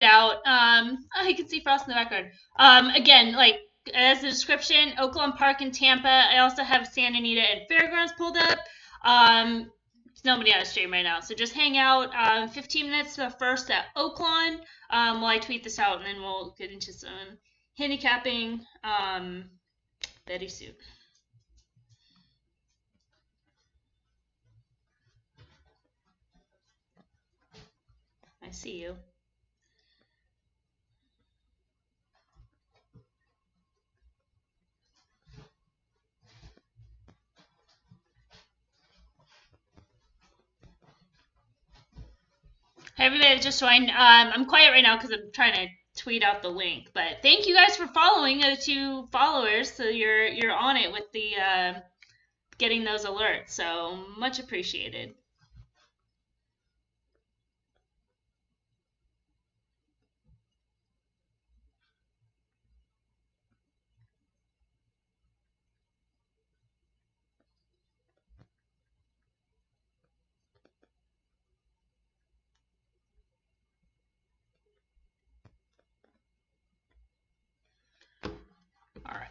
out. I can see Frost in the background. Again, like as the description, Oaklawn Park in Tampa. I also have Santa Anita and Fairgrounds pulled up. There's nobody on the stream right now, so just hang out. 15 minutes to the first at Oaklawn. While I tweet this out, and then we'll get into some handicapping very soon. I see you. Hey everybody that just joined. I'm quiet right now because I'm trying to tweet out the link. But thank you guys for following the 2 followers. So you're on it with the getting those alerts. So much appreciated. All right.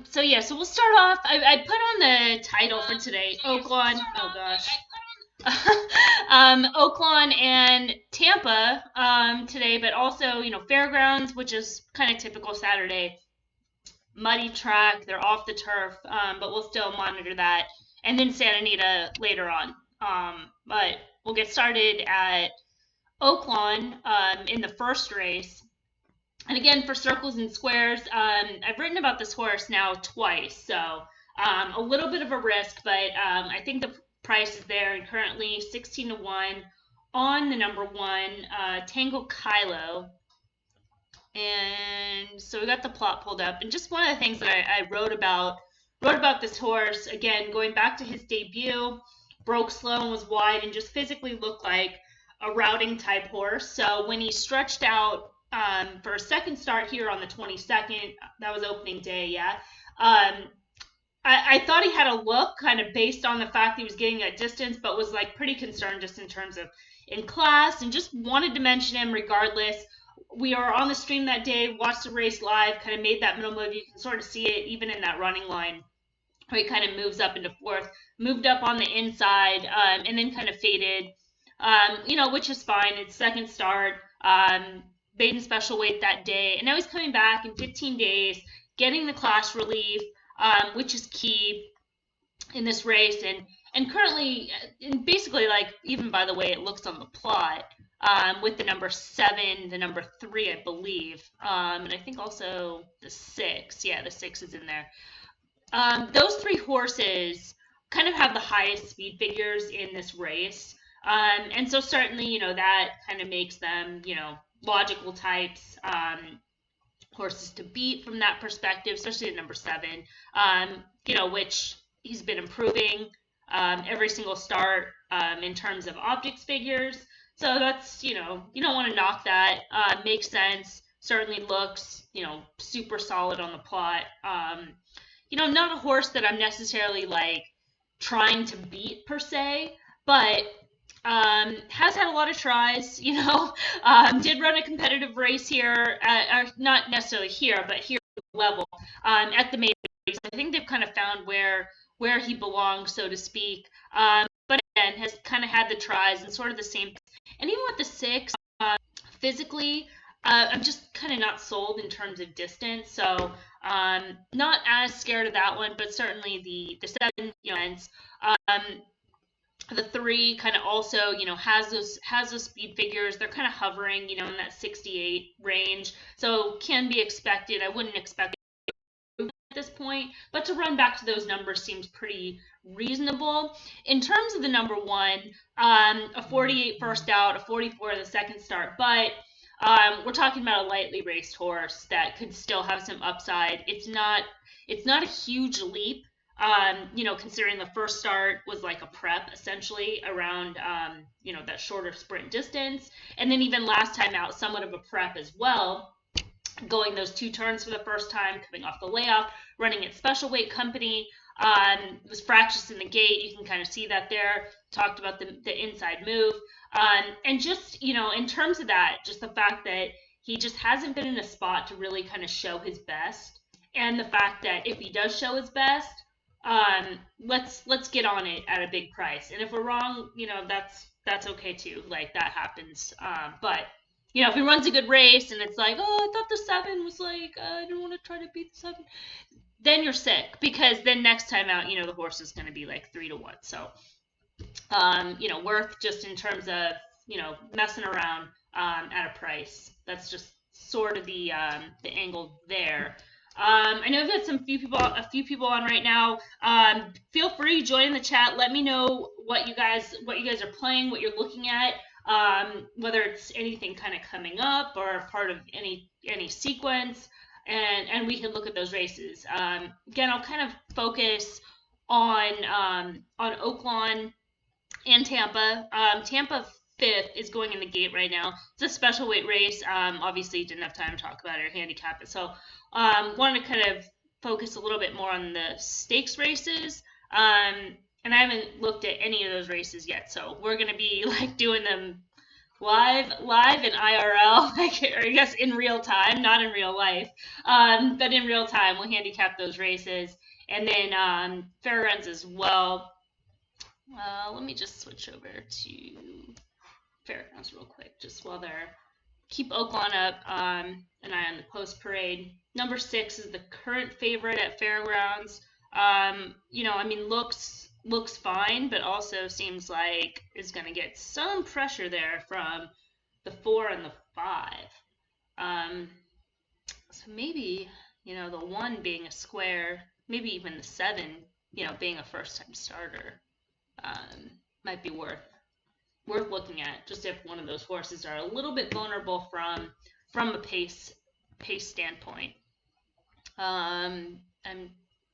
So yeah, so we'll start off. I put on the title for today, Oaklawn. Oh gosh. Oaklawn and Tampa today, but also Fairgrounds, which is kind of typical Saturday. Muddy track, they're off the turf, but we'll still monitor that, and then Santa Anita later on. But we'll get started at Oaklawn in the first race. And again, for circles and squares, I've written about this horse now twice, so a little bit of a risk, but I think the price is there, and currently 16 to 1 on the number 1, Tango Kylo. And so we got the plot pulled up, and just one of the things that I wrote about this horse, again, going back to his debut, broke slow and was wide and just physically looked like a routing type horse. So when he stretched out for a second start here on the 22nd, that was opening day, yeah. I thought he had a look kind of based on the fact he was getting that distance, but was like pretty concerned just in terms of in class, and just wanted to mention him regardless. We are on the stream that day, watched the race live, kind of made that middle move. You can sort of see it even in that running line where he kind of moves up into fourth, moved up on the inside, and then kind of faded, which is fine. It's second start. Baden special weight that day, and now he's coming back in 15 days, getting the class relief, which is key in this race, and currently, and basically, like, even by the way it looks on the plot, with the number 7, the number 3, I believe, and I think also the 6. Yeah, the 6 is in there. Those 3 horses kind of have the highest speed figures in this race, and so certainly, that kind of makes them, logical types, horses to beat from that perspective, especially at number 7, which he's been improving every single start in terms of optics figures. So that's, you don't want to knock that. Makes sense. Certainly looks, super solid on the plot. Not a horse that I'm necessarily like trying to beat per se, but has had a lot of tries, did run a competitive race here, not necessarily here, but here at the level, at the main race. I think they've kind of found where he belongs, so to speak. But again, has kind of had the tries and sort of the same. And even with the 6, physically, I'm just kind of not sold in terms of distance. So not as scared of that one, but certainly the 7, the 3 kind of also, has those speed figures. They're kind of hovering, in that 68 range. So can be expected. I wouldn't expect it at this point, but to run back to those numbers seems pretty reasonable. In terms of the number 1, a 48 first out, a 44 the second start, but we're talking about a lightly raced horse that could still have some upside. It's not a huge leap, considering the first start was like a prep essentially around, that shorter sprint distance. And then even last time out, somewhat of a prep as well, going those 2 turns for the first time, coming off the layoff, running at special weight company, was fractious in the gate. You can kind of see that there. Talked about the inside move. And just, in terms of that, just the fact that he just hasn't been in a spot to really kind of show his best, and the fact that if he does show his best, let's get on it at a big price. And if we're wrong, that's okay too. Like, that happens. But if he runs a good race and it's like, oh, I thought the 7 was like, I don't want to try to beat the 7, then you're sick, because then next time out, the horse is going to be like 3-1. So, worth, just in terms of, messing around at a price. That's just sort of the angle there. I know we've got a few people on right now. Feel free to join the chat. Let me know what you guys are playing, what you're looking at, whether it's anything kind of coming up or part of any sequence, and we can look at those races. Again, I'll kind of focus on Oaklawn and Tampa. Tampa 5th is going in the gate right now. It's a special weight race. Obviously, didn't have time to talk about it or handicap it, so wanted to kind of focus a little bit more on the stakes races. And I haven't looked at any of those races yet, so we're gonna be like doing them live in IRL, or I guess in real time, not in real life, but in real time. We'll handicap those races, and then fairgrounds as well. Let me just switch over to fairgrounds real quick, just while they're keep Oaklawn up. An eye on the post parade. Number 6 is the current favorite at fairgrounds. Looks fine, but also seems like is going to get some pressure there from the 4 and the 5. So maybe, the 1 being a square, maybe even the 7, being a first-time starter, might be worth looking at, just if one of those horses are a little bit vulnerable from a pace standpoint. I'm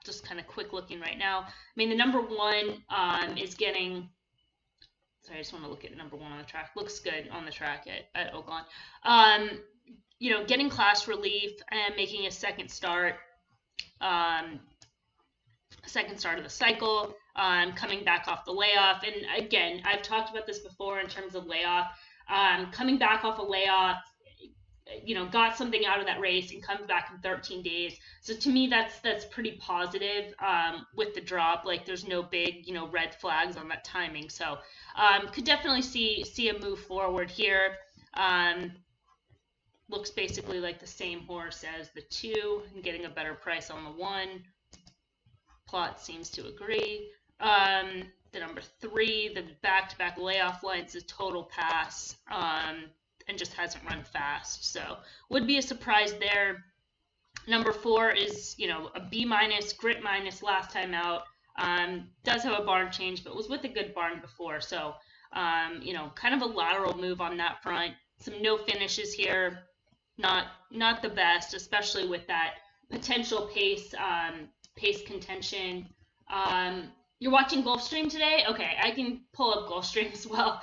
just kind of quick looking right now. I mean, the number 1 is getting. Sorry, I just want to look at number 1 on the track. Looks good on the track at Oaklawn. Getting class relief and making a second start. Second start of the cycle, coming back off the layoff. And again, I've talked about this before in terms of layoff. Coming back off a layoff, got something out of that race and comes back in 13 days. So to me, that's pretty positive with the drop. Like, there's no big, red flags on that timing. So could definitely see a move forward here. Looks basically like the same horse as the 2 and getting a better price on the 1. Plot seems to agree. The number 3, the back-to-back layoff line's a total pass, and just hasn't run fast. So would be a surprise there. Number 4 is, a B-, grit minus last time out. Does have a barn change, but was with a good barn before. So, kind of a lateral move on that front. Some no finishes here. Not the best, especially with that potential pace contention. You're watching Gulfstream today? Okay, I can pull up Gulfstream as well.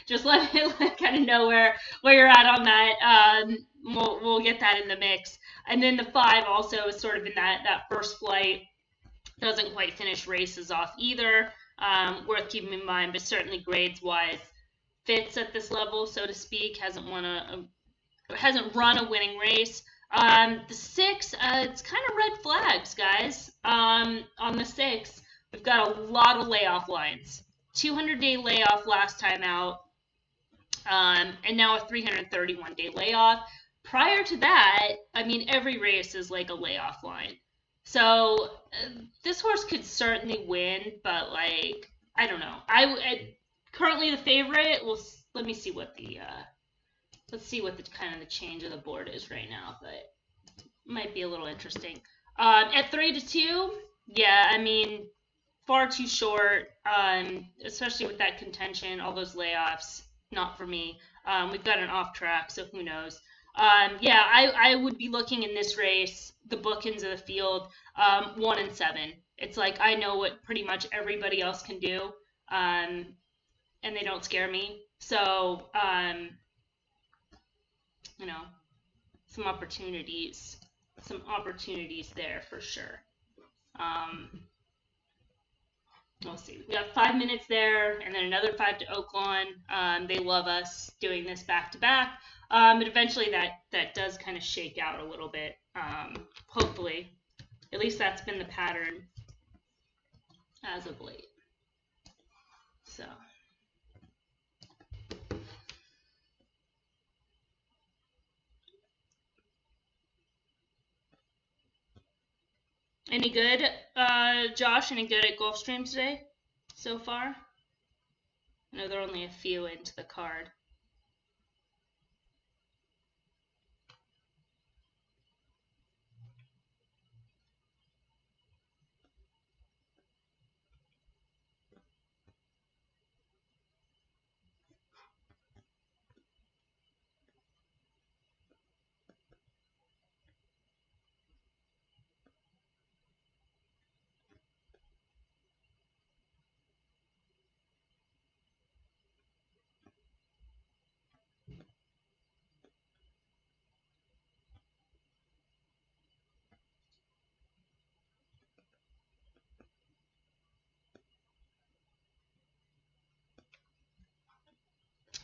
Just let me kind of know where you're at on that. We'll get that in the mix. And then the 5 also is sort of in that first flight. Doesn't quite finish races off either. Worth keeping in mind, but certainly grades-wise fits at this level, so to speak. Hasn't run a winning race. The 6, it's kind of red flags, guys. On the 6, we've got a lot of layoff lines. 200-day layoff last time out, and now a 331-day layoff. Prior to that, I mean, every race is like a layoff line. So this horse could certainly win, but like, I don't know. I currently the favorite. Well, let me see what the let's see what the kind of the change of the board is right now, but it might be a little interesting. At 3-2, yeah, I mean, far too short, especially with that contention, all those layoffs, not for me. We've got an off track, so who knows. Yeah, I would be looking in this race, the bookends of the field, 1 and 7. It's like, I know what pretty much everybody else can do, and they don't scare me. So, some opportunities there for sure. we'll see. We got 5 minutes there, and then another 5 to Oaklawn. They love us doing this back to back, but eventually that does kind of shake out a little bit. Hopefully, at least that's been the pattern as of late. So. Any good, Josh? Any good at Gulfstream today so far? I know there are only a few into the card.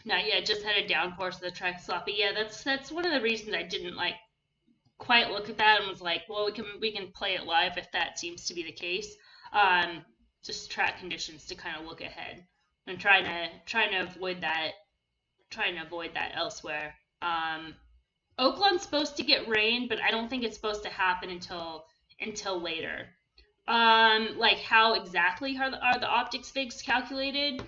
Not yet. Just had a downpour, so the track's sloppy. Yeah, that's one of the reasons I didn't like quite look at that and was like, well, we can play it live if that seems to be the case. Um, just track conditions to kind of look ahead and trying to avoid that elsewhere. Oakland's supposed to get rain, but I don't think it's supposed to happen until later. Like how exactly are the optics figs calculated?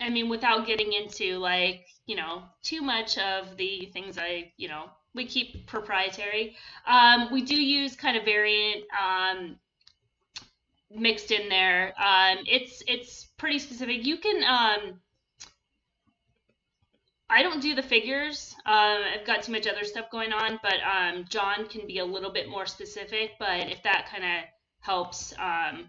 I mean, without getting into like, too much of the things we keep proprietary. We do use kind of variant mixed in there. It's pretty specific. You can I don't do the figures. I've got too much other stuff going on, but John can be a little bit more specific. But if that kind of helps a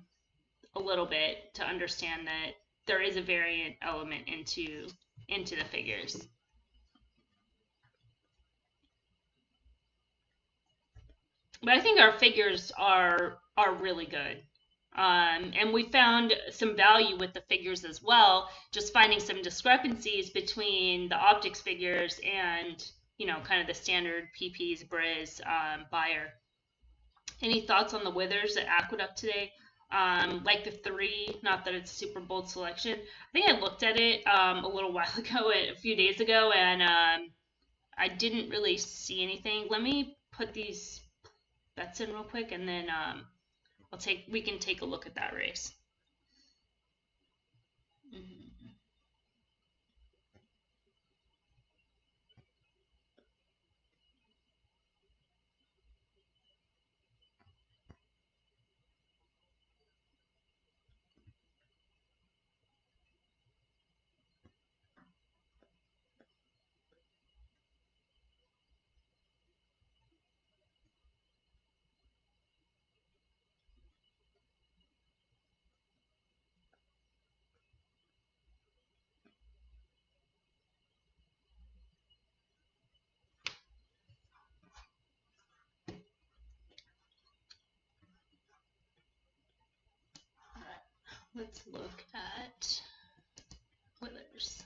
little bit to understand that there is a variant element into the figures. But I think our figures are really good. And we found some value with the figures as well, just finding some discrepancies between the optics figures and, kind of the standard PPs, Briz, Buyer. Any thoughts on the withers at Aqueduct today? Like the 3, not that it's a super bold selection. I think I looked at it a little while ago, a few days ago, and I didn't really see anything. Let me put these bets in real quick, and then we can take a look at that race. Mm-hmm. All right, let's look at withers.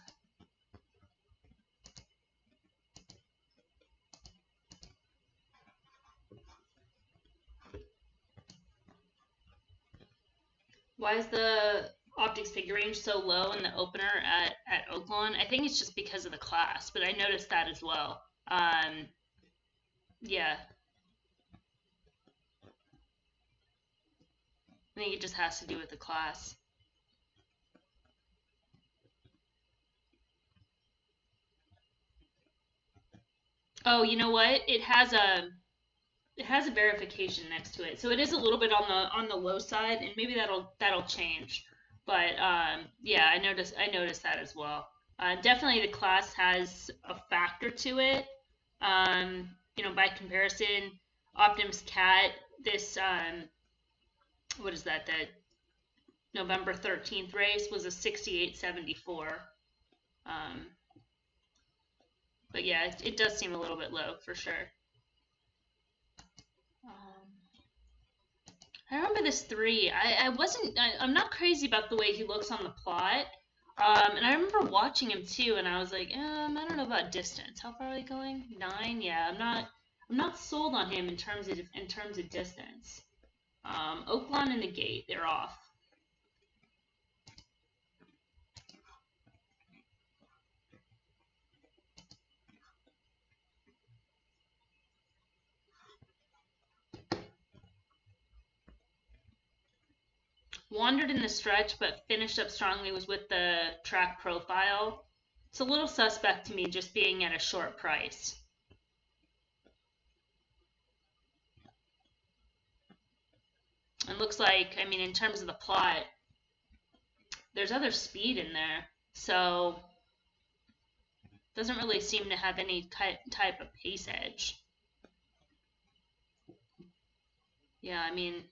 Why is the optics figure range so low in the opener at Oaklawn? I think it's just because of the class, but I noticed that as well. Yeah, I think it just has to do with the class. Oh, you know what? It has a verification next to it, so it is a little bit on the low side, and maybe that'll change. But yeah, I noticed that as well. Definitely, the class has a factor to it. By comparison, Optimus Cat, this what is that? The November 13th race was a 68.74. Um, but yeah, it does seem a little bit low for sure. Um, I remember this 3. I'm not crazy about the way he looks on the plot. And I remember watching him too, and I was like, I don't know about distance. How far are they going? 9? Yeah, I'm not sold on him in terms of distance. Oaklawn and the gate, they're off. Wandered in the stretch, but finished up strongly was with the track profile. It's a little suspect to me just being at a short price. It looks like, I mean, in terms of the plot, there's other speed in there, so doesn't really seem to have any type of pace edge. Yeah, I mean,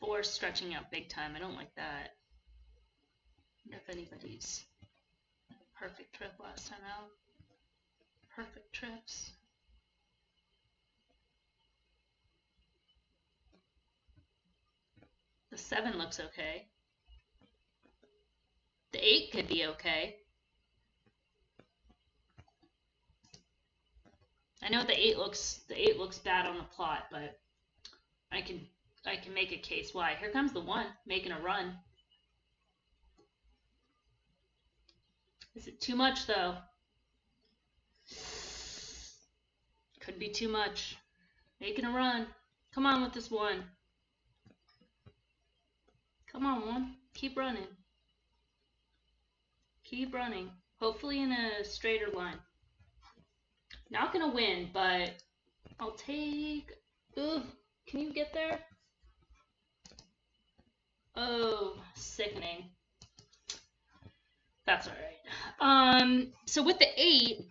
4 stretching out big time. I don't like that. I wonder if anybody's perfect trip last time out. Perfect trips. The 7 looks okay. The 8 could be okay. I know the 8 looks bad on the plot, but I can make a case why. Here comes the 1 making a run. Is it too much though? Could be too much. Making a run. Come on with this 1. Come on, 1. Keep running. Keep running. Hopefully in a straighter line. Not gonna win, but I'll take. Ugh. Can you get there? Oh, sickening. That's alright. So with the 8,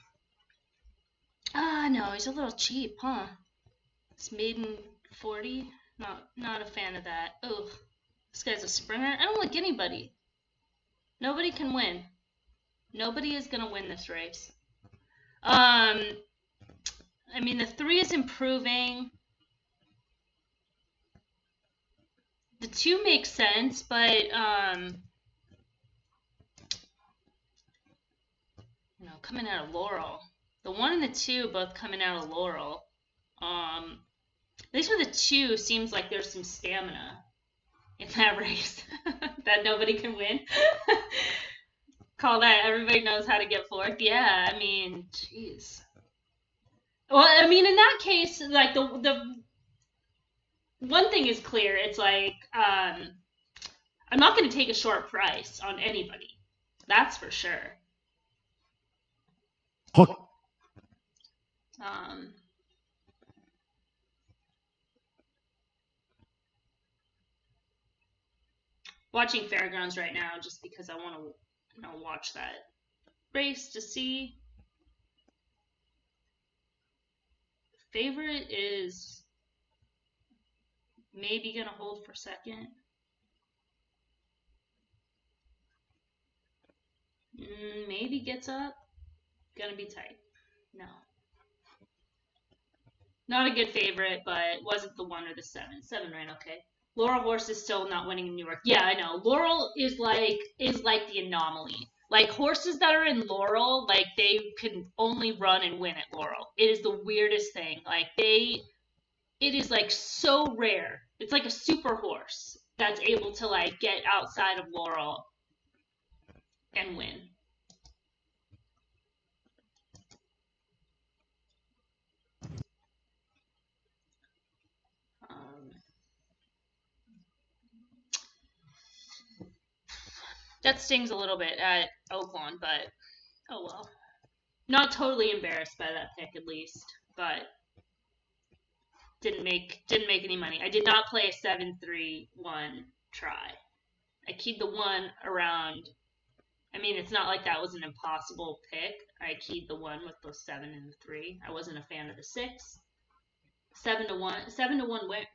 no, he's a little cheap, huh? It's maiden 40. Not a fan of that. Ugh. This guy's a sprinter. I don't like anybody. Nobody can win. Nobody is gonna win this race. I mean, the 3 is improving. The 2 makes sense, but coming out of Laurel. The 1 and the 2 both coming out of Laurel. At least for the 2, seems like there's some stamina in that race that nobody can win. Call that everybody knows how to get 4th. Yeah, I mean, jeez. Well, I mean, in that case, like the one thing is clear. It's like I'm not going to take a short price on anybody. That's for sure. Watching Fairgrounds right now just because I want to watch that race to see. Favorite is maybe gonna hold for second. Maybe gets up. Gonna be tight. No. Not a good favorite, but wasn't the 1 or the 7. 7 ran okay. Laurel horse is still not winning in New York. Yeah, I know. Laurel is like the anomaly. Like horses that are in Laurel, like they can only run and win at Laurel. It is the weirdest thing. Like it is like so rare. It's like a super horse that's able to like get outside of Laurel and win. That stings a little bit at Oaklawn, but oh well. Not totally embarrassed by that pick at least, but didn't make any money. I did not play a 7-3-1 try. I keyed the 1 around. I mean, it's not like that was an impossible pick. I keyed the 1 with the 7 and the 3. I wasn't a fan of the 6. 7-1. 7-1 win.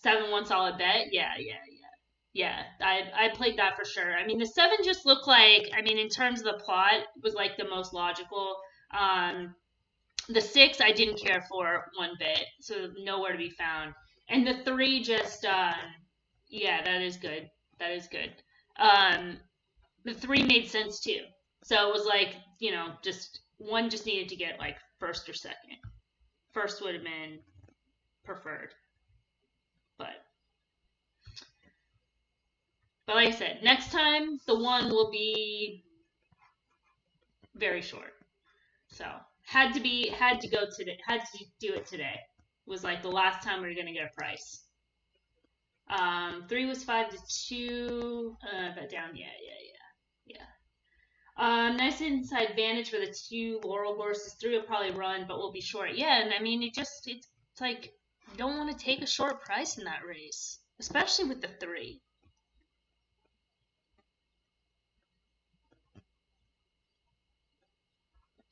7-1 solid bet. Yeah, I played that for sure. I mean, the 7 just looked like, I mean, in terms of the plot, was like the most logical. The 6 I didn't care for one bit, so nowhere to be found. And the 3 just, yeah, that is good. That is good. Um, the 3 made sense too. So it was like, just one just needed to get like first or second. First would have been preferred, but like I said, next time the 1 will be very short. So had to go today. Had to do it today. It was like the last time we were gonna get a price. 3 was 5-2. But down. Yeah. Nice inside advantage for the 2 Laurel horses. 3 will probably run, but will be short. Yeah, and I mean, it's like you don't want to take a short price in that race, especially with the 3.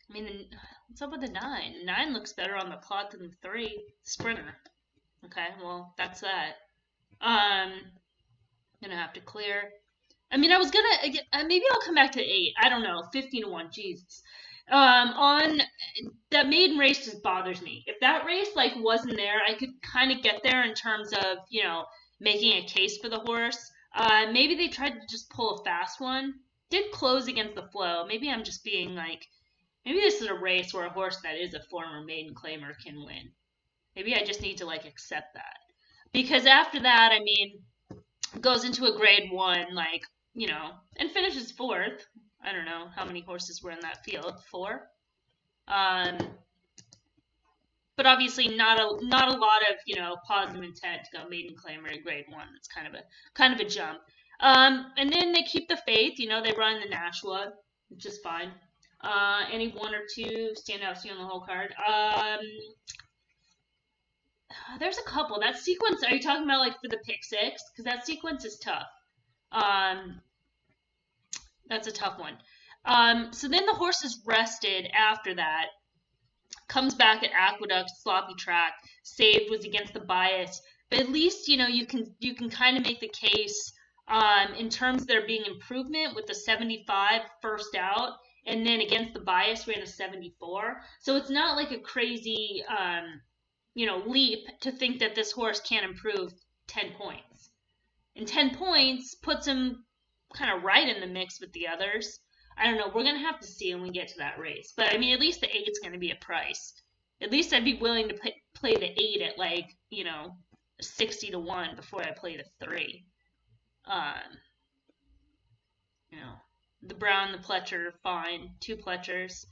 I mean, what's up with the 9? 9 looks better on the plot than the 3 sprinter. Okay, well, that's that. Gonna have to clear. I mean, I was gonna maybe I'll come back to 8. I don't know, 15-1. Jesus. On that maiden race just bothers me. If that race like wasn't there, I could kind of get there in terms of making a case for the horse. Maybe they tried to just pull a fast one. Did close against the flow. Maybe I'm just being like, maybe this is a race where a horse that is a former maiden claimer can win. Maybe I just need to like accept that. Because after that, I mean, goes into a grade 1, like, and finishes 4th. I don't know how many horses were in that field. 4. But obviously not a lot of positive intent to go maiden claimer in grade 1. It's kind of a jump. And then they keep the faith. They run the Nashua, which is fine. Any 1 or 2 standouts on the whole card. There's a couple. That sequence, are you talking about like for the pick 6? Because that sequence is tough. That's a tough one. So then the horse is rested after that. Comes back at Aqueduct, sloppy track. Saved was against the bias. But at least, you can kind of make the case in terms of there being improvement with the 75 first out. And then against the bias, ran a 74. So it's not like a crazy leap to think that this horse can't improve 10 points. And 10 points puts him kind of right in the mix with the others. I don't know. We're going to have to see when we get to that race. But, I mean, at least the 8's going to be a price. At least I'd be willing to play the 8 at, like, 60-1 before I play the 3. The Brown, the Pletcher, fine. 2 Pletchers.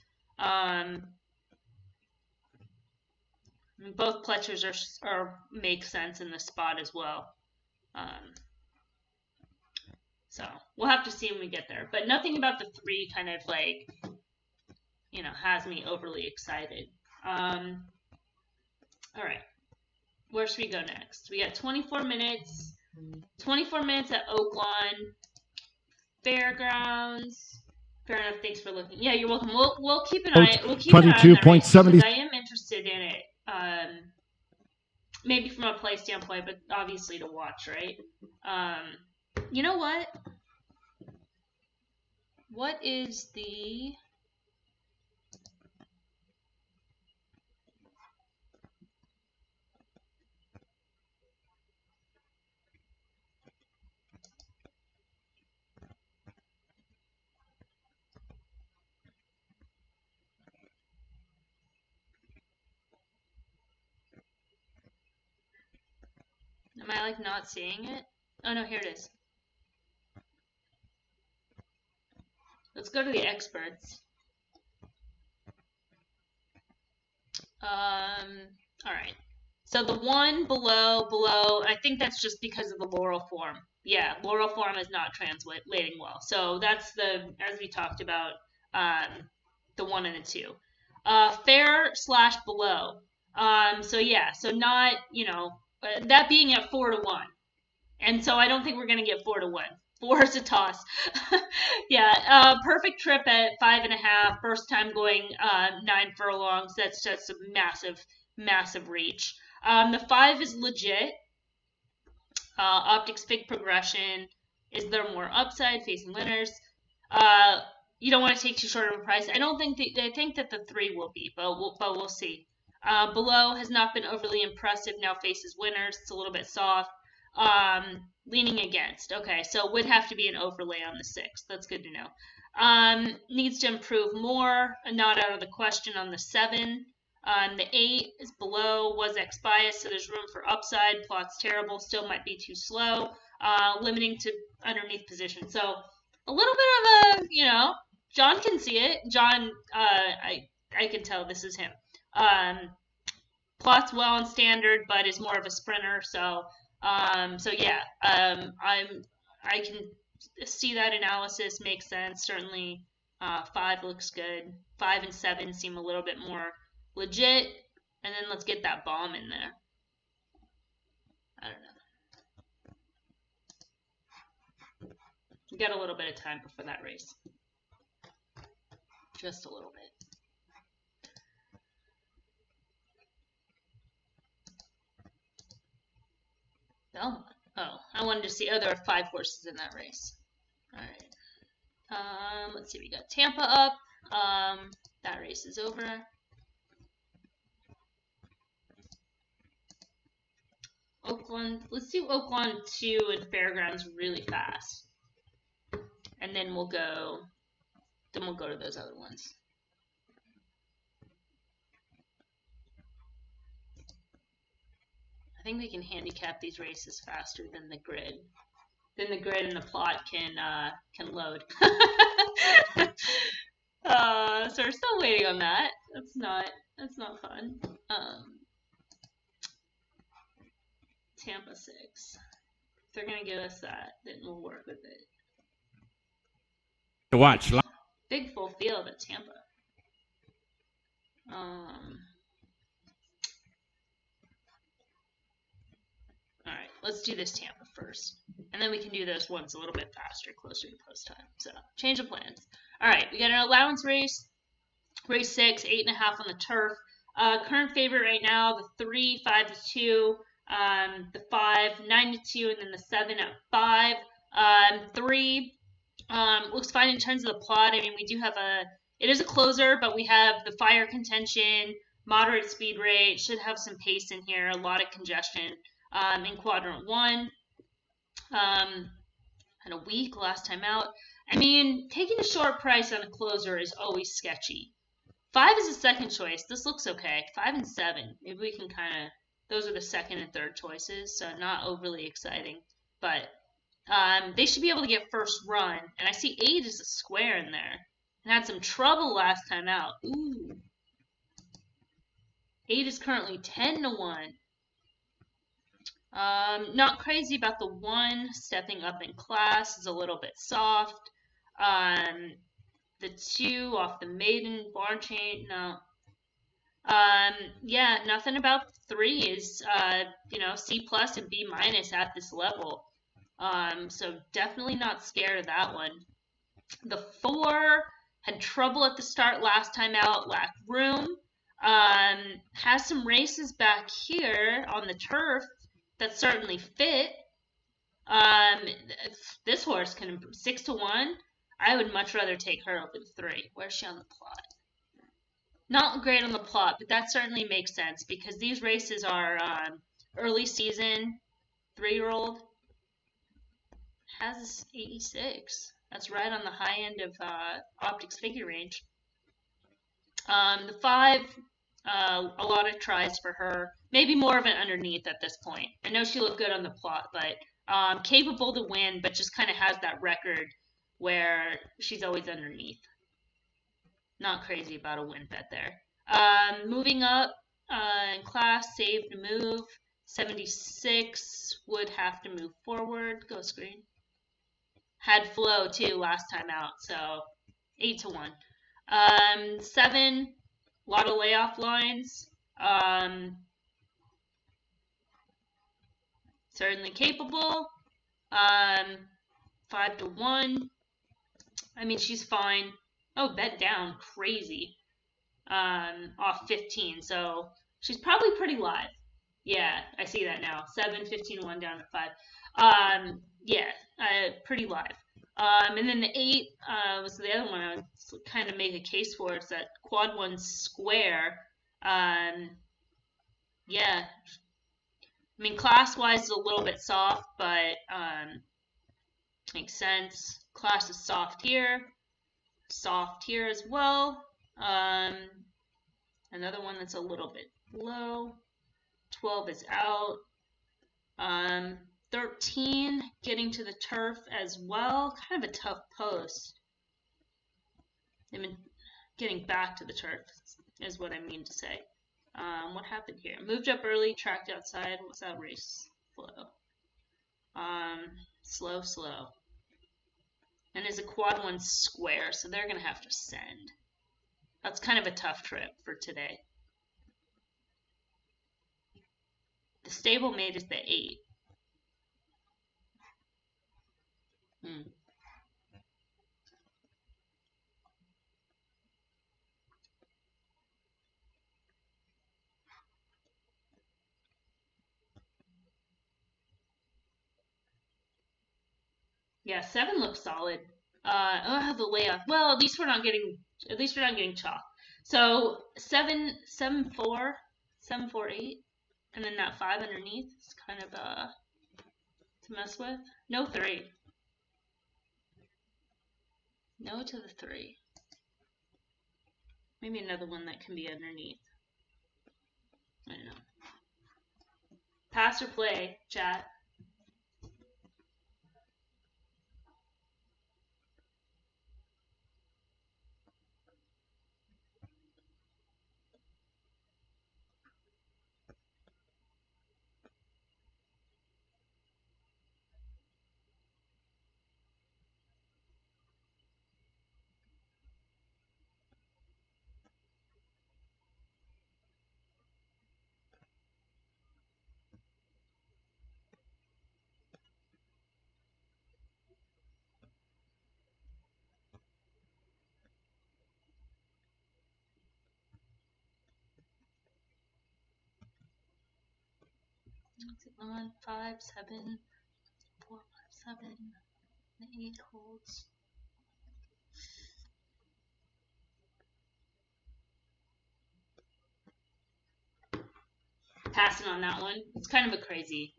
Both Pletchers are make sense in this spot as well. So we'll have to see when we get there. But nothing about the 3 kind of like, has me overly excited. All right. Where should we go next? We got 24 minutes. 24 minutes at Oaklawn. Fairgrounds. Fair enough. Thanks for looking. Yeah, you're welcome. We'll keep an eye. We'll keep an eye on that race because I am interested in it. Maybe from a play standpoint, but obviously to watch, right? You know what? What is the... Am I like not seeing it? Oh no, here it is. Let's go to the experts. Alright. So the 1 below, I think that's just because of the Laurel form. Yeah, Laurel form is not translating well. So that's as we talked about, the 1 and the 2. Fair/below. So yeah, so not, that being at 4-1. And so I don't think we're going to get 4-1. 4 is a toss. Yeah, perfect trip at 5.5. First time going 9 furlongs. That's just a massive reach. The 5 is legit. Optics Fig progression. Is there more upside facing winners? you don't want to take too short of a price. I don't think I think that the 3 will be, but we'll see. Below has not been overly impressive. Now faces winners. It's a little bit soft. Leaning against. Okay, so would have to be an overlay on the 6. That's good to know. Needs to improve more. Not out of the question on the 7. The 8 is below, was X bias, so there's room for upside. Plot's terrible, still might be too slow. Limiting to underneath position. So a little bit of a, John can see it. John, I can tell this is him. Plots well in standard, but is more of a sprinter. So yeah, I can see that analysis makes sense. Certainly, 5 looks good. 5 and 7 seem a little bit more legit. And then let's get that bomb in there. I don't know. We got a little bit of time before that race. Just a little bit. Belmont. Oh, I wanted to see. Oh, there are 5 horses in that race. All right. Let's see. We got Tampa up. That race is over. Oaklawn. Let's do Oaklawn 2 and Fairgrounds really fast, and then we'll go. Then we'll go to those other ones. I think we can handicap these races faster than the grid. Then the grid and the plot can load. So we're still waiting on that. That's not fun. Tampa 6. If they're gonna give us that, then we'll work with it. To watch. Big full field at Tampa. Alright, let's do this Tampa first. And then we can do those ones a little bit faster, closer to post time. So, change of plans. Alright, we got an allowance race. Race 6, 8.5 on the turf. Current favorite right now, the 3, 5 to 2. The 5, 9 to 2, and then the 7 at 5. 3 looks fine in terms of the plot. I mean, we do have it is a closer, but we have the fire contention, moderate speed rate, should have some pace in here, a lot of congestion in quadrant 1. Had a week last time out. I mean, taking a short price on a closer is always sketchy. 5 is a second choice. This looks okay. 5 and 7. Maybe we can kind of, those are the second and third choices, so not overly exciting. But they should be able to get first run. And I see 8 is a square in there. And had some trouble last time out. Ooh. 8 is currently 10 to 1. Not crazy about the 1 stepping up in class, is a little bit soft. The 2 off the maiden barn chain, no. Yeah, nothing about 3 is C plus and B minus at this level. So definitely not scared of that one. The 4 had trouble at the start last time out, lacked room. Has some races back here on the turf that certainly fit. This horse can 6 to 1. I would much rather take her over the 3. Where's she on the plot? Not great on the plot, but that certainly makes sense because these races are early season 3-year-old. Has 86. That's right on the high end of Optics figure range. The 5, a lot of tries for her. Maybe more of an underneath at this point. I know she looked good on the plot, but capable to win, but just kind of has that record where she's always underneath. Not crazy about a win bet there. Moving up in class, save to move. 76 would have to move forward. Go screen. Had flow too last time out, so 8 to 1. 7, a lot of layoff lines. Certainly capable. 5 to 1. I mean, she's fine. Oh, bet down. Crazy. Off 15. So she's probably pretty live. Yeah, I see that now. 7, 15, 1 down to 5. Yeah, pretty live. And then the 8 was the other one I would kind of make a case for. It's that quad 1 square. Yeah, I mean, class-wise, it's a little bit soft, but makes sense. Class is soft here as well. Another one that's a little bit low. 12 is out. 13 getting to the turf as well. Kind of a tough post. I mean, getting back to the turf is what I mean to say. What happened here? Moved up early, tracked outside. What's that race flow? Slow. And is a quad 1 square, so they're going to have to send. That's kind of a tough trip for today. The stablemate is the 8. Yeah, 7 looks solid. The layoff. Well, at least we're not getting chalk. So 7, 7, 4, 7, 4, 8, and then that 5 underneath is kind of to mess with. No 3. No to the 3. Maybe another one that can be underneath. I don't know. Pass or play, chat. On 5, 7, 4, 5, 7. The 8 holds. Passing on that one. It's kind of a crazy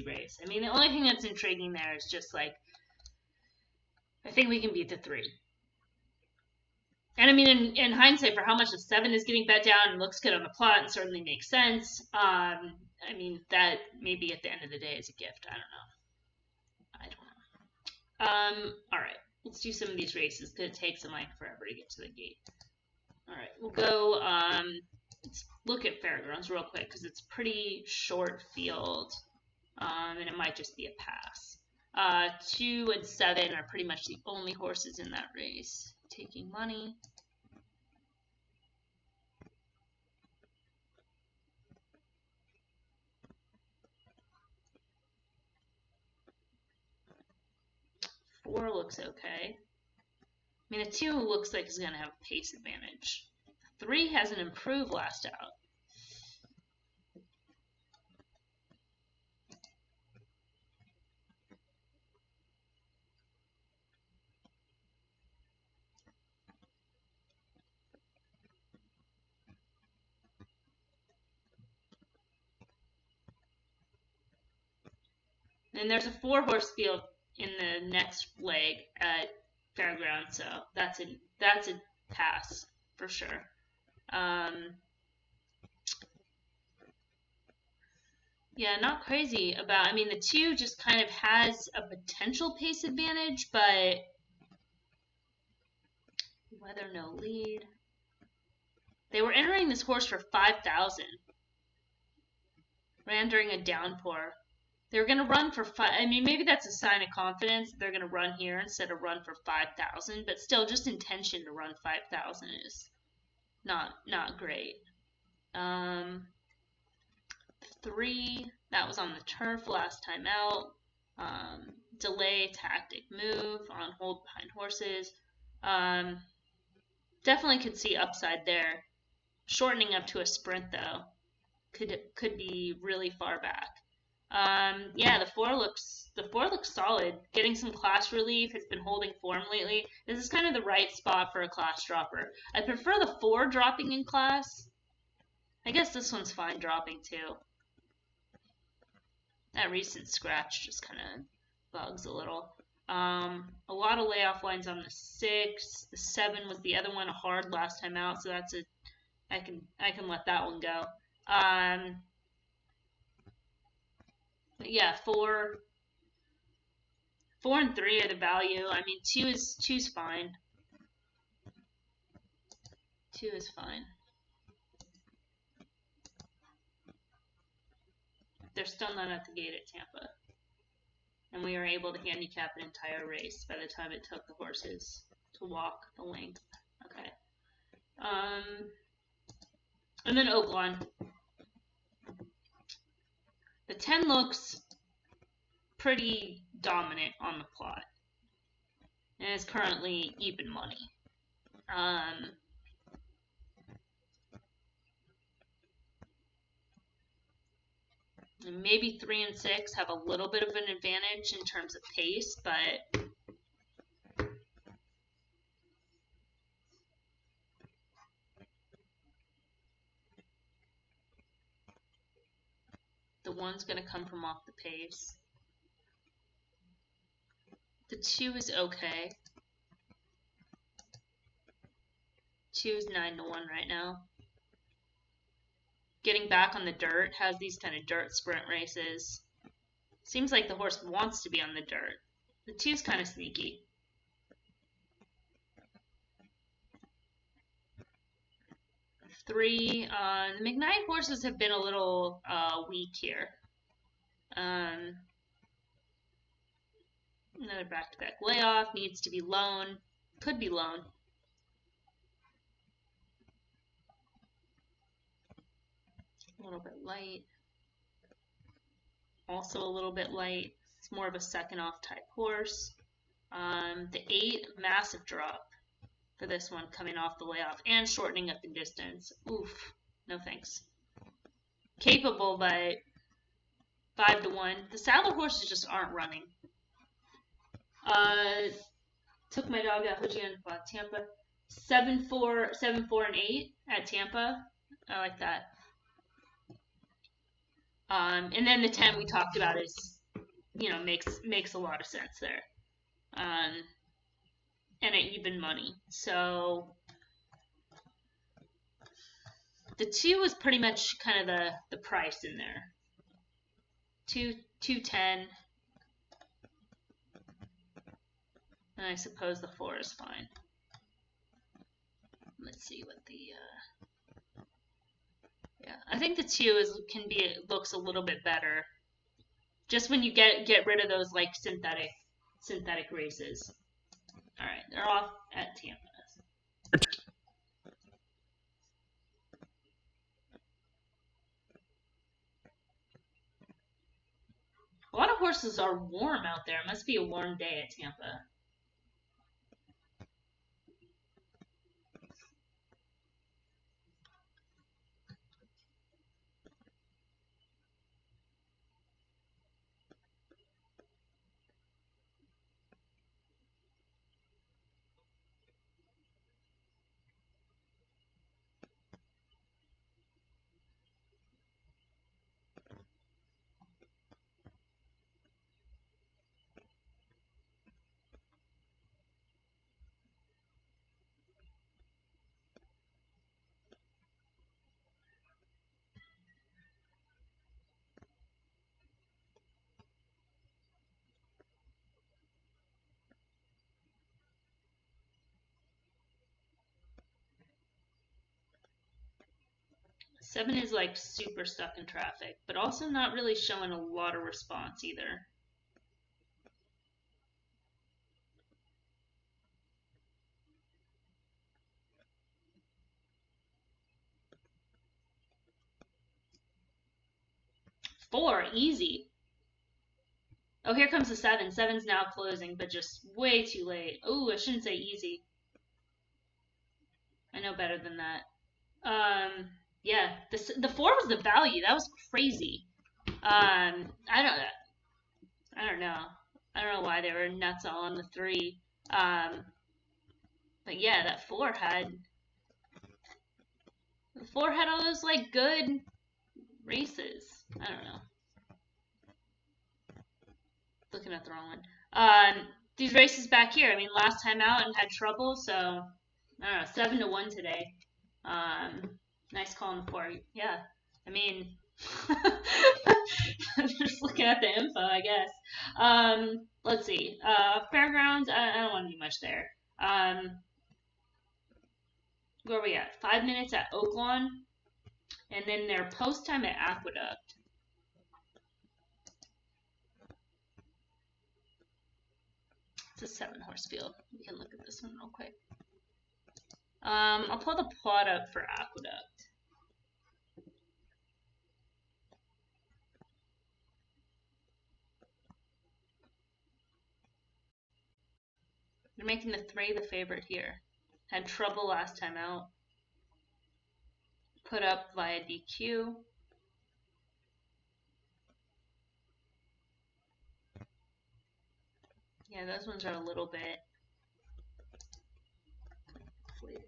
race. I mean, the only thing that's intriguing there is just like, I think we can beat the 3. And I mean, in hindsight, for how much the 7 is getting bet down and looks good on the plot, it certainly makes sense. I mean, that maybe at the end of the day is a gift. I don't know. All right, let's do some of these races because it takes them like forever to get to the gate. All right, we'll go. Let's look at Fairgrounds real quick because it's pretty short field, and it might just be a pass. 2 and 7 are pretty much the only horses in that race. Taking money. Four looks okay. I mean, a 2 looks like it's going to have a pace advantage. 3 hasn't improved last out. And there's a 4-horse field in the next leg at Fairgrounds, so that's a pass for sure. Yeah, not crazy about. I mean, the 2 just kind of has a potential pace advantage, but whether no lead. They were entering this horse for 5,000. Ran during a downpour. They were going to run for 5. I mean, maybe that's a sign of confidence that they're going to run here instead of run for 5,000. But still, just intention to run 5,000 is not great. 3, that was on the turf last time out. Delay, tactic, move, on hold behind horses. Definitely could see upside there. Shortening up to a sprint though could be really far back. Yeah, the four looks solid. Getting some class relief, has been holding form lately. This is kind of the right spot for a class dropper. I prefer the 4 dropping in class. I guess this one's fine dropping too. That recent scratch just kind of bugs a little. A lot of layoff lines on the 6. The 7 was the other one, a hard last time out, so that's a I can let that one go. But yeah, 4 and 3 are the value. I mean, two's fine. 2 is fine. They're still not at the gate at Tampa. And we were able to handicap an entire race by the time it took the horses to walk the length. Okay. And then Oaklawn. The 10 looks pretty dominant on the plot. And is currently even money. Maybe 3 and 6 have a little bit of an advantage in terms of pace, but the 1's going to come from off the pace. The 2 is okay. 2 is 9 to 1 right now. Getting back on the dirt, has these kind of dirt sprint races. Seems like the horse wants to be on the dirt. The 2's kind of sneaky. 3, the McKnight horses have been a little weak here. Another back-to-back layoff, needs to be loan, could be loan. A little bit light. Also a little bit light. It's more of a second off type horse. The 8, massive drop for this one coming off the layoff and shortening up the distance. Oof, no thanks. Capable, but 5 to 1. The saddle horses just aren't running. Took my dog out Hojian Tampa. 7, 4, and 8 at Tampa. I like that. And then the 10 we talked about is, makes a lot of sense there. And at even money. So the 2 is pretty much kind of the price in there. 210. And I suppose the 4 is fine. Let's see what the yeah, I think the 2 looks a little bit better. Just when you get rid of those like synthetic races. All right, they're off at Tampa. A lot of horses are warm out there. It must be a warm day at Tampa. Seven is like super stuck in traffic, but also not really showing a lot of response either. Four, easy. Oh, here comes the 7. 7's now closing, but just way too late. Oh, I shouldn't say easy. I know better than that. Yeah, the 4 was the value. That was crazy. I don't know. I don't know why they were nuts all on the 3. But yeah, that 4 had all those like good races. I don't know. Looking at the wrong one. These races back here. I mean, last time out and had trouble, so I don't know. 7-1 today. Nice call on the 4. Yeah, I mean, just looking at the info, I guess. Let's see. Fairgrounds. I don't want to do much there. Where are we at? 5 minutes at Oaklawn, and then their post time at Aqueduct. It's a 7-horse field. We can look at this one real quick. I'll pull the plot up for Aqueduct. They're making the 3 the favorite here. Had trouble last time out. Put up via DQ. Yeah, those ones are a little bit inflated.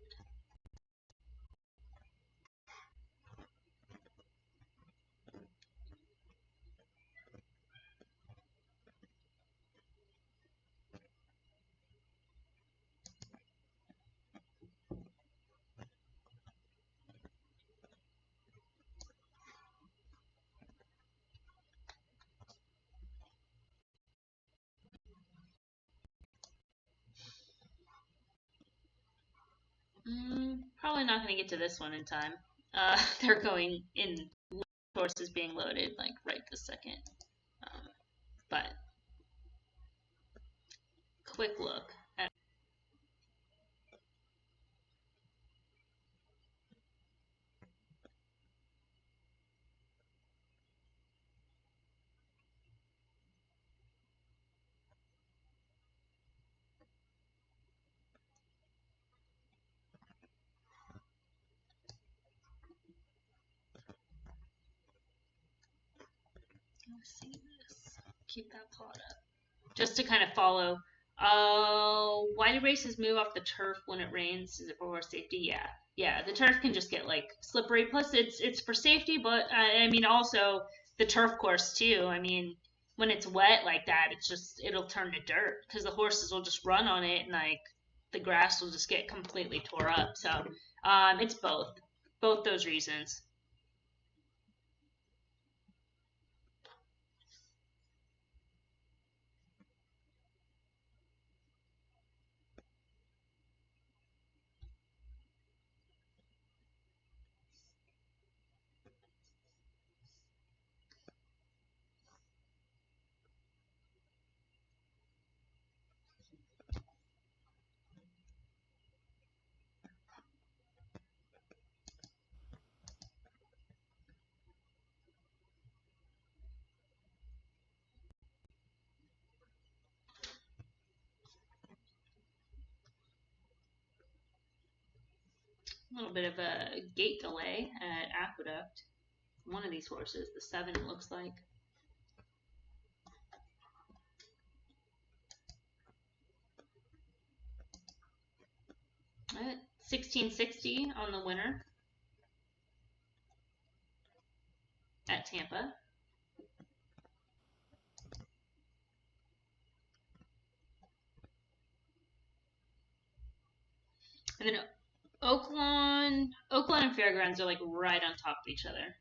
Probably not going to get to this one in time. They're going in. Horses being loaded like right this second. But quick look at. Let's see this. Keep that plot up. Just to kind of follow. Why do races move off the turf when it rains? Is it for horse safety? Yeah. The turf can just get like slippery. Plus, it's for safety, but I mean also the turf course too. I mean, when it's wet like that, it'll turn to dirt because the horses will just run on it and like the grass will just get completely tore up. So it's both those reasons. A little bit of a gate delay at Aqueduct. One of these horses, the 7, it looks like. 1660 on the winner at Tampa. And then Oaklawn and Fairgrounds are like right on top of each other.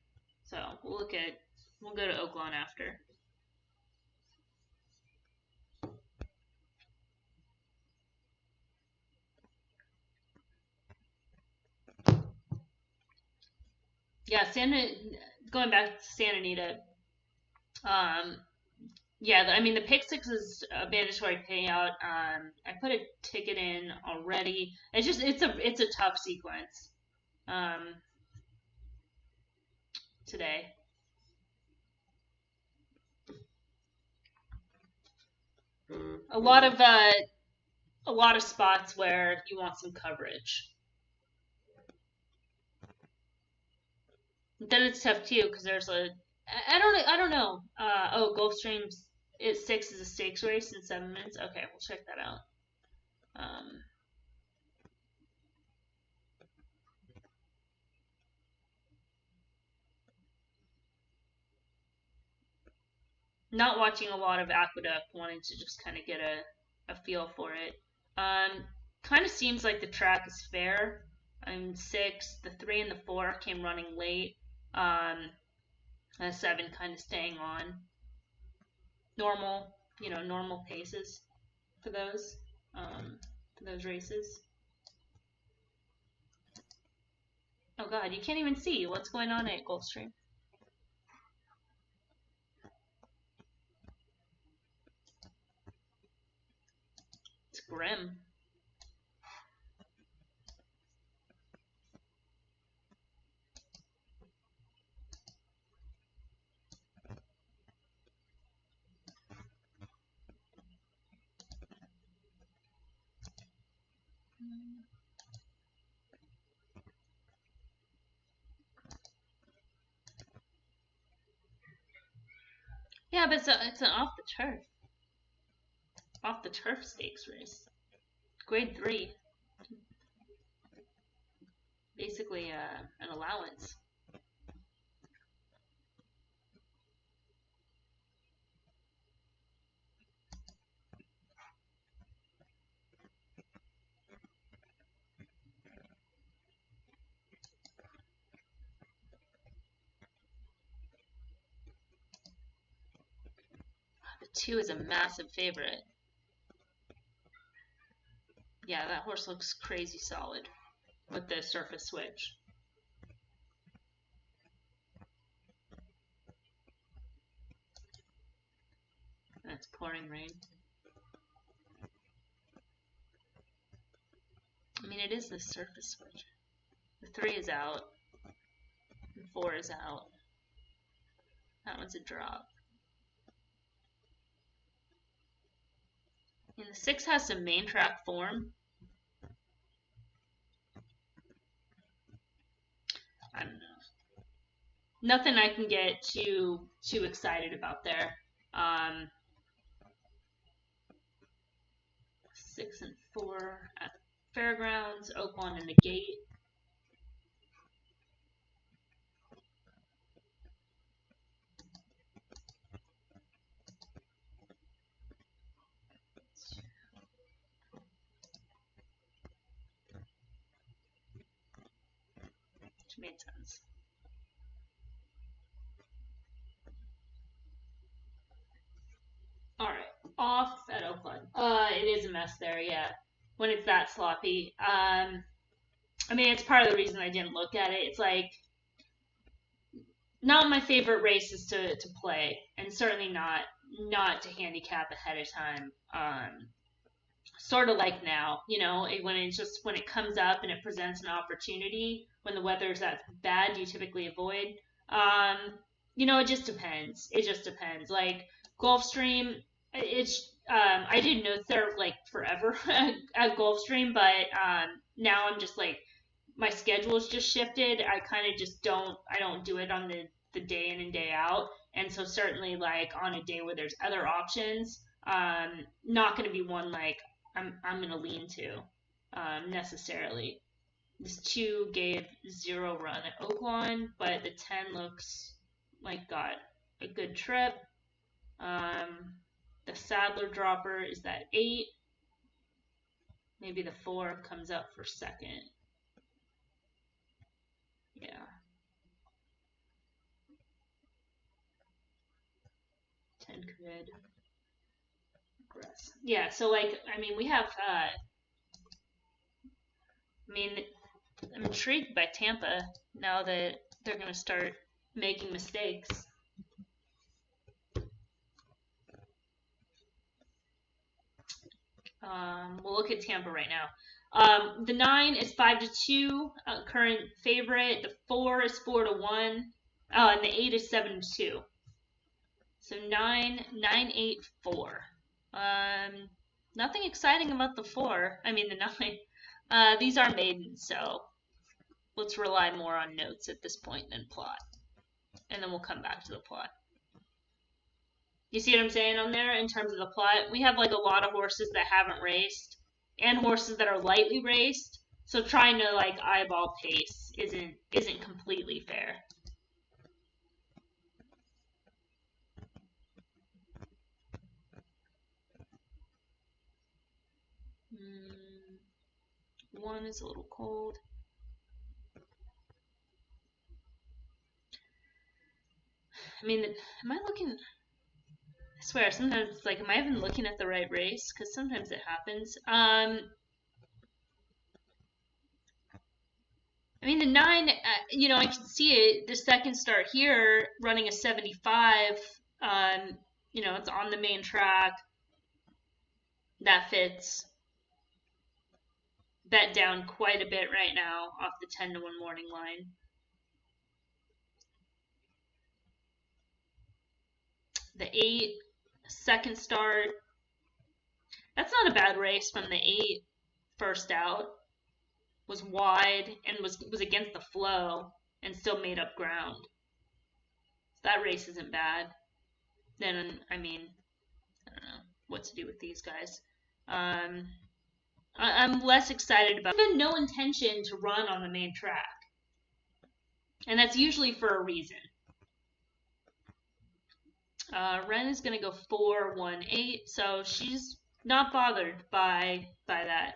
So we'll go to Oaklawn after. Yeah, going back to Santa Anita. Yeah, I mean the pick 6 is a mandatory payout. I put a ticket in already. It's a tough sequence. Today. A lot of spots where you want some coverage. Then it's tough too because there's I don't know. Oh, Gulfstream's 6 is a stakes race in 7 minutes. Okay, we'll check that out. Um, Not watching a lot of Aqueduct, wanting to just kind of get a feel for it. Um, Kind of seems like the track is fair. I'm 6. The 3 and the 4 came running late. Um, and the 7 kind of staying on normal, normal paces for those races. Oh God, you can't even see what's going on at Gulfstream. It's grim. Yeah, but it's an off the turf stakes race. Grade 3, basically an allowance. The 2 is a massive favorite. Yeah, that horse looks crazy solid with the surface switch. That's pouring rain. I mean, it is the surface switch. The 3 is out. The 4 is out. That one's a drop. And the 6 has some main track form. I don't know. Nothing I can get too excited about there. 6 and 4 at Fairgrounds, Oaklawn in the gate. Which made sense. Alright, off at Oakland. It is a mess there, yeah. When it's that sloppy. I mean, it's part of the reason I didn't look at it. It's like not my favorite races to play, and certainly not to handicap ahead of time. Sort of like now, when it comes up and it presents an opportunity when the weather's that bad, you typically avoid. It just depends. It just depends. Like Gulfstream, it's I didn't know there like forever at Gulfstream, but now I'm just like my schedule's just shifted. I kind of just don't do it on the day in and day out. And so certainly like on a day where there's other options, not going to be one like I'm going to lean to necessarily. This 2 gave 0 run at Oaklawn, but the 10 looks like got a good trip. The Sadler dropper is that 8. Maybe the 4 comes up for second. Yeah. 10 could progress. Yeah, so like, I mean, we have, I'm intrigued by Tampa now that they're going to start making mistakes. We'll look at Tampa right now. The 9 is 5-2, current favorite. The 4 is 4-1, and the 8 is 7-2. So 9-8-4. Nothing exciting about the 4. I mean the 9. These are maidens, so let's rely more on notes at this point than plot. and then we'll come back to the plot. You see what I'm saying on there in terms of the plot? We have like a lot of horses that haven't raced and horses that are lightly raced. So trying to like eyeball pace isn't completely fair. One is a little cold. I mean, am I looking? I swear, sometimes it's like, am I even looking at the right race? Because sometimes it happens. I mean, the 9, you know, I can see it. The second start here, running a 75. You know, it's on the main track. That fits. Bet down quite a bit right now off the 10-1 morning line. The 8, second start. That's not a bad race from the 8 first out. Was wide and was against the flow and still made up ground. So that race isn't bad. Then, I mean, I don't know what to do with these guys. I'm less excited about. There's been no intention to run on the main track. And that's usually for a reason. Ren is going to go 4-1-8, so she's not bothered by that.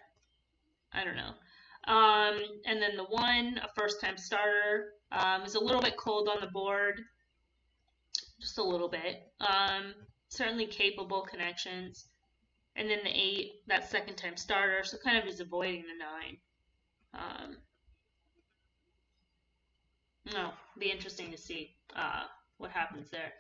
I don't know. And then the 1, a first-time starter, is a little bit cold on the board. Just a little bit. Certainly capable connections. And then the 8, that second-time starter, so kind of is avoiding the 9. No, be interesting to see what happens there.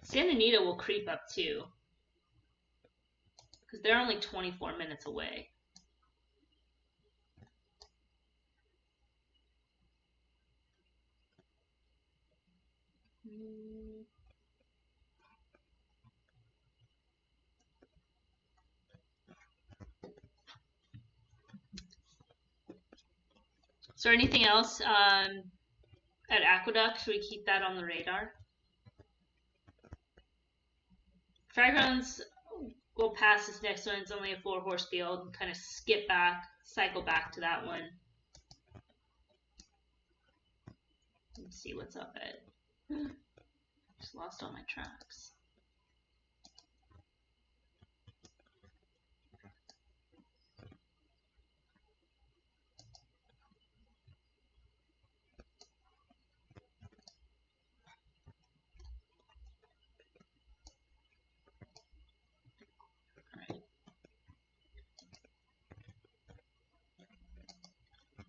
Santa Anita will creep up too, because they're only 24 minutes away. Is there anything else at Aqueduct? Should we keep that on the radar? Fairgrounds will pass this next one. It's only a 4-horse field. Kind of skip back, cycle back to that one. Let's see what's up at. Just lost all my tracks.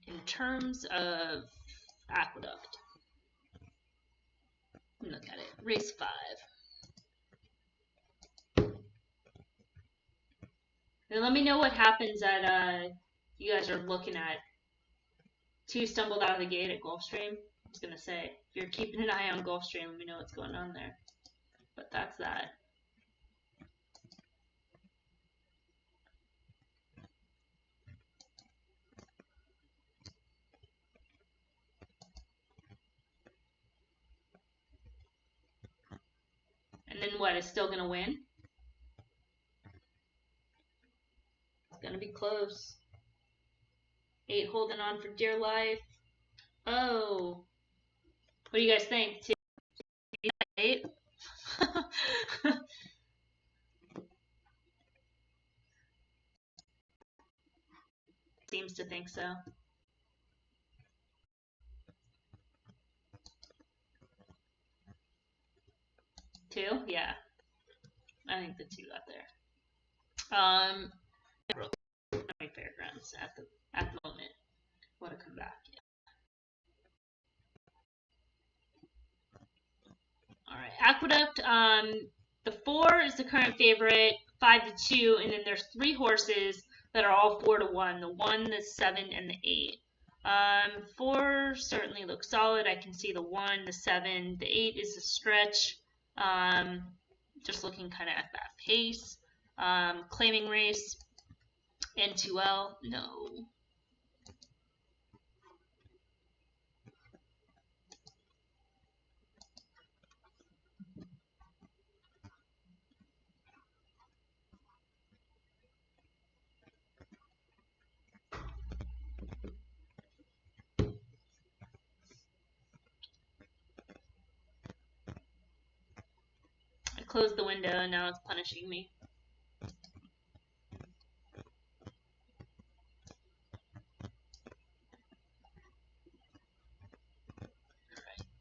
In terms of Aqueduct, look at it. Race 5. And let me know what happens at you guys are looking at. 2 stumbled out of the gate at Gulfstream. I was gonna say, if you're keeping an eye on Gulfstream, let me know what's going on there. But that's that. And then what? It's still gonna win? It's gonna be close. 8 holding on for dear life. Oh. What do you guys think? 2, 8? Seems to think so. Two? Yeah. I think the 2 got there. Fairgrounds at the moment. Want to come back. Yeah. Alright, Aqueduct, the 4 is the current favorite, 5-2, and then there's 3 horses that are all 4-1, the 1, the 7, and the 8. 4 certainly looks solid. I can see the 1, the 7, the 8 is a stretch. Just looking kind of at that pace. Claiming race, N2L, no. I closed the window and now it's punishing me.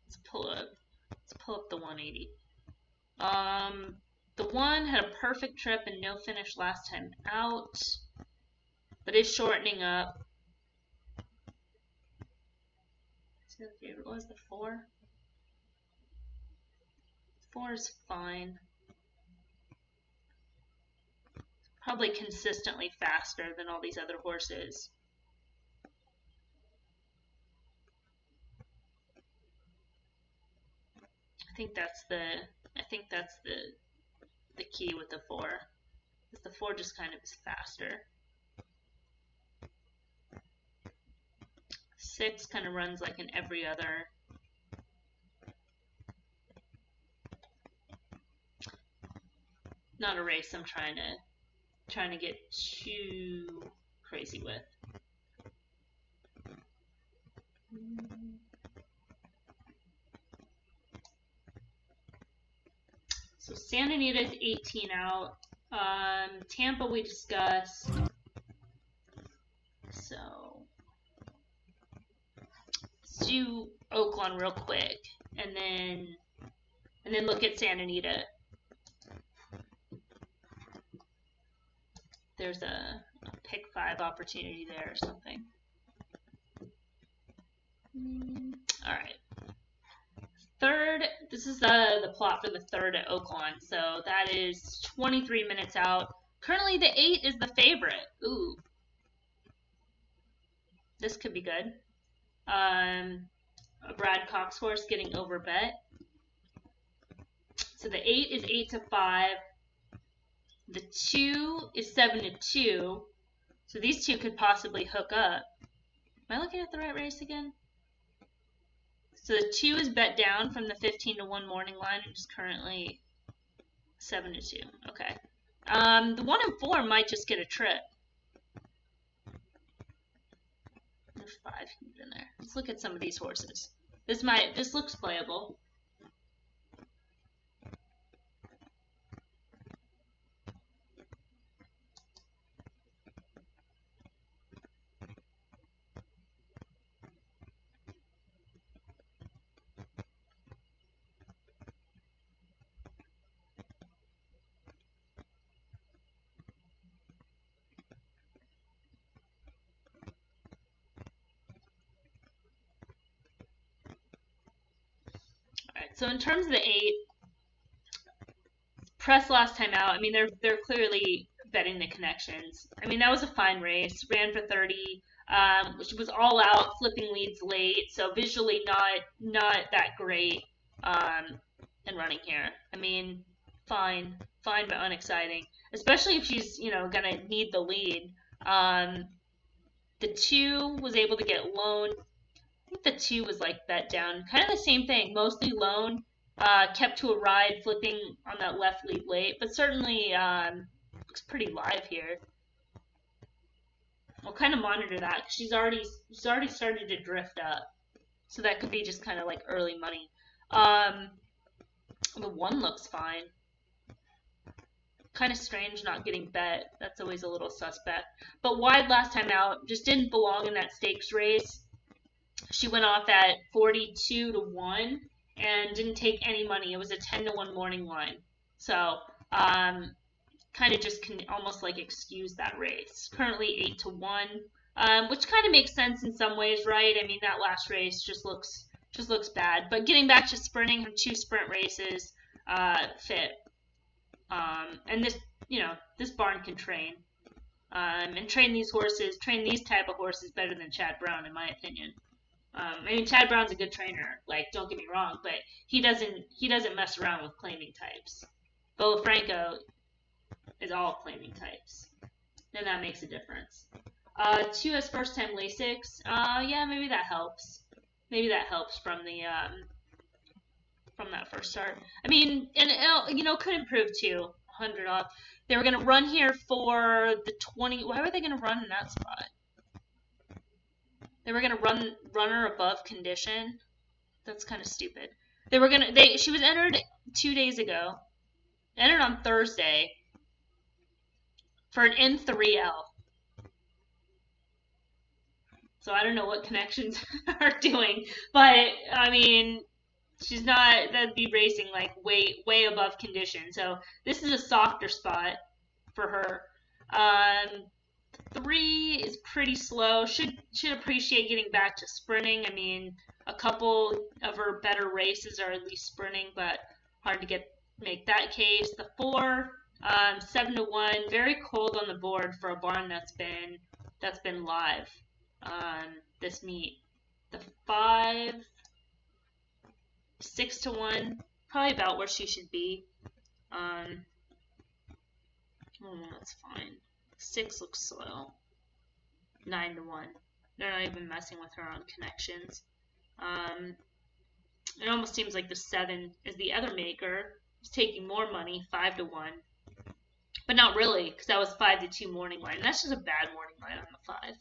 Let's pull up the 180. The one had a perfect trip and no finish last time out, but is shortening up. So the favorite was the 4. 4 is fine. Probably consistently faster than all these other horses. I think that's the key with the 4. Because the 4 just kind of is faster. 6 kind of runs like in every other. Not a race I'm trying to get too crazy with. So Santa Anita is 18 out. Tampa we discussed. So let's do Oaklawn real quick, and then look at Santa Anita. There's a pick 5 opportunity there or something. All right. Third, this is the plot for the 3rd at Oaklawn. So that is 23 minutes out. Currently the 8 is the favorite. Ooh. This could be good. A Brad Cox horse getting overbet. So the 8 is 8-5. The 2 is 7-2. So these two could possibly hook up. Am I looking at the right race again? So the 2 is bet down from the 15-1 morning line, which is currently 7-2. Okay. The 1 and 4 might just get a trip. The 5 can get in there. Let's look at some of these horses. This looks playable. So in terms of the 8, press last time out, I mean, they're clearly betting the connections. I mean, that was a fine race. Ran for 30, which was all out, flipping leads late. So visually not that great in running here. I mean, fine but unexciting. Especially if she's, going to need the lead. The 2 was able to get lone. I think the 2 was like bet down. Kind of the same thing. Mostly lone. Kept to a ride, flipping on that left lead late. But certainly looks pretty live here. We'll kind of monitor that. She's already started to drift up. So that could be just kind of like early money. The 1 looks fine. Kind of strange not getting bet. That's always a little suspect. But wide last time out. Just didn't belong in that stakes race. She went off at 42-1 and didn't take any money. It was a 10-1 morning line. So, kind of just can almost like excuse that race. Currently 8-1, which kind of makes sense in some ways, right? I mean, that last race just looks bad. But getting back to sprinting, her 2 sprint races fit. And this barn can train. And train these type of horses better than Chad Brown, in my opinion. I mean, Chad Brown's a good trainer. Like, don't get me wrong, but he doesn't mess around with claiming types. Franco is all claiming types. Then that makes a difference. 2 has first time Lasix. Yeah, maybe that helps. Maybe that helps from the from that first start. I mean, and could improve too. 100 off. They were gonna run here for the 20. Why were they gonna run in that spot? They were gonna run runner above condition. That's kind of stupid. She was entered 2 days ago. Entered on Thursday for an N3L. So I don't know what connections are doing, but I mean, she's not. That'd be racing like way above condition. So this is a softer spot for her. 3 is pretty slow. Should appreciate getting back to sprinting. I mean, a couple of her better races are at least sprinting, but hard to make that case. The 4, 7-1, very cold on the board for a barn that's been live this meet. The 5, 6-1, probably about where she should be. That's fine. 6 looks slow. 9-1. They're not even messing with her on connections. It almost seems like the 7 is the other maker. It's taking more money, 5-1. But not really, because that was 5-2 morning line. And that's just a bad morning line on the 5.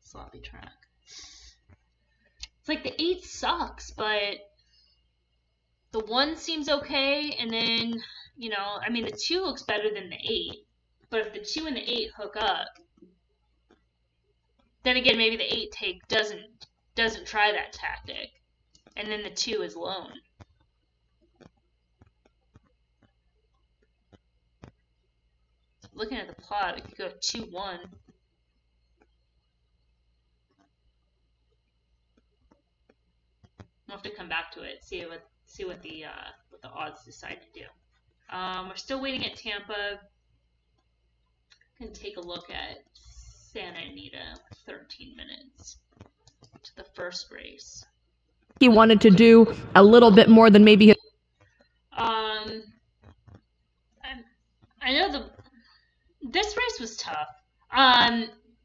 Sloppy track. It's like the 8 sucks, but the 1 seems okay, and then, I mean, the 2 looks better than the 8. But if the 2 and the 8 hook up, then again, maybe the 8 take doesn't try that tactic, and then the 2 is lone. Looking at the plot, we could go 2-1. We'll have to come back to it, see what the odds decide to do. We're still waiting at Tampa. Can take a look at Santa Anita, 13 minutes to the first race. He wanted to do a little bit more than maybe his. I know this race was tough.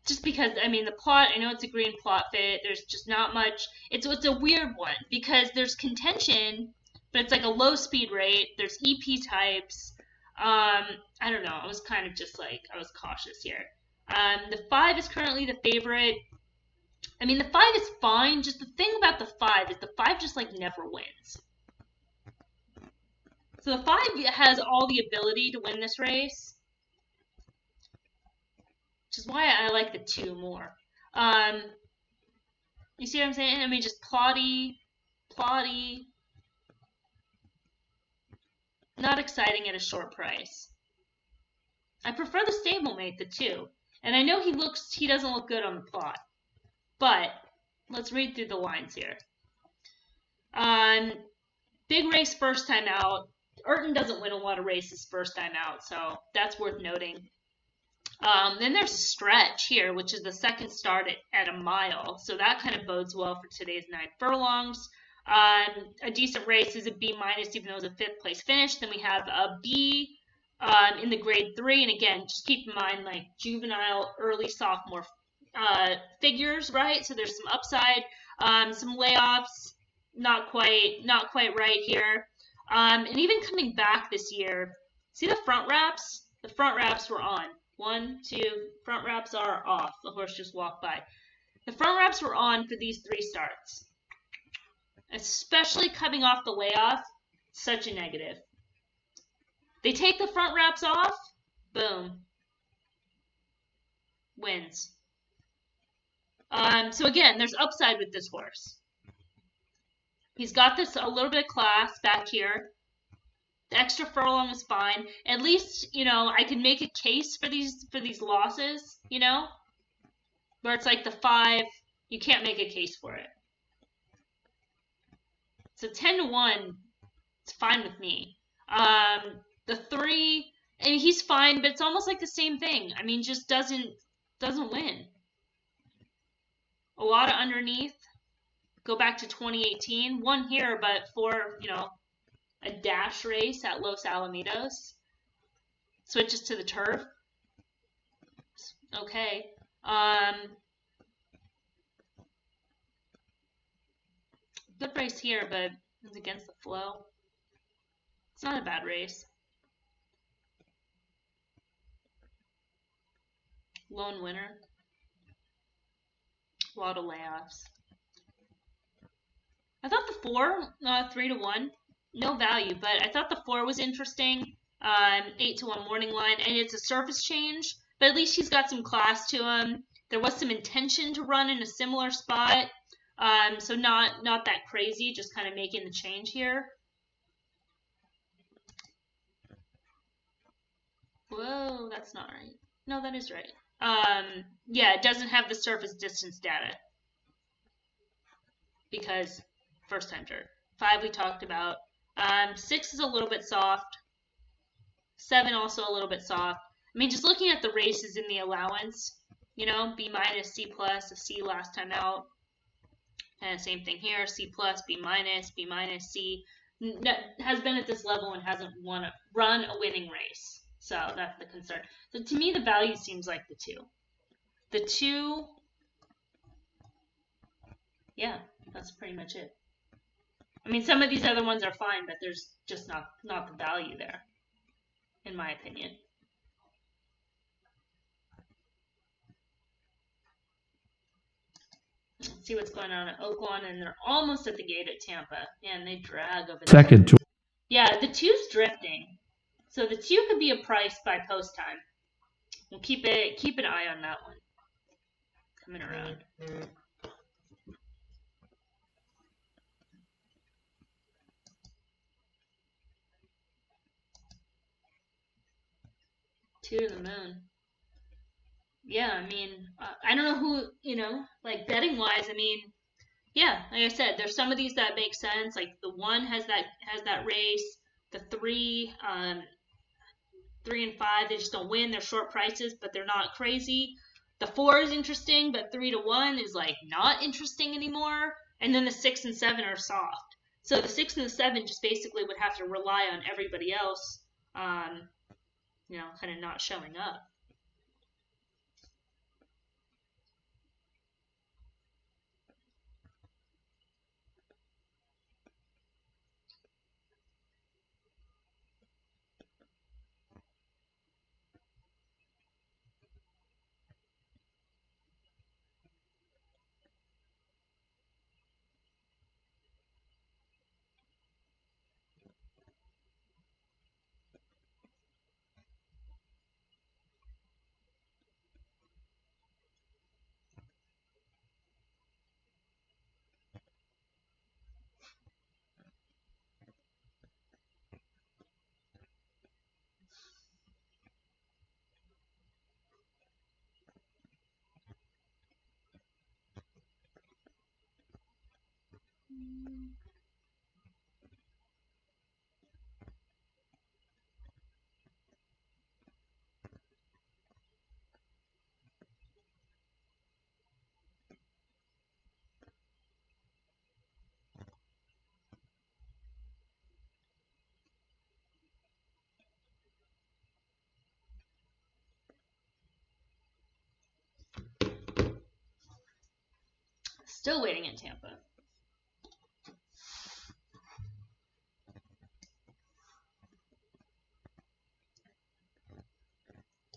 Just because, I mean, the plot, I know it's a green plot fit. There's just not much. It's a weird one because there's contention, but it's like a low speed rate. There's EP types. I don't know. I was kind of just like, I was cautious here. The 5 is currently the favorite. I mean, the 5 is fine. Just the thing about the 5 is the 5 just like never wins. So the 5 has all the ability to win this race, which is why I like the 2 more. You see what I'm saying? I mean, just plotty. Not exciting at a short price. I prefer the stablemate, the 2. And I know he doesn't look good on the plot. But let's read through the lines here. Big race first time out. Urton doesn't win a lot of races first time out, so that's worth noting. Then there's a stretch here, which is the second start at a mile. So that kind of bodes well for today's 9 furlongs. A decent race is a B-, even though it was a 5th place finish. Then we have a B in the grade 3. And again, just keep in mind, like, juvenile, early sophomore figures, right? So there's some upside, some layoffs, not quite right here. And even coming back this year, see the front wraps? The front wraps were on. 1, 2, front wraps are off. The horse just walked by. The front wraps were on for these 3 starts. Especially coming off the layoff, such a negative. They take the front wraps off, boom. Wins. So again, there's upside with this horse. He's got a little bit of class back here. The extra furlong is fine. At least, I can make a case for these losses, where it's like the 5, you can't make a case for it. So 10-1, it's fine with me. The 3, and he's fine, but it's almost like the same thing. I mean, just doesn't win. lot of underneath. Go back to 2018. Won here, but for, a dash race at Los Alamitos. Switches to the turf. Okay. Good race here, but it's against the flow. It's not a bad race. Lone winner. A lot of layoffs. I thought the 4, 3-1, no value, but I thought the 4 was interesting. 8-1 morning line, and it's a surface change, but at least he's got some class to him. There was some intention to run in a similar spot, so not that crazy, just kind of making the change here. Whoa, that's not right. No, that is right. Yeah, it doesn't have the surface distance data because first time turf. 5 we talked about. 6 is a little bit soft. 7 also a little bit soft. I mean, just looking at the races in the allowance, B-, C+, a C last time out. And same thing here, C+, B-, C. Has been at this level and hasn't run a winning race. So that's the concern. So to me, the value seems like the 2. The 2, yeah, that's pretty much it. I mean, some of these other ones are fine, but there's just not the value there, in my opinion. Let's see what's going on at Oaklawn, and they're almost at the gate at Tampa. And they drag over there. Second to Yeah, the 2's drifting. So the 2 could be a price by post time. We'll keep an eye on that one. Coming around. Two to the moon. Yeah, I mean, I don't know who, like betting wise, I mean, yeah, like I said, there's some of these that make sense. Like the 1 has that race. The 3, 3 and 5, they just don't win. They're short prices, but they're not crazy. The 4 is interesting, but 3-1 is like not interesting anymore. And then the 6 and 7 are soft. So the 6 and the 7 just basically would have to rely on everybody else, kind of not showing up. Still waiting in Tampa.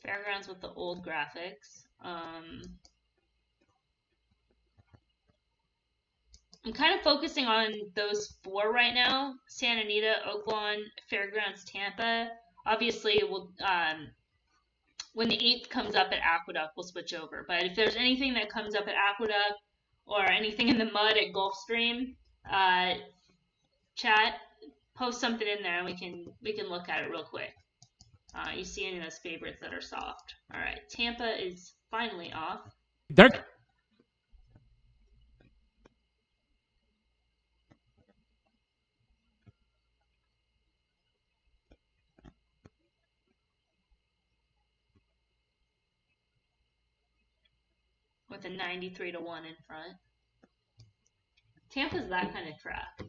Fairgrounds with the old graphics. I'm kind of focusing on those 4 right now: Santa Anita, Oaklawn, Fairgrounds, Tampa. Obviously, we'll when the 8th comes up at Aqueduct, we'll switch over. But if there's anything that comes up at Aqueduct or anything in the mud at Gulfstream, chat, post something in there and we can look at it real quick. You see any of those favorites that are soft. All right, Tampa is finally off. there. With a 93 to 1 in front. Tampa's that kind of track.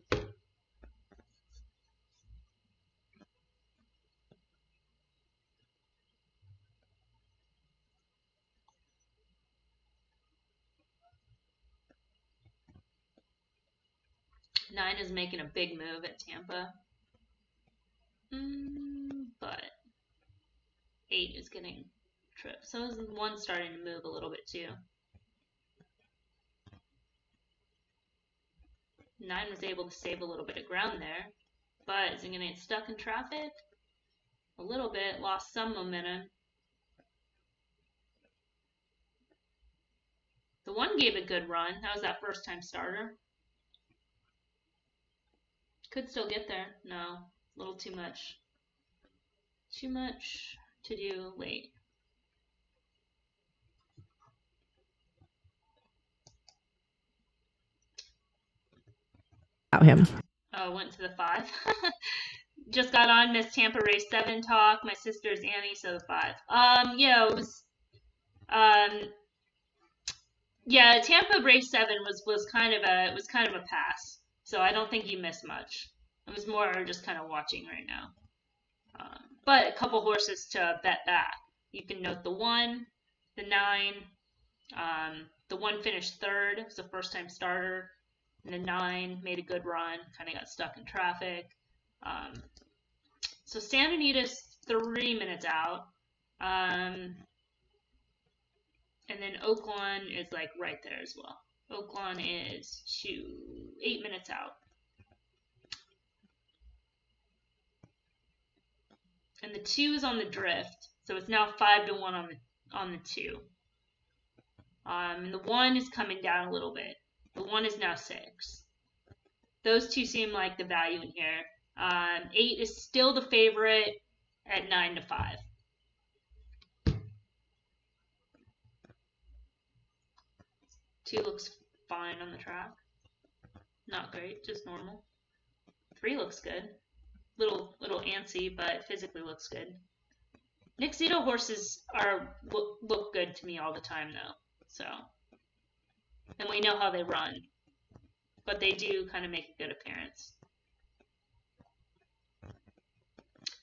Nine is making a big move at Tampa. But 8 is getting tripped. So is 1 starting to move a little bit too. 9 was able to save a little bit of ground there. But is it going to get stuck in traffic? A little bit. Lost some momentum. The 1 gave a good run. That was that first time starter. Could still get there. No. A little too much. Too much to do late. Him. Oh, went to the 5. Just got on, missed Tampa race 7 talk. My sister's Annie, so the 5. Yeah, it was. Yeah, Tampa race 7 was kind of a pass. So I don't think you missed much. It was more just kind of watching right now. But a couple horses to bet back. You can note the 1, the 9. The 1 finished 3rd. It was a first time starter. And the 9 made a good run. Kind of got stuck in traffic. So Santa Anita's 3 minutes out. And then Oaklawn is like right there as well. Oaklawn is 8 minutes out. And the 2 is on the drift, so it's now 5 to 1 on the 2. And the 1 is coming down a little bit. The 1 is now 6. Those 2 seem like the value in here. 8 is still the favorite at 9 to 5. Two looks fine on the track. Not great, just normal. 3 looks good. Little antsy, but physically looks good. Nick Zito horses look good to me all the time though. So, and we know how they run, but they do kind of make a good appearance.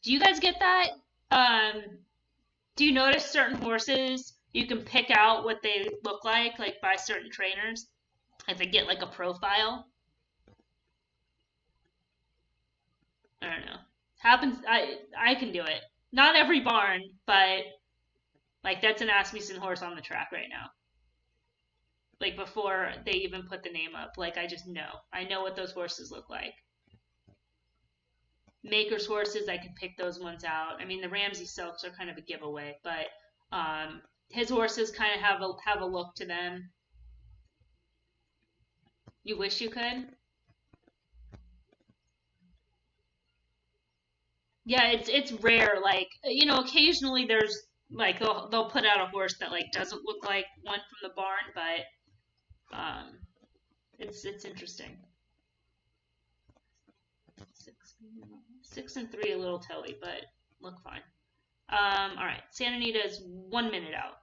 Do you guys get that? Do you notice certain horses you can pick out what they look like by certain trainers? If they get like a profile. I don't know. Happens. I can do it. Not every barn, but like that's an Asmussen horse on the track right now. Like before they even put the name up, like I just know. I know what those horses look like. Maker's horses, I can pick those ones out. I mean, the Ramsey Silks are kind of a giveaway, but his horses kind of have a look to them. You wish you could? Yeah, it's rare. Like, you know, occasionally there's like they'll put out a horse that like doesn't look like one from the barn, but it's interesting. 6 and 3 a little telly, but look fine. All right, Santa Anita is 1 minute out.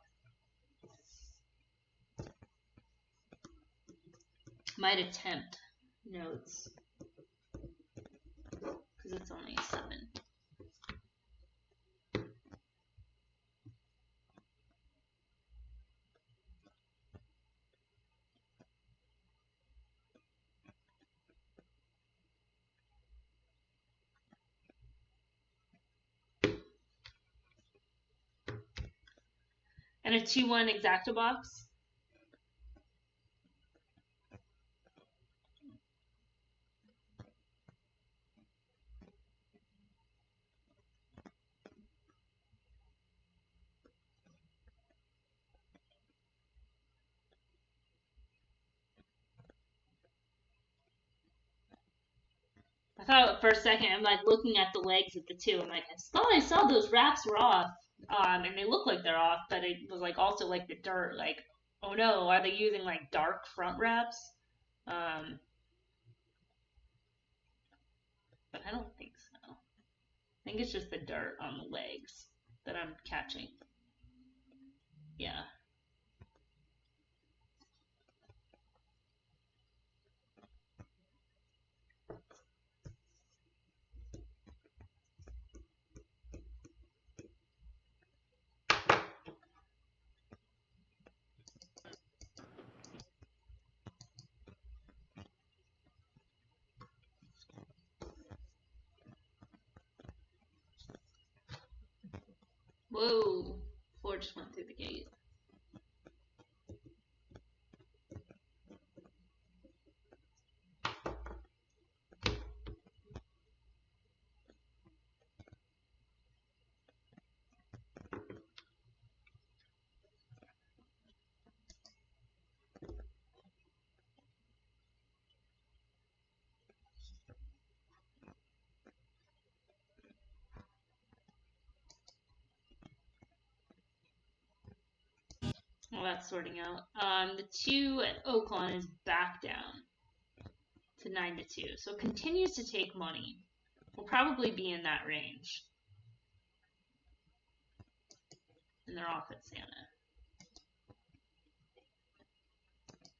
Might attempt notes because it's only 7. And a 2-1 exacta box. I thought for a second, I'm like looking at the legs of the 2. I'm like, I saw those wraps were off. And they look like they're off, but it was like also like the dirt, like, oh no, are they using like dark front wraps? But I don't think so. I think it's just the dirt on the legs that I'm catching. Yeah. Whoa. Floor just went through the gate. Well, that's sorting out. The 2 at Oaklawn is back down to 9-2. So continues to take money. Will probably be in that range. And they're off at Santa.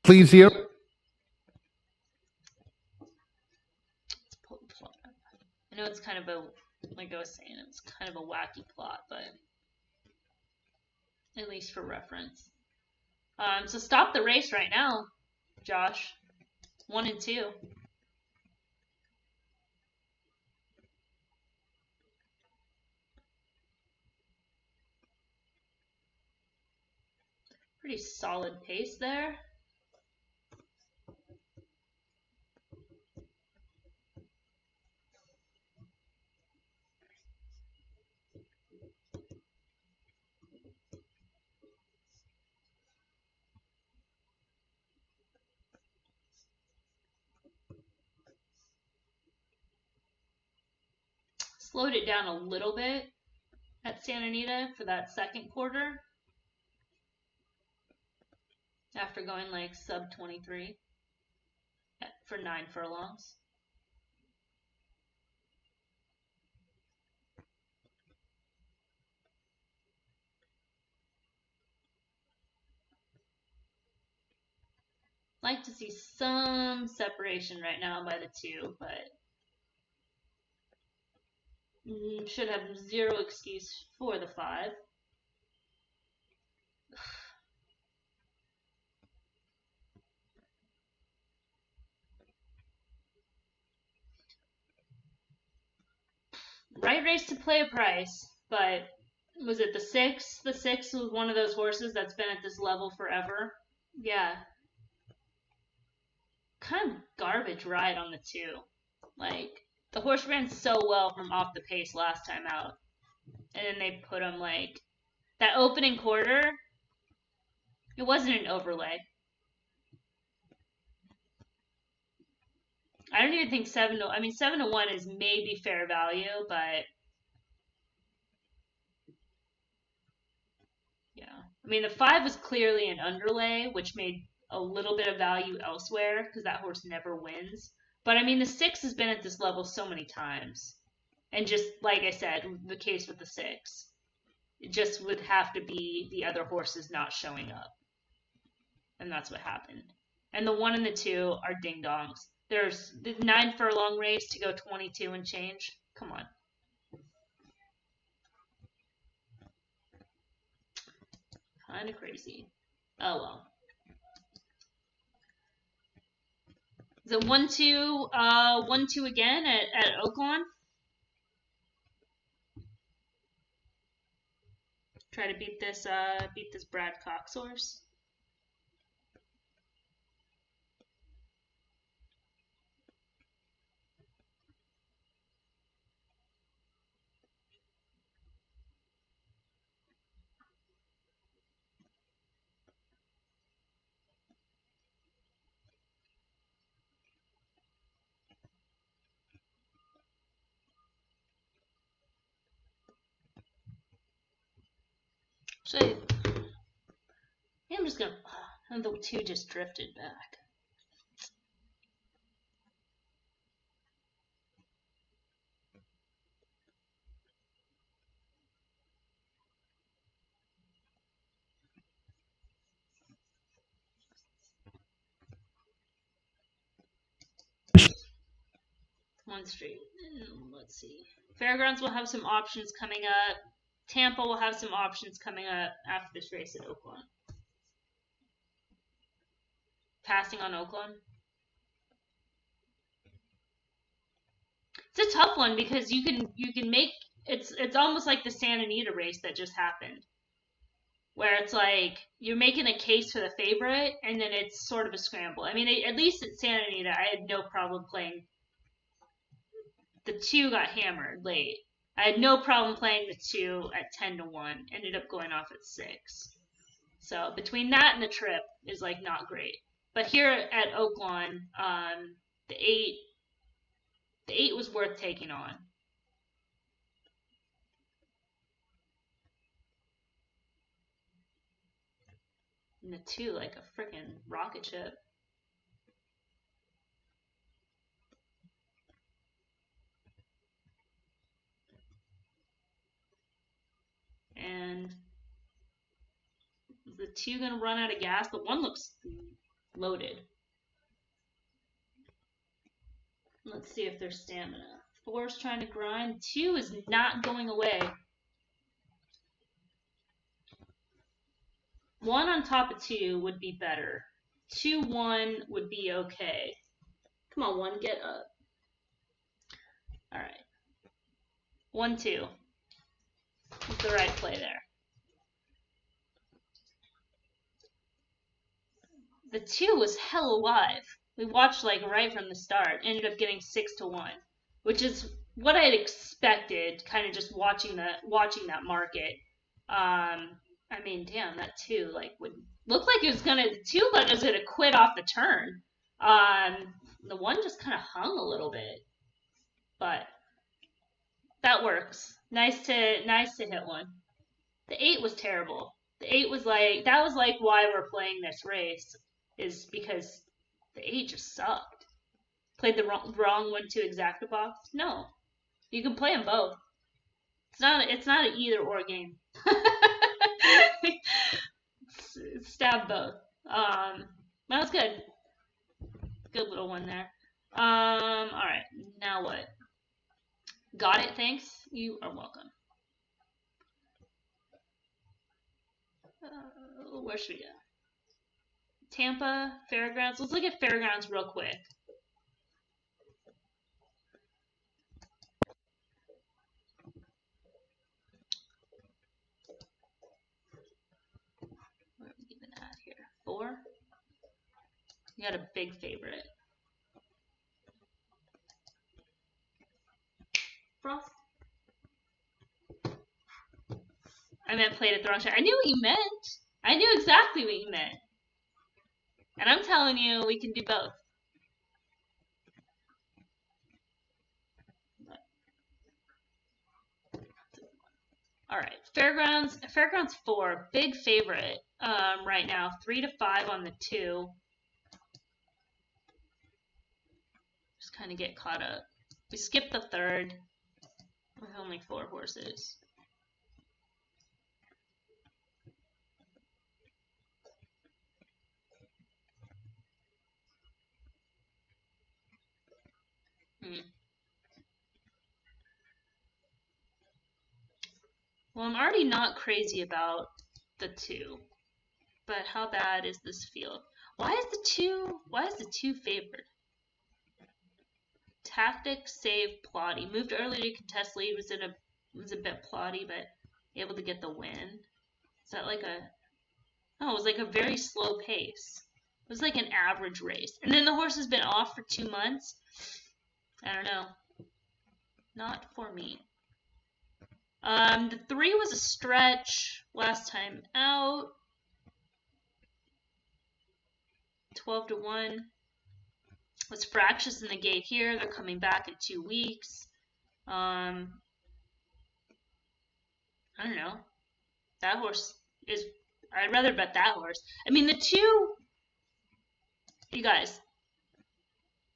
Please here. Let's pull the plot up. I know it's kind of a, like I was saying, it's kind of a wacky plot, but at least for reference. So stop the race right now, Josh. 1 and 2. Pretty solid pace there. Slowed it down a little bit at Santa Anita for that second quarter. After going like sub 23 for 9 furlongs. Like to see some separation right now by the 2, but should have zero excuse for the 5. Right race to play a price, but was it the 6? The 6 was one of those horses that's been at this level forever. Yeah. Kind of garbage ride on the 2. Like, the horse ran so well from off the pace last time out. And then they put him like, that opening quarter, it wasn't an overlay. I don't even think 7-1 is maybe fair value, but yeah. I mean, the 5 was clearly an underlay, which made a little bit of value elsewhere because that horse never wins. But I mean, the 6 has been at this level so many times. And just like I said, the case with the 6, it just would have to be the other horses not showing up. And that's what happened. And the 1 and the 2 are ding dongs. There's the 9 furlong race to go 22 and change. Come on. Kind of crazy. Oh well. Is it 1-2, 1-2 again at Oaklawn? Try to beat this Brad Cox horse. So I'm just gonna. And the 2 just drifted back. One straight. Let's see. Fairgrounds will have some options coming up. Tampa will have some options coming up after this race at Oaklawn. Passing on Oaklawn. It's a tough one because you can make it's almost like the Santa Anita race that just happened, where it's like you're making a case for the favorite, and then it's sort of a scramble. I mean, at least at Santa Anita, I had no problem playing. The 2 got hammered late. I had no problem playing the 2 at 10-1. Ended up going off at 6. So between that and the trip is like not great. But here at Oaklawn, the 8 was worth taking on. And the 2 like a freaking rocket ship. And is the 2 gonna run out of gas? The 1 looks loaded. Let's see if there's stamina. 4's trying to grind. 2 is not going away. 1 on top of 2 would be better. 2-1 would be okay. Come on, 1, get up. All right. 1-2. That's the right play there. The 2 was hell alive. We watched like right from the start. Ended up getting 6-1, which is what I had expected. Kind of just watching that market. I mean, damn, that 2 like would look like it was gonna quit off the turn. The 1 just kind of hung a little bit, but that works. Nice to hit 1. The 8 was terrible. The 8 was like why we're playing this race is because the 8 just sucked. Played the wrong one to exacta box. No, you can play them both. It's not an either or game. Stab both. That was good. Good little one there. All right. Now what? Got it. Thanks. You are welcome. Where should we go? Tampa Fairgrounds. Let's look at Fairgrounds real quick. Where are we even at here? 4. You got a big favorite. Frost. I meant played at the wrong time. I knew what you meant. I knew exactly what you meant. And I'm telling you, we can do both. All right, Fairgrounds 4, big favorite right now, 3-5 on the 2. Just kind of get caught up. We skipped the 3rd with only 4 horses. Well, I'm already not crazy about the 2, but how bad is this field? Why is the 2 favored? Tactic, save, plotty. Moved early to contest lead, was a bit plotty, but able to get the win. Is that like a... Oh, it was like a very slow pace. It was like an average race. And then the horse has been off for 2 months. I don't know. Not for me. The 3 was a stretch last time out. 12-1. Was fractious in the gate here. They're coming back in 2 weeks. I don't know. That horse is... I'd rather bet that horse. I mean, the 2... You guys.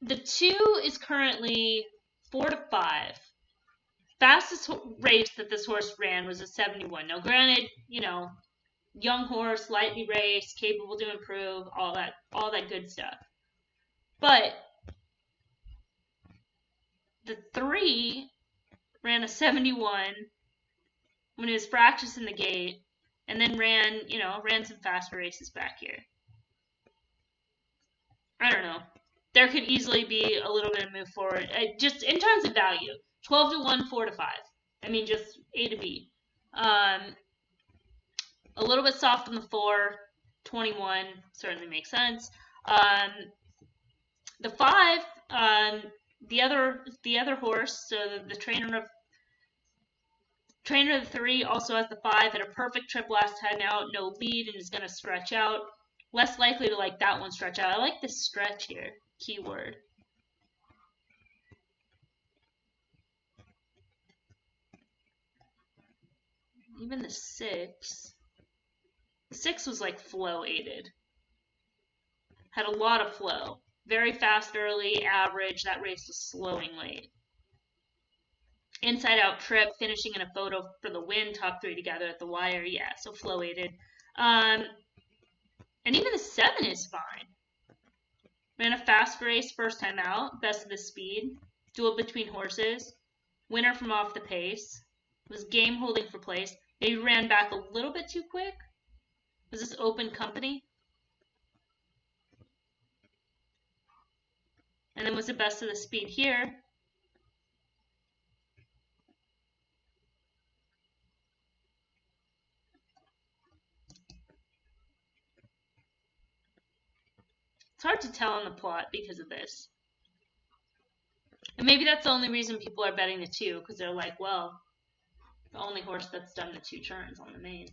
The 2 is currently 4-5. Fastest race that this horse ran was a 71. Now, granted, you know, young horse, lightly raced, capable to improve, all that good stuff. But the 3 ran a 71 when he was practicing the gate, and then ran some faster races back here. I don't know. There could easily be a little bit of move forward. Just in terms of value, 12-1, 4-5. I mean, just A to B. A little bit soft on the 4, 21 certainly makes sense. The 5, the other horse, so the trainer of the 3 also has the 5, had a perfect trip last time out, no lead, and is going to stretch out. Less likely to like that one stretch out. I like this stretch here, keyword. Even the 6. The 6 was like flow aided. Had a lot of flow. Very fast early, average. That race was slowing late. Inside out trip, finishing in a photo for the win, top 3 together at the wire. Yeah, so flow aided. And even the 7 is fine. Ran a fast race first time out, best of the speed, duel between horses, winner from off the pace, was game holding for place. Maybe ran back a little bit too quick. Was this open company? And then was the best of the speed here. It's hard to tell on the plot because of this. And maybe that's the only reason people are betting the 2, because they're like, well, the only horse that's done the 2 turns on the main.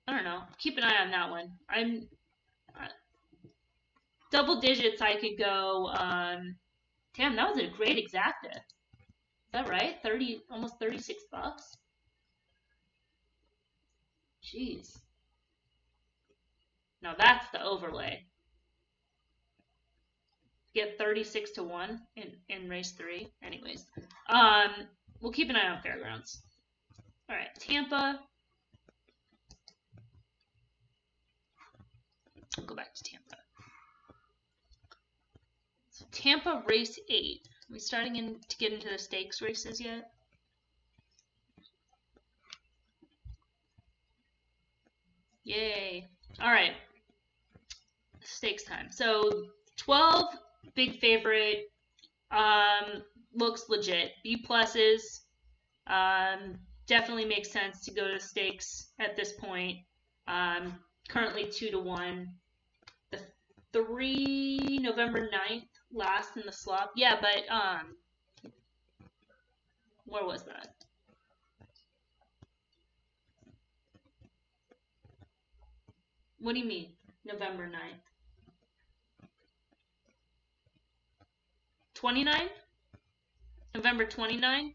I don't know. Keep an eye on that one. I'm double digits. I could go. Damn, that was a great exacta. Is that right? Almost $36. Jeez. Now that's the overlay. Get 36 to 1 in race 3. Anyways, we'll keep an eye on Fairgrounds. All right, Tampa. I'll go back to Tampa. So Tampa race 8. Are we starting to get into the stakes races yet? Yay. All right. Stakes time. So 12, big favorite. Looks legit. B pluses. Definitely makes sense to go to stakes at this point. Currently 2 to 1. The 3, November 9th, last in the slop. Yeah, but where was that? What do you mean? November 9th. 29? November 29?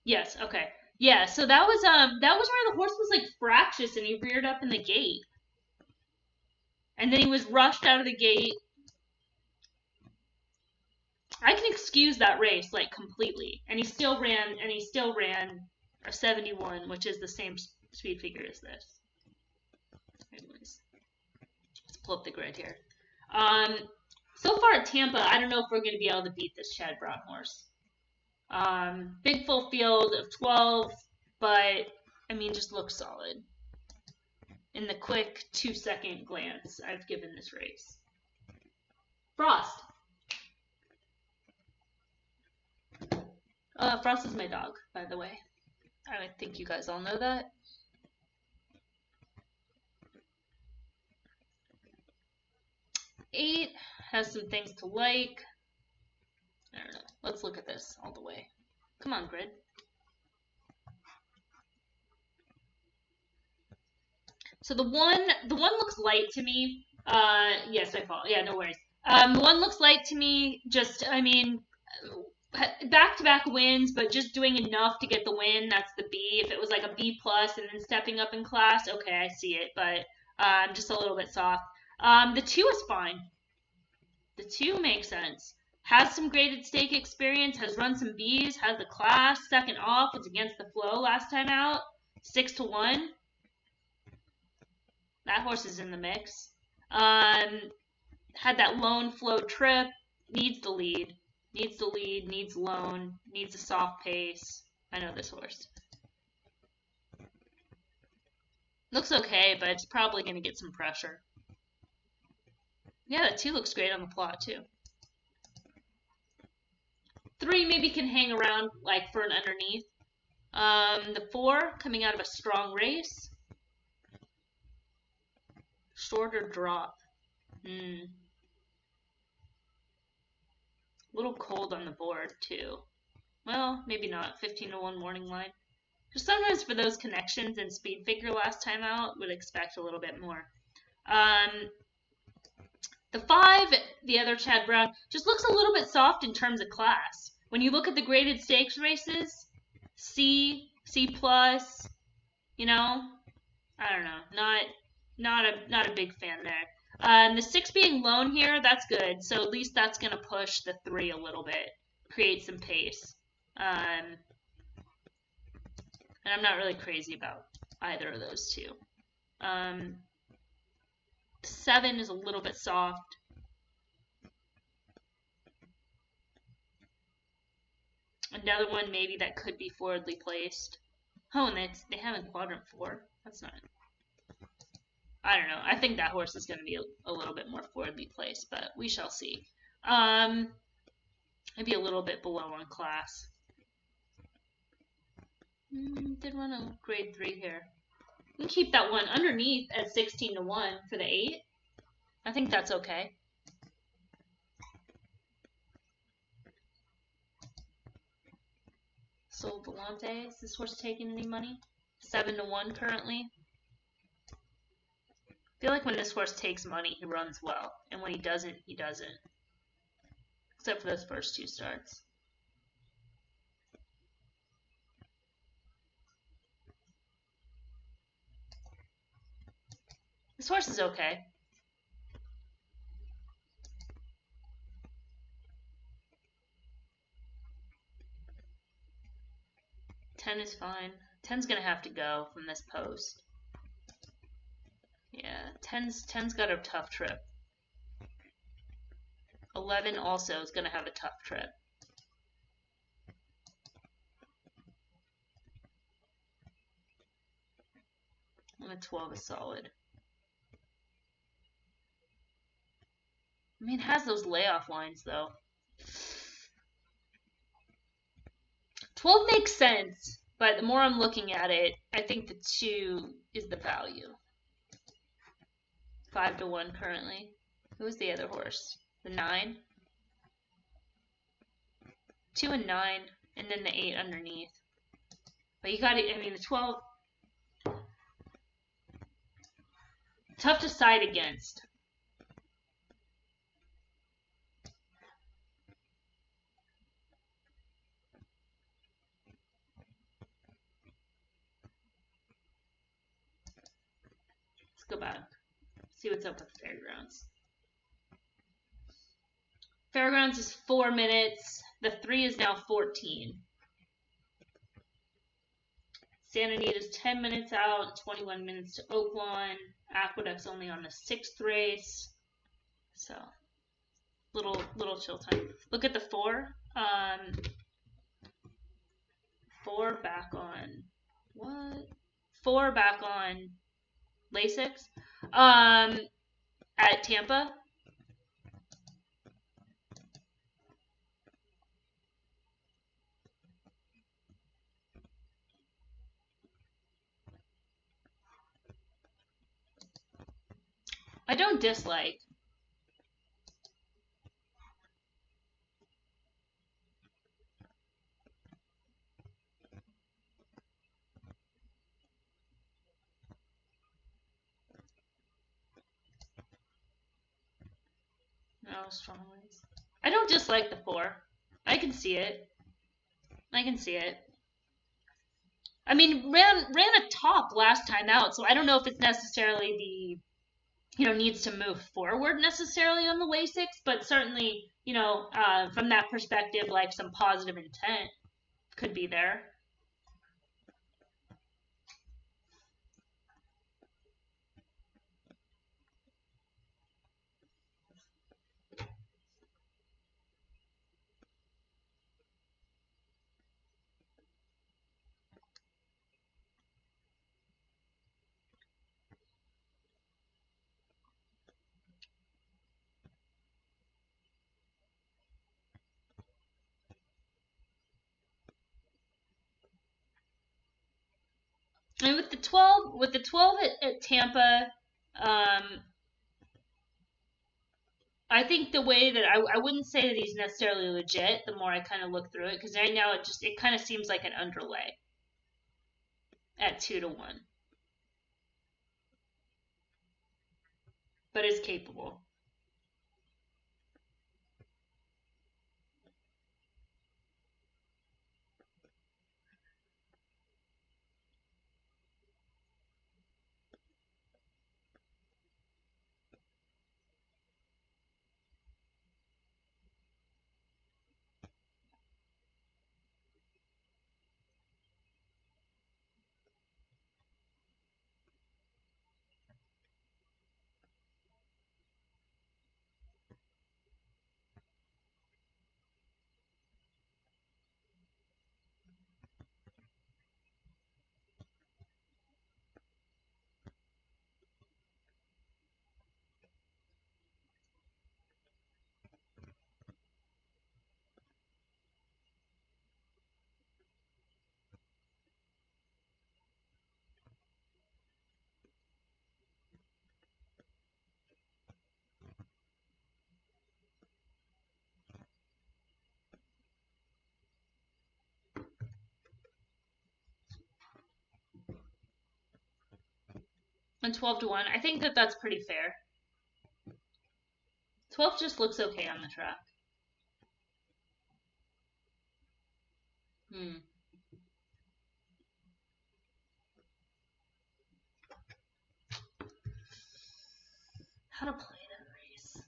Yes, okay. Yeah, so that was where the horse was like fractious and he reared up in the gate. And then he was rushed out of the gate. I can excuse that race like completely. And he still ran a 71, which is the same speed figure as this. Anyways, let's pull up the grid here. So far at Tampa, I don't know if we're going to be able to beat this Chad Brown horse. Big full field of 12, but I mean, just looks solid. In the quick 2-second glance I've given this race. Frost. Frost is my dog, by the way. I think you guys all know that. Eight has some things to like. I don't know. Let's look at this all the way. Come on, grid. So the one looks light to me. Yes, I fall. Yeah, no worries. The one looks light to me. Just, I mean, back-to-back wins, but just doing enough to get the win. That's the B. If it was like a B plus and then stepping up in class, okay, I see it. But I'm just a little bit soft. The 2 is fine. The 2 makes sense. Has some graded stake experience. Has run some Bs. Has the class. Second off. Was against the flow last time out. 6 to 1. That horse is in the mix. Had that lone flow trip. Needs the lead. Needs the lead. Needs lone. Needs a soft pace. I know this horse. Looks okay, but it's probably going to get some pressure. Yeah, the 2 looks great on the plot, too. 3 maybe can hang around like for an underneath. The 4 coming out of a strong race. Shorter drop. A little cold on the board too. Well, maybe not. 15-1 morning line. Just sometimes for those connections and speed figure last time out, would expect a little bit more. The 5, the other Chad Brown, just looks a little bit soft in terms of class. When you look at the graded stakes races, C, C plus, you know, I don't know, not a big fan there. The 6 being lone here, that's good. So at least that's gonna push the 3 a little bit, create some pace. And I'm not really crazy about either of those two. 7 is a little bit soft. Another one maybe that could be forwardly placed. Oh, and they have in quadrant 4. That's not. I don't know. I think that horse is going to be a little bit more forwardly placed, but we shall see. Maybe a little bit below on class. Did run a grade 3 here. We can keep that one underneath at 16-1 for the 8. I think that's okay. Sol Volante. Is this horse taking any money? 7-1 currently. I feel like when this horse takes money, he runs well. And when he doesn't, he doesn't. Except for those first 2 starts. This horse is okay. Ten is fine. 10's gonna have to go from this post. Yeah, 10's got a tough trip. 11 also is gonna have a tough trip. And a 12 is solid. I mean, it has those layoff lines though. 12 makes sense, but the more I'm looking at it, I think the 2 is the value. 5-1 currently. Who's the other horse? The 9? 2 and 9, and then the 8 underneath. But you gotta, I mean, the 12, tough to side against. Let's go back. See what's up with Fairgrounds. Fairgrounds is 4 minutes. The 3 is now 14. Santa Anita's 10 minutes out, 21 minutes to Oaklawn. Aqueduct's only on the 6th race. So, little chill time. Look at the 4. 4 back on, what? 4 back on Lasix. At Tampa. I don't dislike. No, strong ones. I don't dislike the 4. I can see it. I can see it. I mean, ran a top last time out, so I don't know if it's necessarily the, needs to move forward necessarily on the Lasix, but certainly, from that perspective, like some positive intent could be there. And with the 12 at Tampa, I think the way that I wouldn't say that he's necessarily legit. The more I kind of look through it, because right now it kind of seems like an underlay at 2-1, but is capable. And 12-1, I think that that's pretty fair. 12 just looks okay on the track. How to play that race?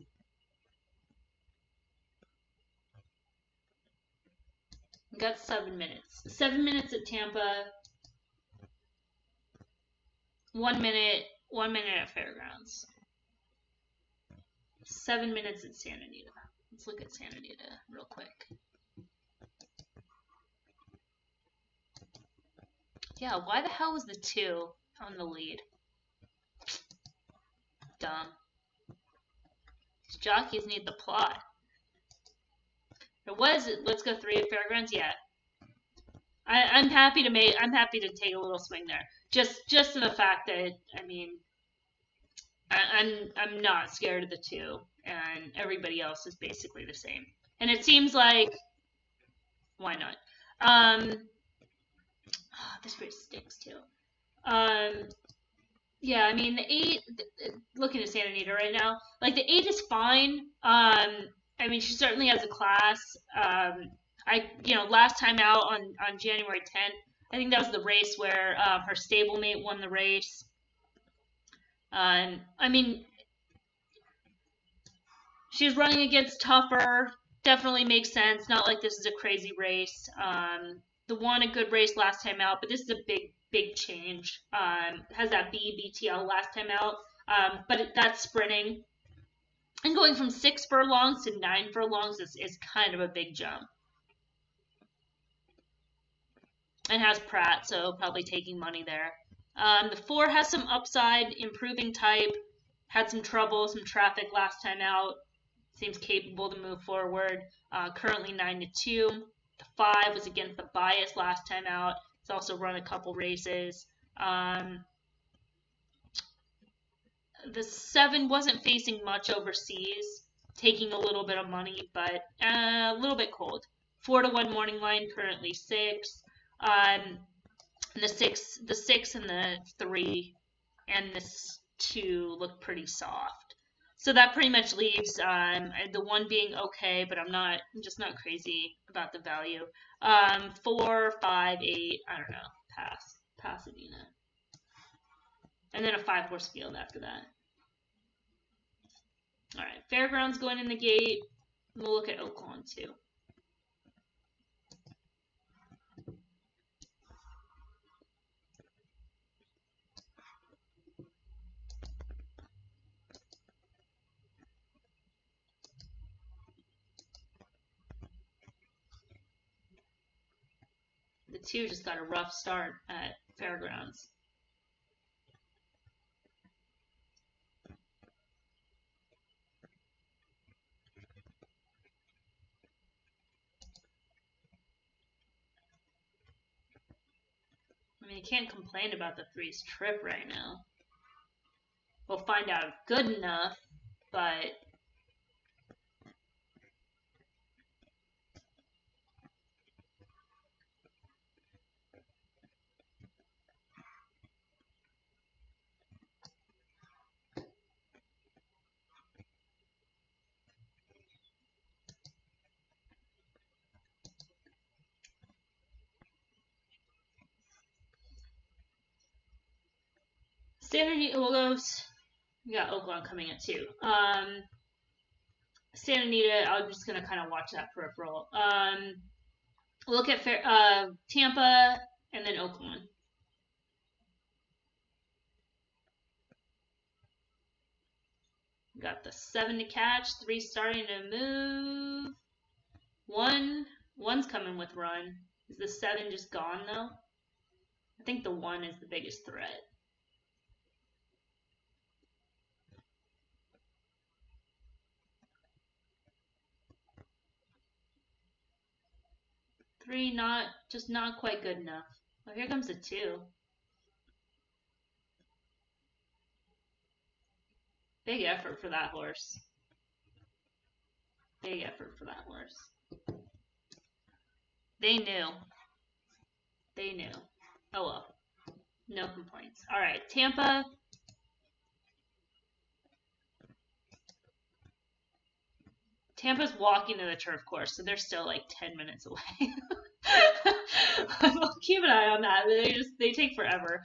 We got 7 minutes. 7 minutes at Tampa. 1 minute. 1 minute at Fairgrounds. 7 minutes at Santa Anita. Let's look at Santa Anita real quick. Yeah, why the hell was the 2 on the lead? Dumb. These jockeys need the plot. There was Let's Go 3 at Fairgrounds. Yeah, I'm happy to take a little swing there. Just to the fact that I'm not scared of the 2, and everybody else is basically the same. And it seems like, why not? This race stinks too. Yeah, I mean the 8. Looking at Santa Anita right now, like the 8 is fine. I mean she certainly has a class. Last time out on January 10th, I think that was the race where her stablemate won the race. I mean, she's running against tougher. Definitely makes sense. Not like this is a crazy race. The won a good race last time out, but this is a big change. Has that BTL last time out, but that's sprinting. And going from 6 furlongs to 9 furlongs is kind of a big jump. And has Pratt, so probably taking money there. The 4 has some upside, improving type. Had some trouble, some traffic last time out. Seems capable to move forward. Currently 9-2. The 5 was against the bias last time out. It's also run a couple races. The 7 wasn't facing much overseas, taking a little bit of money, but a little bit cold. 4-1 morning line, currently 6. The 6 and the 3 and this 2 look pretty soft. So that pretty much leaves the 1 being okay, but I'm just not crazy about the value. 4, 5, 8, I don't know, pass. Pasadena. And then a 5-horse field after that. All right, Fairgrounds going in the gate. We'll look at Oaklawn too. The 2 just got a rough start at Fairgrounds. mean, you can't complain about the threes trip right now. We'll find out if good enough, but Santa Anita, we'll go. We got Oaklawn coming in too. Santa Anita, I'm just gonna kind of watch that peripheral. We'll look at Tampa and then Oaklawn. Got the 7 to catch, 3 starting to move. One's coming with run. Is the 7 just gone though? I think the 1 is the biggest threat. Three, not quite good enough. Oh, here comes a 2. Big effort for that horse. Big effort for that horse. They knew. They knew. Oh well. No complaints. All right, Tampa. Tampa's walking to the turf course, so they're still like 10 minutes away. I'll keep an eye on that. They take forever.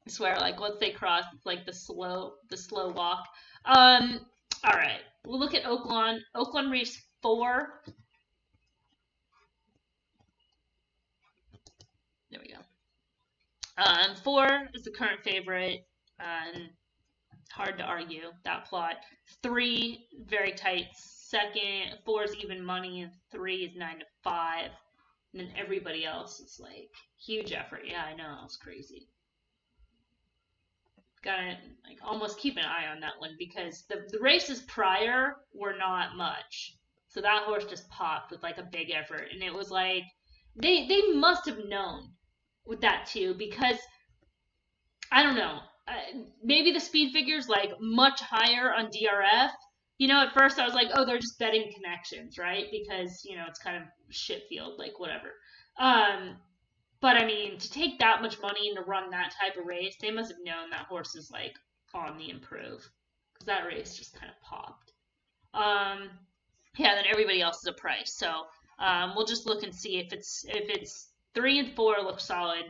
I swear, like once they cross, it's like the slow walk. All right, we'll look at Oaklawn. Oaklawn race 4. There we go. 4 is the current favorite. Hard to argue that plot. 3 very tight second. 4 is even money, and 3 is 9 to 5. And then everybody else is like huge effort. Yeah, I know, that was crazy. Gotta like almost keep an eye on that one because the races prior were not much. So that horse just popped with like a big effort, and it was like they must have known with that too because I don't know. Maybe the speed figure's like much higher on DRF. You know, at first I was like, oh, they're just betting connections, right? Because, you know, it's kind of shit field, like whatever. But I mean, to take that much money and to run that type of race, they must have known that horse is like on the improve. Because that race just kind of popped. Yeah, then everybody else is a price. So we'll just look and see if it's 3 and 4 look solid,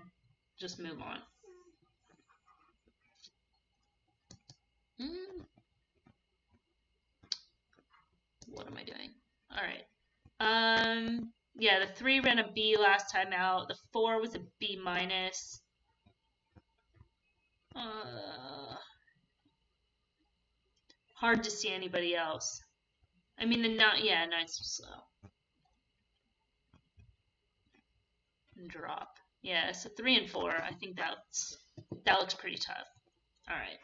just move on. What am I doing? All right. Yeah, the 3 ran a B last time out. The 4 was a B minus. Hard to see anybody else. I mean, the 9's slow. And drop. Yeah, so 3 and 4. I think that looks pretty tough. All right.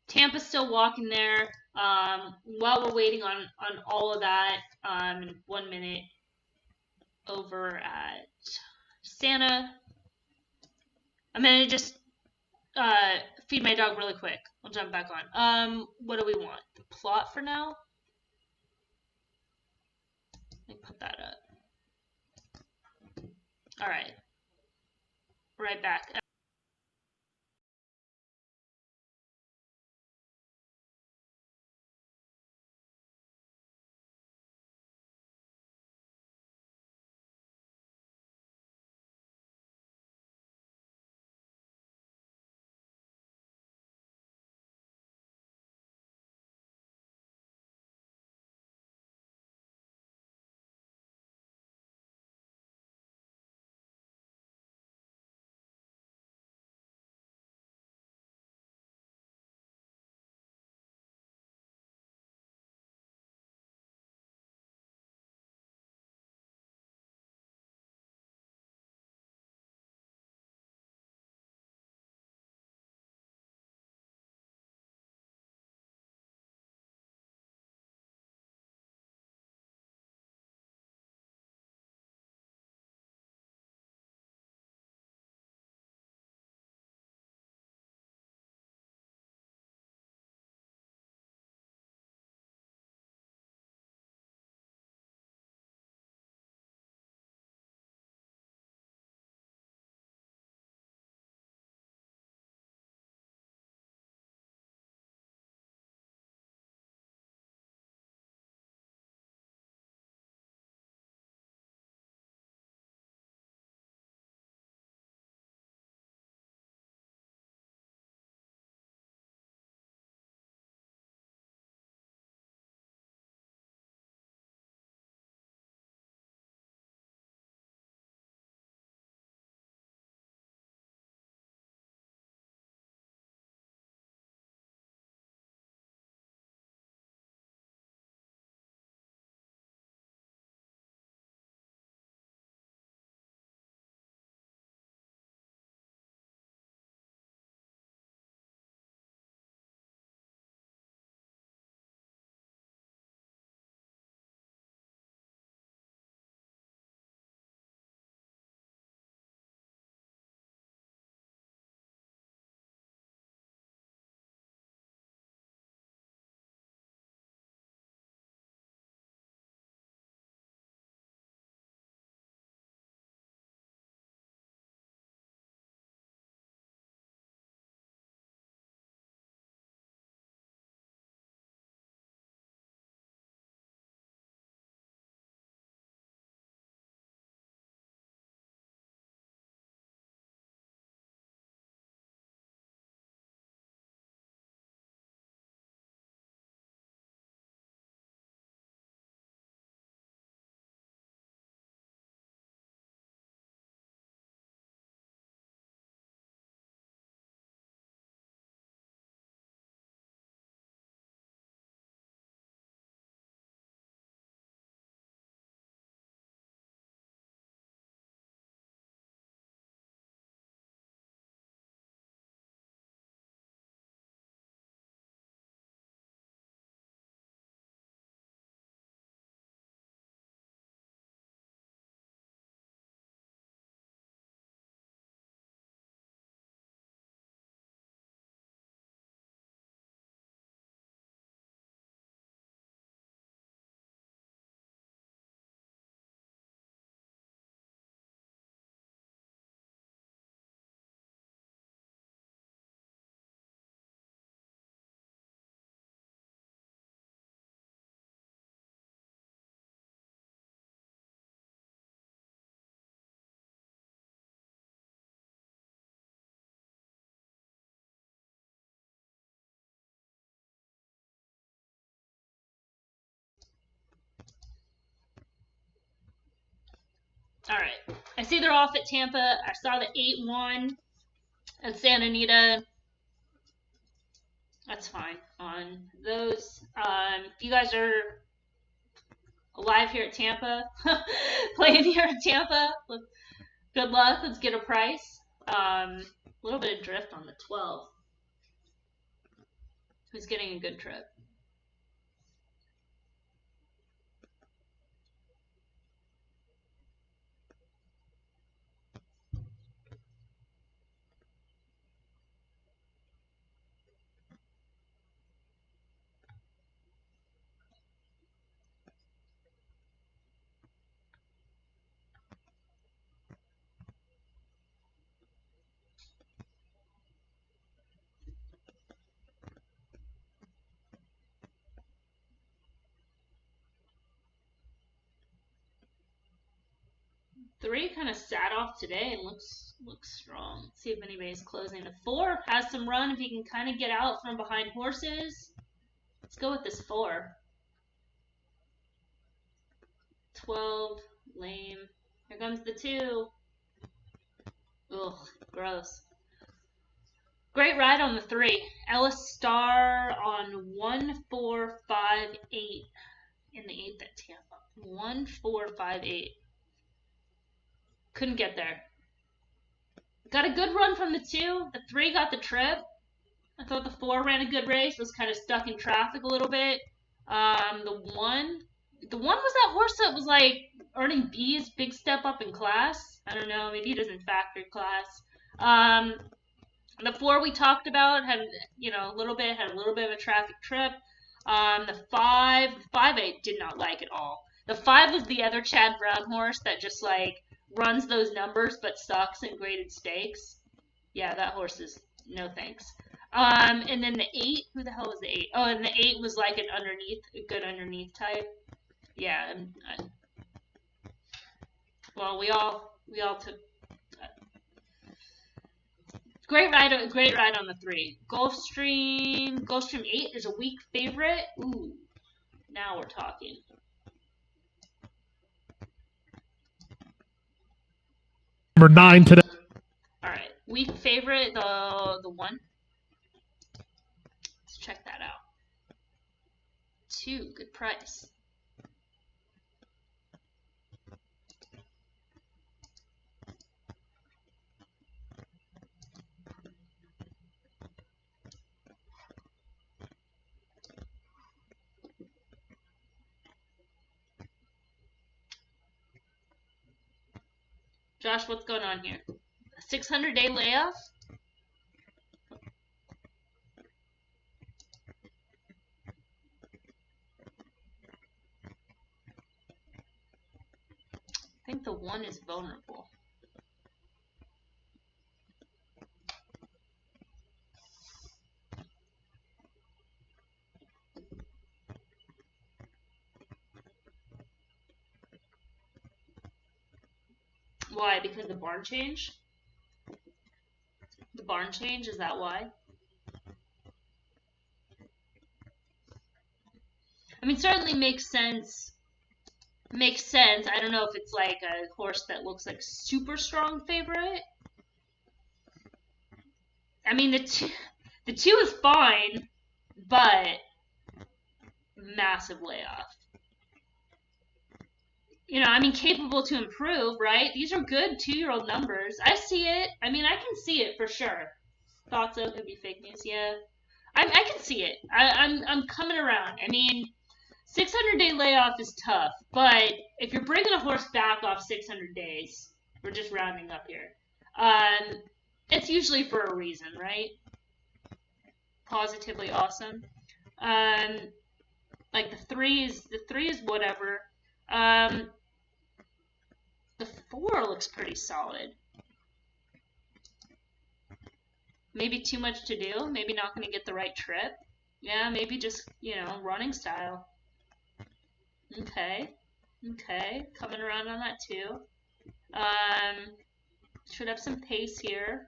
Tampa's still walking there. While we're waiting on all of that, 1 minute over at Santa. I'm gonna just feed my dog really quick. I'll jump back on. What do we want? The plot for now? Let me put that up. All right. Right back. All right. I see they're off at Tampa. I saw the 8-1 at Santa Anita. That's fine on those. If you guys are alive here at Tampa, playing here at Tampa, good luck. Let's get a price. A little bit of drift on the 12. Who's getting a good trip? Three kind of sat off today and looks strong. Let's see if anybody's closing. The 4 has some run if he can kind of get out from behind horses. Let's go with this 4. 12, lame. Here comes the 2. Ugh, gross. Great ride on the 3. Ellis Star on 1458 in the 8th at Tampa. 1458. Couldn't get there. Got a good run from the 2. The 3 got the trip. I thought the 4 ran a good race. Was kind of stuck in traffic a little bit. The 1 was that horse that was like earning B's, big step up in class. I don't know. Maybe he doesn't factor class. The 4 we talked about had a little bit of a traffic trip. The 5 I did not like at all. The 5 was the other Chad Brown horse that just like runs those numbers but sucks in graded stakes. Yeah, that horse is no thanks. And then the 8, who the hell was the 8? Oh, and the 8 was like a good underneath type. Yeah. Well, we all took. Great ride on the 3. Gulfstream 8 is a weak favorite. Ooh, now we're talking. Number 9 today. All right, weak favorite, the 1. Let's check that out. 2, good price. Josh, what's going on here? A 600-day layoff? I think the 1 is vulnerable. Why? Because the barn change? The barn change, is that why? I mean, certainly makes sense. Makes sense. I don't know if it's like a horse that looks like super strong favorite. I mean, the 2 is fine, but massive layoff. I mean, capable to improve, right? These are good 2-year-old numbers. I see it. I mean, I can see it for sure. Thought so. Could be fake news. Yeah, I can see it. I'm coming around. I mean, 600-day layoff is tough, but if you're bringing a horse back off 600 days, we're just rounding up here. It's usually for a reason, right? Positively awesome. Like the 3 is whatever. The 4 looks pretty solid. Maybe too much to do. Maybe not going to get the right trip. Yeah, maybe just, running style. Okay. Coming around on that too. Should have some pace here.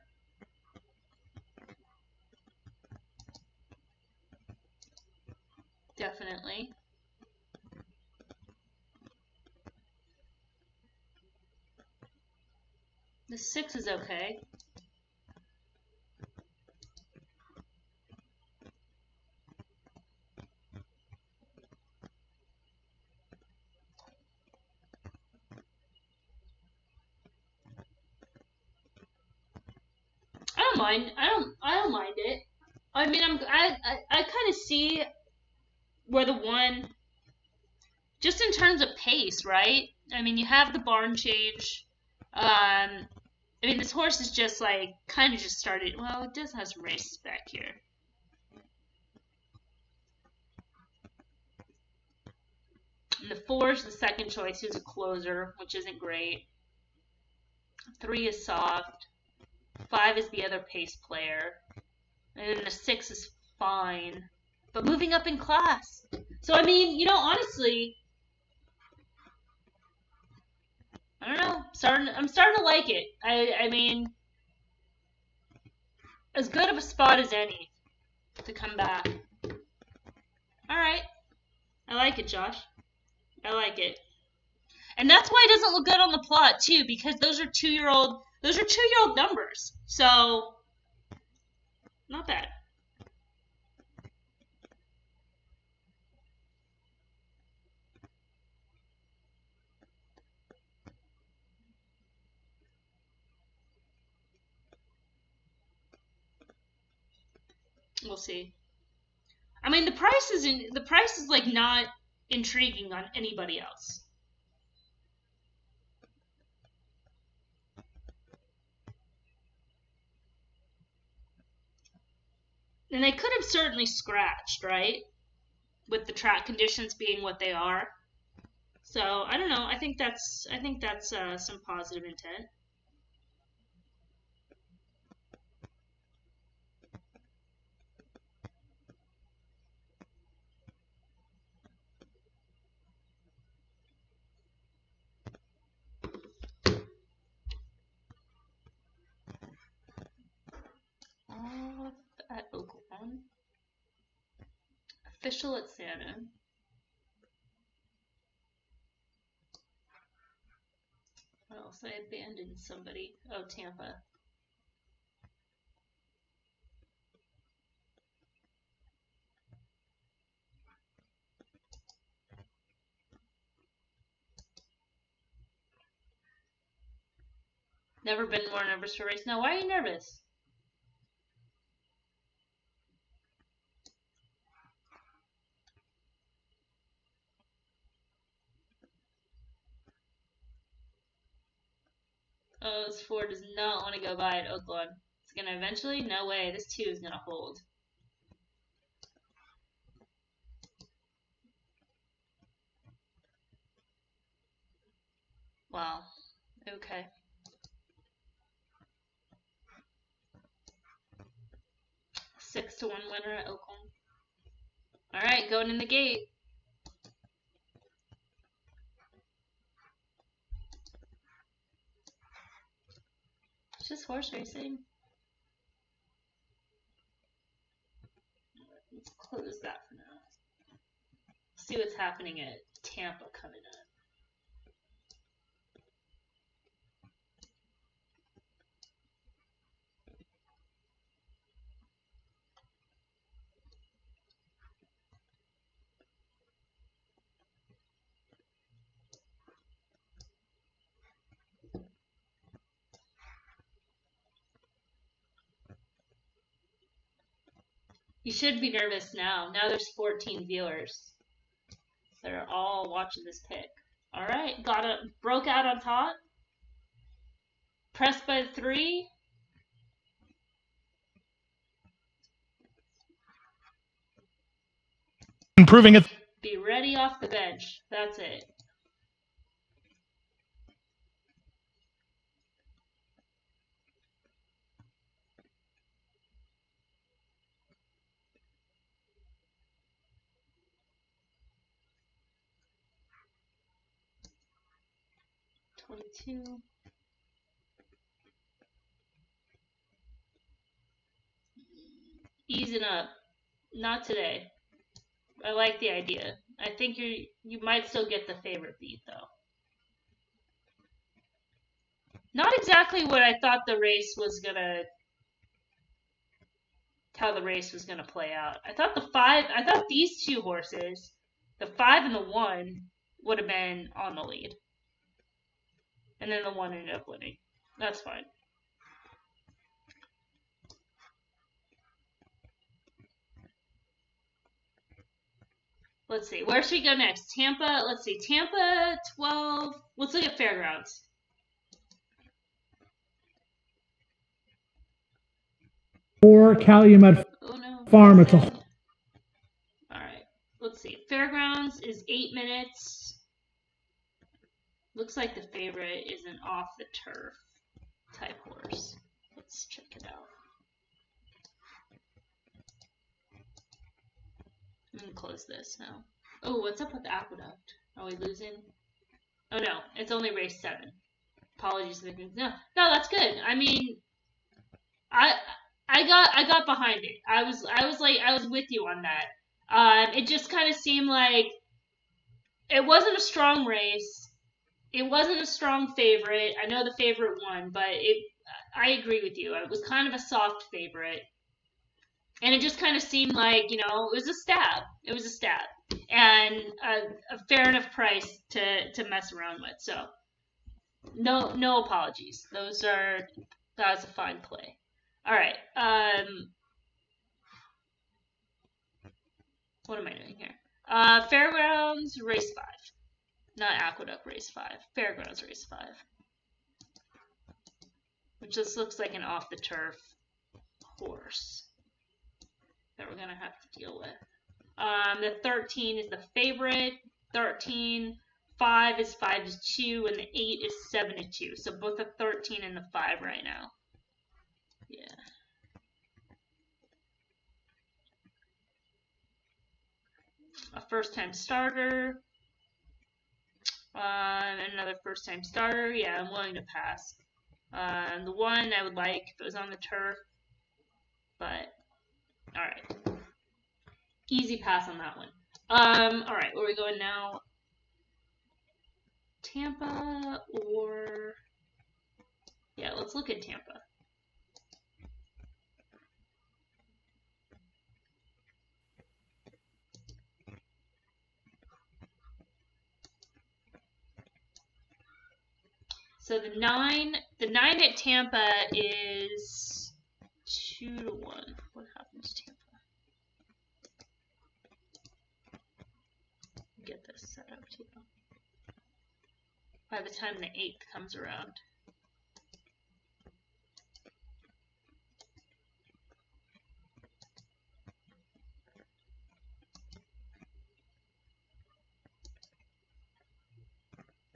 Definitely. The 6 is okay. I don't mind. I don't mind it. I mean, I kind of see where the 1, just in terms of pace, right? I mean, you have the barn change. I mean, this horse is just like kind of just started. Well, it does have some races back here. And the 4 is the second choice, who's a closer, which isn't great. 3 is soft. 5 is the other pace player. And then the 6 is fine. But moving up in class. So, I mean, you know, honestly, I don't know. I'm starting to like it. I mean, as good of a spot as any to come back. Alright. I like it, Josh. I like it. And that's why it doesn't look good on the plot, too, because those are 2-year-old numbers. So, not bad. We'll see. I mean, the price is like not intriguing on anybody else. And they could have certainly scratched, right? With the track conditions being what they are. So I don't know. I think that's some positive intent. Off at Oaklawn. Official at Santa. What else? I abandoned somebody. Oh, Tampa. Never been more nervous for a race. Now, why are you nervous? Oh, this 4 does not want to go by at Oaklawn. It's gonna eventually? No way. This 2 is gonna hold. Wow. Okay. — 6-1 winner at Oaklawn. Alright, going in the gate. It's just horse racing. Let's close that for now. See what's happening at Tampa coming up. You should be nervous now. Now there's 14 viewers that are all watching this pick. All right, broke out on top. Pressed by 3. Improving it. Be ready off the bench. That's it. $22. Easing up. Not today. I like the idea. I think you might still get the favorite beat though. Not exactly what I thought the race was gonna, how the race was gonna play out. I thought these two horses, the 5 and the 1, would have been on the lead. And then the 1 ended up winning. That's fine. Let's see. Where should we go next? Tampa. Let's see. Tampa 12. Let's look at Fairgrounds. Or Calumet Oh no. Farm. It's a Alright. Let's see. Fairgrounds is 8 minutes. Looks like the favorite is an off the turf type horse. Let's check it out. I'm gonna close this now. Oh, what's up with the Aqueduct? Are we losing? Oh no, it's only race 7. Apologies for the no, that's good. I mean, I got behind it. I was with you on that. It just kind of seemed like it wasn't a strong race. It wasn't a strong favorite. I know the favorite won, but I agree with you. It was kind of a soft favorite. And it just kind of seemed like, it was a stab. It was a stab. And a fair enough price to mess around with. So, no apologies. That was a fine play. All right. What am I doing here? Fairgrounds, race 5. Not Aqueduct, race 5. Fairgrounds, race 5. Which just looks like an off-the-turf horse that we're going to have to deal with. The 13 is the favorite. 13. 5 is 5-2, and the 8 is 7-2. So both the 13 and the 5 right now. Yeah. A first-time starter. Another first-time starter. Yeah, I'm willing to pass. The one I would like if it was on the turf. But, alright. Easy pass on that one. Alright, where are we going now? Tampa or... Yeah, let's look at Tampa. So the 9 at Tampa is 2-1. What happened to Tampa? Get this set up too. By the time the 8th comes around.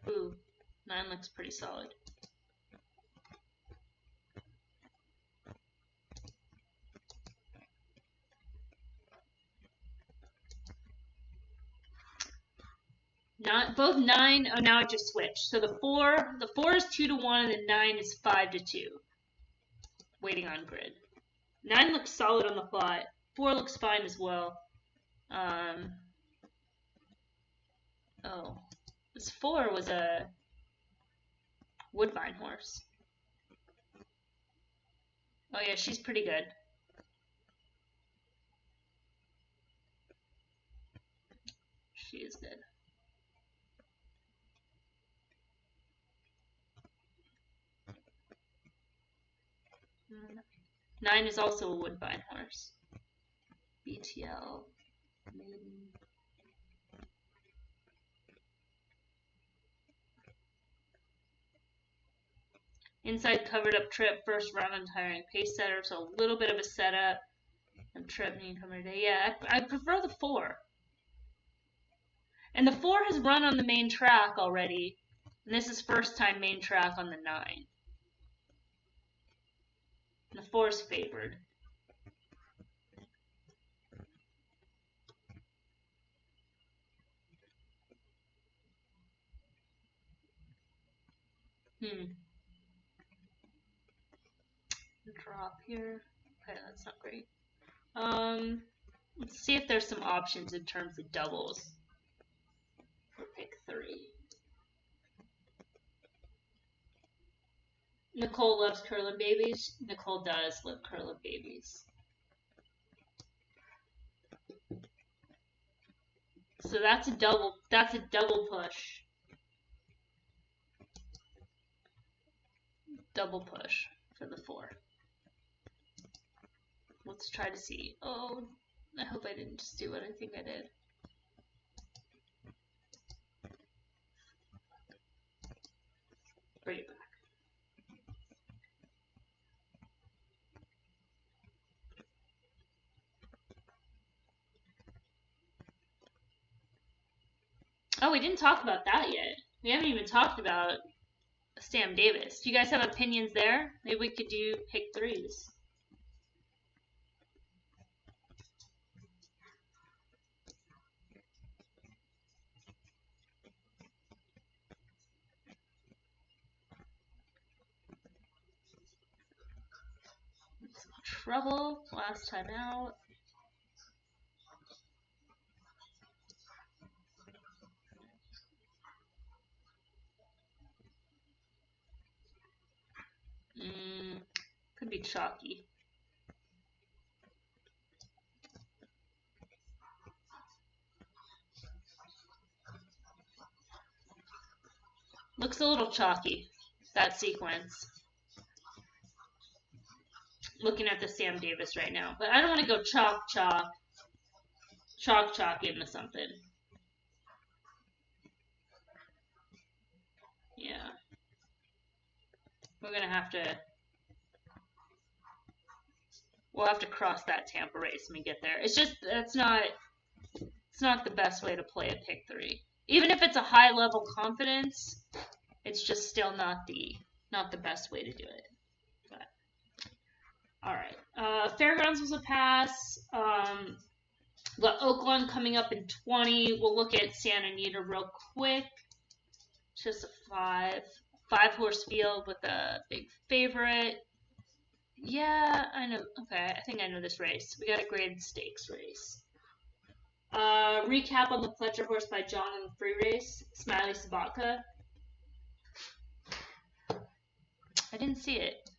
Ooh, 9 looks pretty solid. Both 9. Oh, now it just switched. So the 4 is 2-1, and the 9 is 5-2. Waiting on grid. 9 looks solid on the plot. 4 looks fine as well. Oh, this 4 was a Woodbine horse. Oh yeah, she's pretty good. She is good. Mm. 9 is also a Woodbine horse. BTL. Maiden. Inside covered up trip, first round on tiring pace setter, so a little bit of a setup. And trip needing cover today. Yeah, I prefer the 4. And the 4 has run on the main track already. And this is first time main track on the 9. And the 4 is favored. Drop here. Okay, that's not great. Let's see if there's some options in terms of doubles for pick 3. Nicole loves curling babies. Nicole does love curling babies. So that's a double push. Double push for the 4. Let's try to see. Oh, I hope I didn't just do what I think I did. Bring it back. Oh, we didn't talk about that yet. We haven't even talked about Sam Davis. Do you guys have opinions there? Maybe we could do pick 3s. Trouble last time out. Could be chalky. Looks a little chalky, that sequence. Looking at the Sam Davis right now. But I don't want to go chalk into something. Yeah. We're going to have to... We'll have to cross that Tampa race when we get there. It's just, it's not the best way to play a pick 3. Even if it's a high level confidence, it's just still not the best way to do it. But, all right. Fairgrounds was a pass. We've got Oaklawn coming up in 20. We'll look at Santa Anita real quick. Just a 5. 5-horse field with a big favorite. Yeah, I know. Okay, I think I know this race. We got a graded stakes race. Recap on the Pletcher horse by John in the free race. Smiley Sabatka. I didn't see it.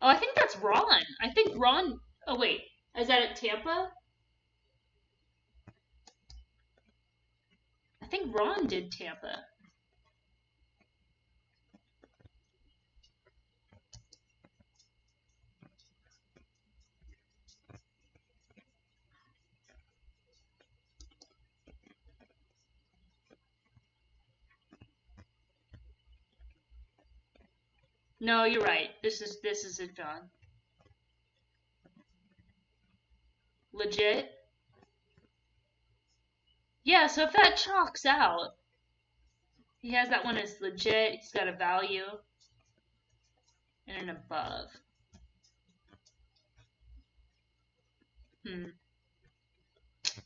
Oh, I think that's Ron. I think Ron... Oh, wait. Is that at Tampa? I think Ron did Tampa. No, you're right. This isn't John. Legit? Yeah, so if that chalks out, he has that one as legit. He's got a value and an above.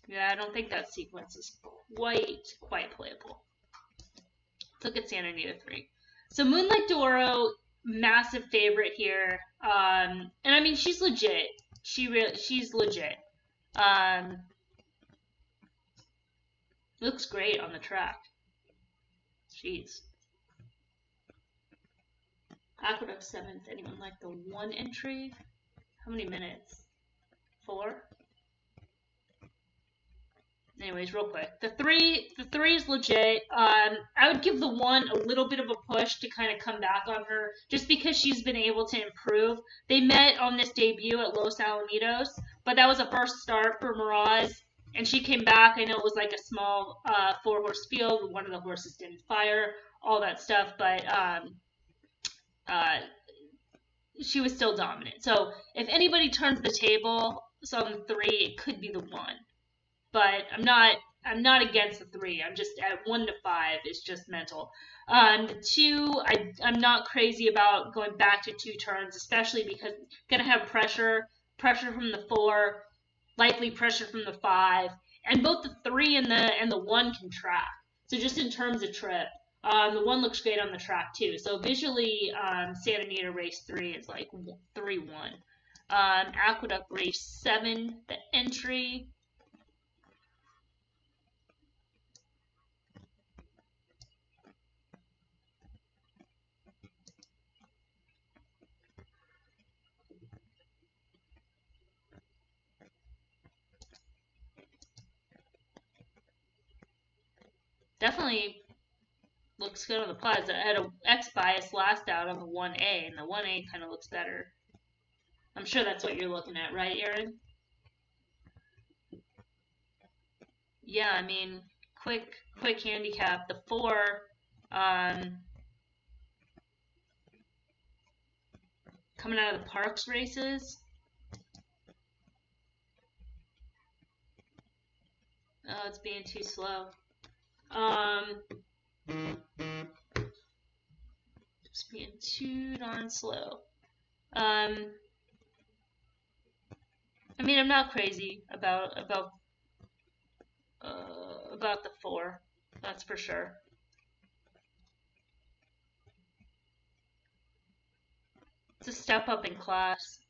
Yeah, I don't think that sequence is quite playable. Let's look at Santa Anita 3. So Moonlight D'Oro, massive favorite here. And I mean, she's legit. She's legit. Looks great on the track. Jeez. Aqueduct 7th. Anyone like the 1 entry? How many minutes? 4? Anyways, real quick. The three is legit. I would give the 1 a little bit of a push to kind of come back on her, just because she's been able to improve. They met on this debut at Los Alamitos, but that was a first start for Mirage, and she came back. I know it was like a small 4-horse field. One of the horses didn't fire, all that stuff, but she was still dominant. So if anybody turns the table, so on the 3, it could be the 1. But I'm not against the 3. I'm just at 1 to 5 is just mental. The 2, I'm not crazy about going back to 2 turns, especially because I'm gonna have pressure from the 4, likely pressure from the 5, and both the 3 and the 1 can track. So just in terms of trip, the 1 looks great on the track too. So visually, Santa Anita race 3 is like 3-1. Aqueduct race 7, the entry. Definitely looks good on the Plaza. I had a X bias last out on the 1A, and the 1A kind of looks better. I'm sure that's what you're looking at, right, Aaron? Yeah, I mean, quick handicap. The 4, coming out of the Parks races. Oh, it's being too slow. Just being too darn slow. I mean, I'm not crazy about the 4. That's for sure. It's a step up in class.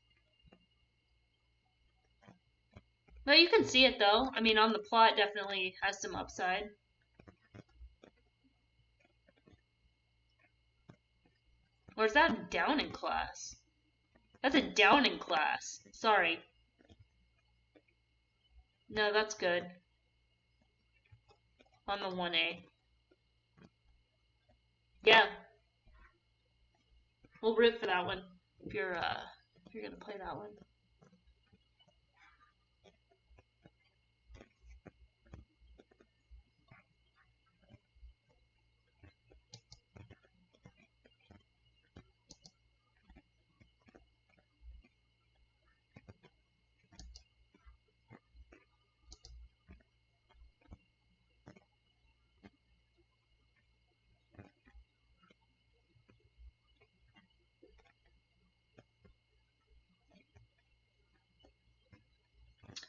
But you can see it though. I mean, on the plot, definitely has some upside. Or is that down in class? That's a down in class. Sorry. No, that's good. On the 1A. Yeah. We'll root for that one. If you're gonna play that one.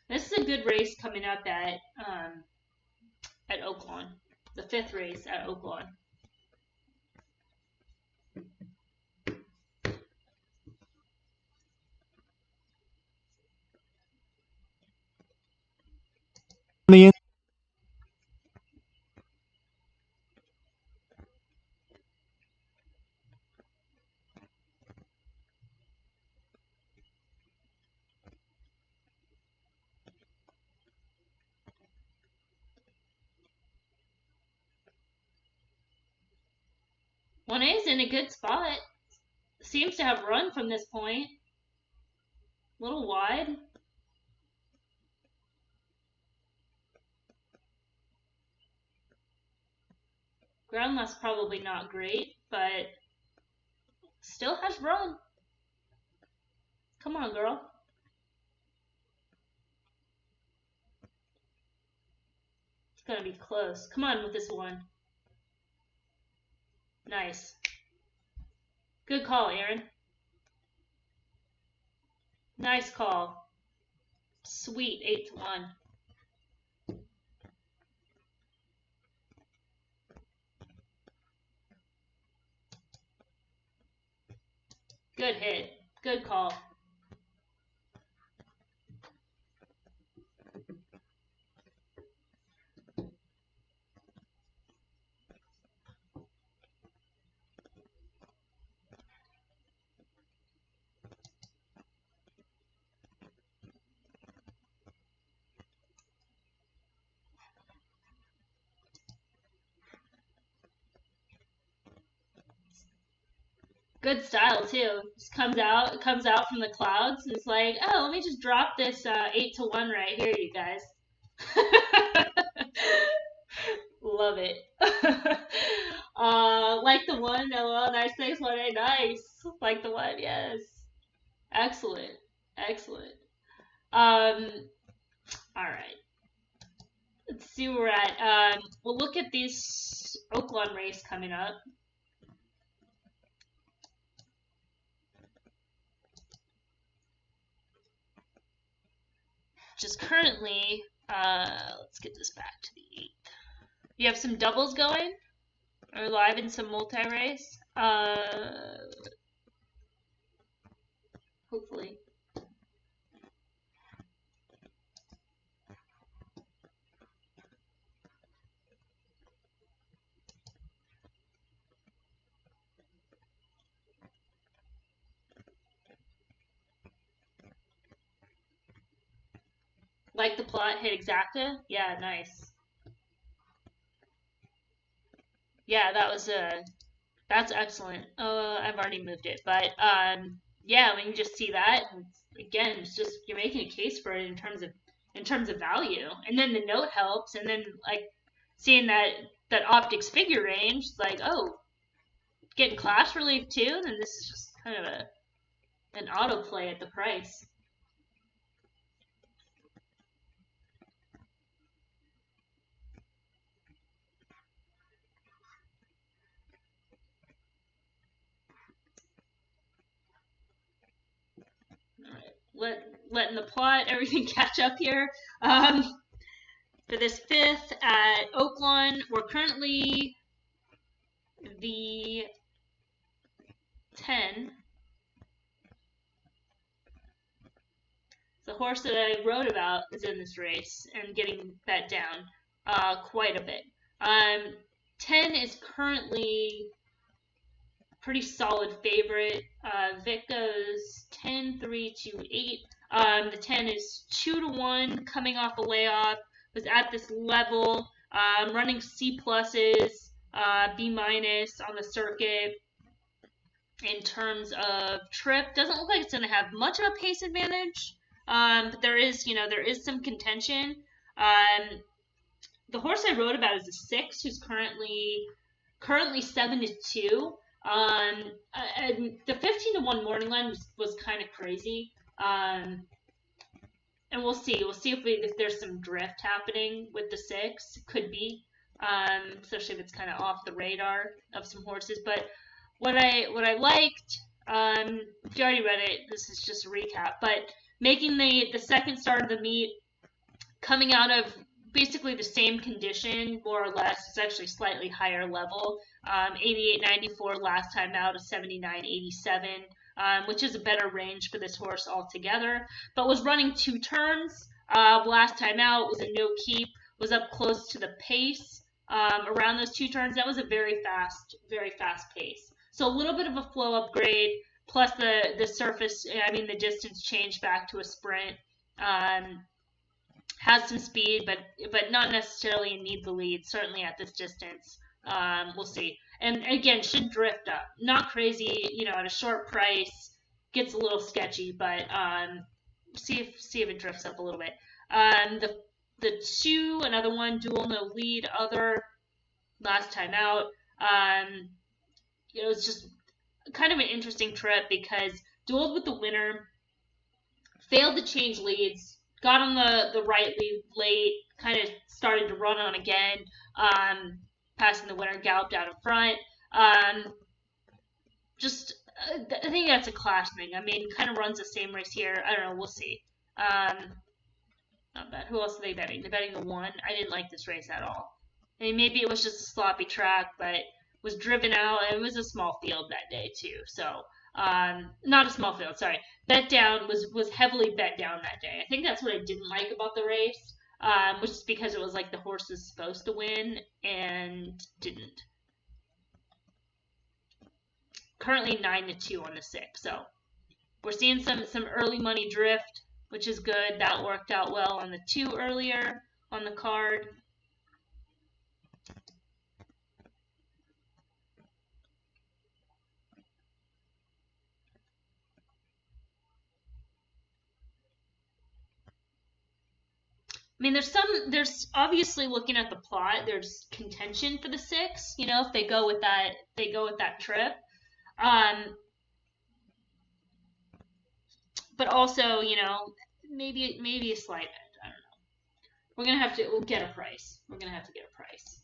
This is a good race coming up at Oaklawn. The 5th race at Oaklawn. The 1A is in a good spot. Seems to have run from this point. A little wide. Ground less probably not great, but still has run. Come on, girl. It's gonna be close. Come on with this one. Nice. Good call, Aaron. Nice call. Sweet, 8-1. Good hit. Good call. Good style too. Just comes out from the clouds and it's like, oh, let me just drop this 8-1 right here, you guys. Love it. Like the one, LOL, nice, nice, 1A, nice. Like the one, yes. Excellent. Excellent. All right. Let's see where we're at. We'll look at this Oaklawn race coming up. Which is currently, let's get this back to the 8th. You have some doubles going? Or live in some multi-race? Hopefully. Like the plot hit exacta? Yeah, nice. Yeah, that's excellent. I've already moved it, but yeah, when you just see that, and again, it's just you're making a case for it in terms of value, and then the note helps, and then like seeing that optics figure range, it's like oh, getting class relief too, then this is just kind of an autoplay at the price. All right, letting the plot everything catch up here. Um, for this fifth at Oaklawn, we're currently the 10. The horse that I wrote about is in this race and getting bet down quite a bit. 10 is currently pretty solid favorite. Vic goes 10, 3, 2, 8. The 10 is 2 to 1 coming off a layoff, was at this level, running C pluses, B minus on the circuit. In terms of trip, doesn't look like it's going to have much of a pace advantage. But there is some contention. The horse I wrote about is a 6, who's currently 7 to 2. And the 15 to 1 morning line was kind of crazy. And we'll see. We'll see if there's some drift happening with the 6. Could be, especially if it's kind of off the radar of some horses. But what I liked, if you already read it, this is just a recap. But making the second start of the meet, coming out of basically the same condition, more or less. It's actually slightly higher level. 88.94 last time out, a 79.87, which is a better range for this horse altogether. But was running 2 turns. Last time out was a no keep, was up close to the pace around those 2 turns. That was a very fast pace. So a little bit of a flow upgrade, plus the surface, the distance changed back to a sprint. Has some speed, but not necessarily need the lead, certainly at this distance. We'll see. And again, should drift up. Not crazy, at a short price. Gets a little sketchy, but see if it drifts up a little bit. The 2, another one, dual no lead, other last time out. It's just kind of an interesting trip because dueled with the winner, failed to change leads, got on the right lead late, kind of started to run on again, passing the winner, galloped out in front. I think that's a class thing. Kind of runs the same race here. I don't know. We'll see. Not bad. Who else are they betting? They're betting the 1. I didn't like this race at all. Maybe it was just a sloppy track, but was driven out, and it was a small field that day too. So, not a small field, sorry. Bet down was heavily bet down that day. I think that's what I didn't like about the race, which is because it was like the horse was supposed to win and didn't. Currently 9 to 2 on the 6, so we're seeing some early money drift, which is good. That worked out well on the 2 earlier on the card. There's obviously, looking at the plot, there's contention for the 6, if they go with that trip. But also, maybe a slight edge. I don't know. We'll get a price. We're going to have to get a price.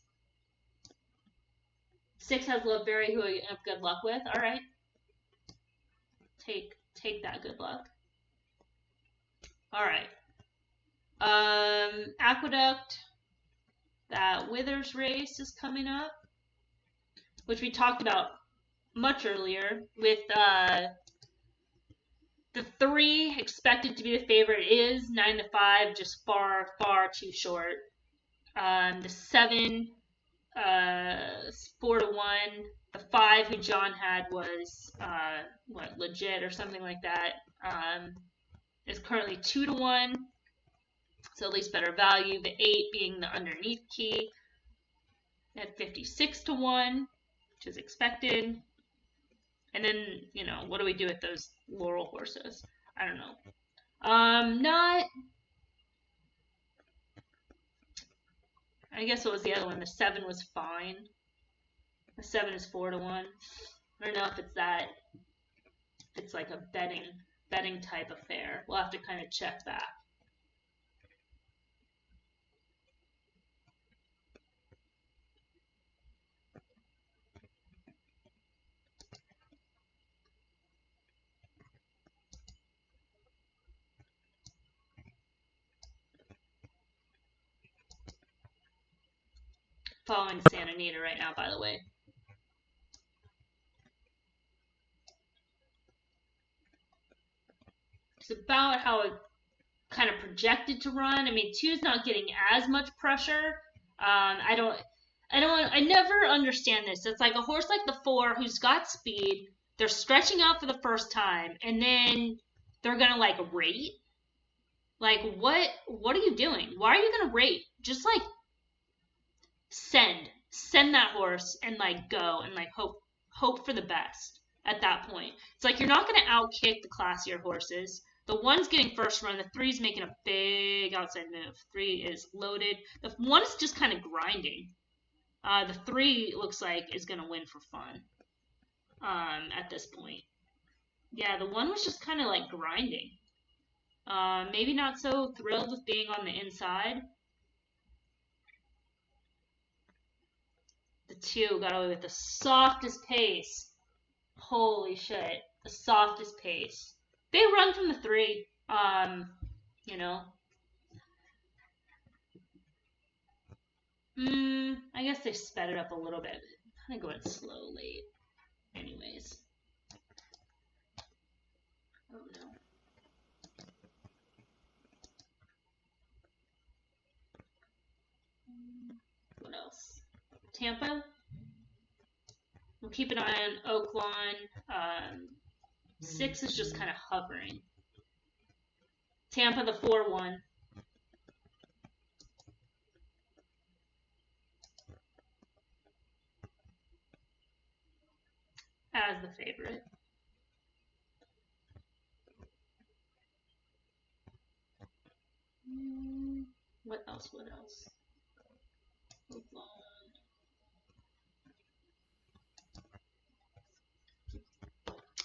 6 has Loveberry, who I have good luck with. All right. Take that good luck. All right. Aqueduct, that Withers race is coming up, which we talked about much earlier with the 3 expected to be the favorite is 9 to 5, just far too short. The 7, 4 to 1. The 5, who John had, was legit or something like that. Is currently 2 to 1. So at least better value. The 8 being the underneath key. at 56-1, which is expected. And then, what do we do with those Laurel horses? I don't know. Not. I guess what was the other one? The 7 was fine. The 7 is 4-1. I don't know if it's that. If it's like a betting type affair. We'll have to kind of check back. Following Santa Anita right now, by the way. It's about how it kind of projected to run. I mean, 2's not getting as much pressure. I never understand this. It's like a horse like the 4 who's got speed. They're stretching out for the first time, and then they're gonna like rate. Like, what are you doing? Why are you gonna rate? Just like send that horse and like go and like hope for the best at that point. It's like you're not gonna outkick the classier horses. The 1's getting first run. The 3's making a big outside move. 3 is loaded. The 1 is just kind of grinding. The 3 looks like is gonna win for fun. At this point, yeah, the 1 was just kind of like grinding. Maybe not so thrilled with being on the inside. The 2 got away with the softest pace. Holy shit, the softest pace. They run from the 3. I guess they sped it up a little bit. Kind of going slow late. Anyways. Oh no. What else? Tampa. We'll keep an eye on Oaklawn. 6 is just kind of hovering. Tampa, the 4-1. As the favorite. What else?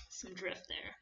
Some drift there.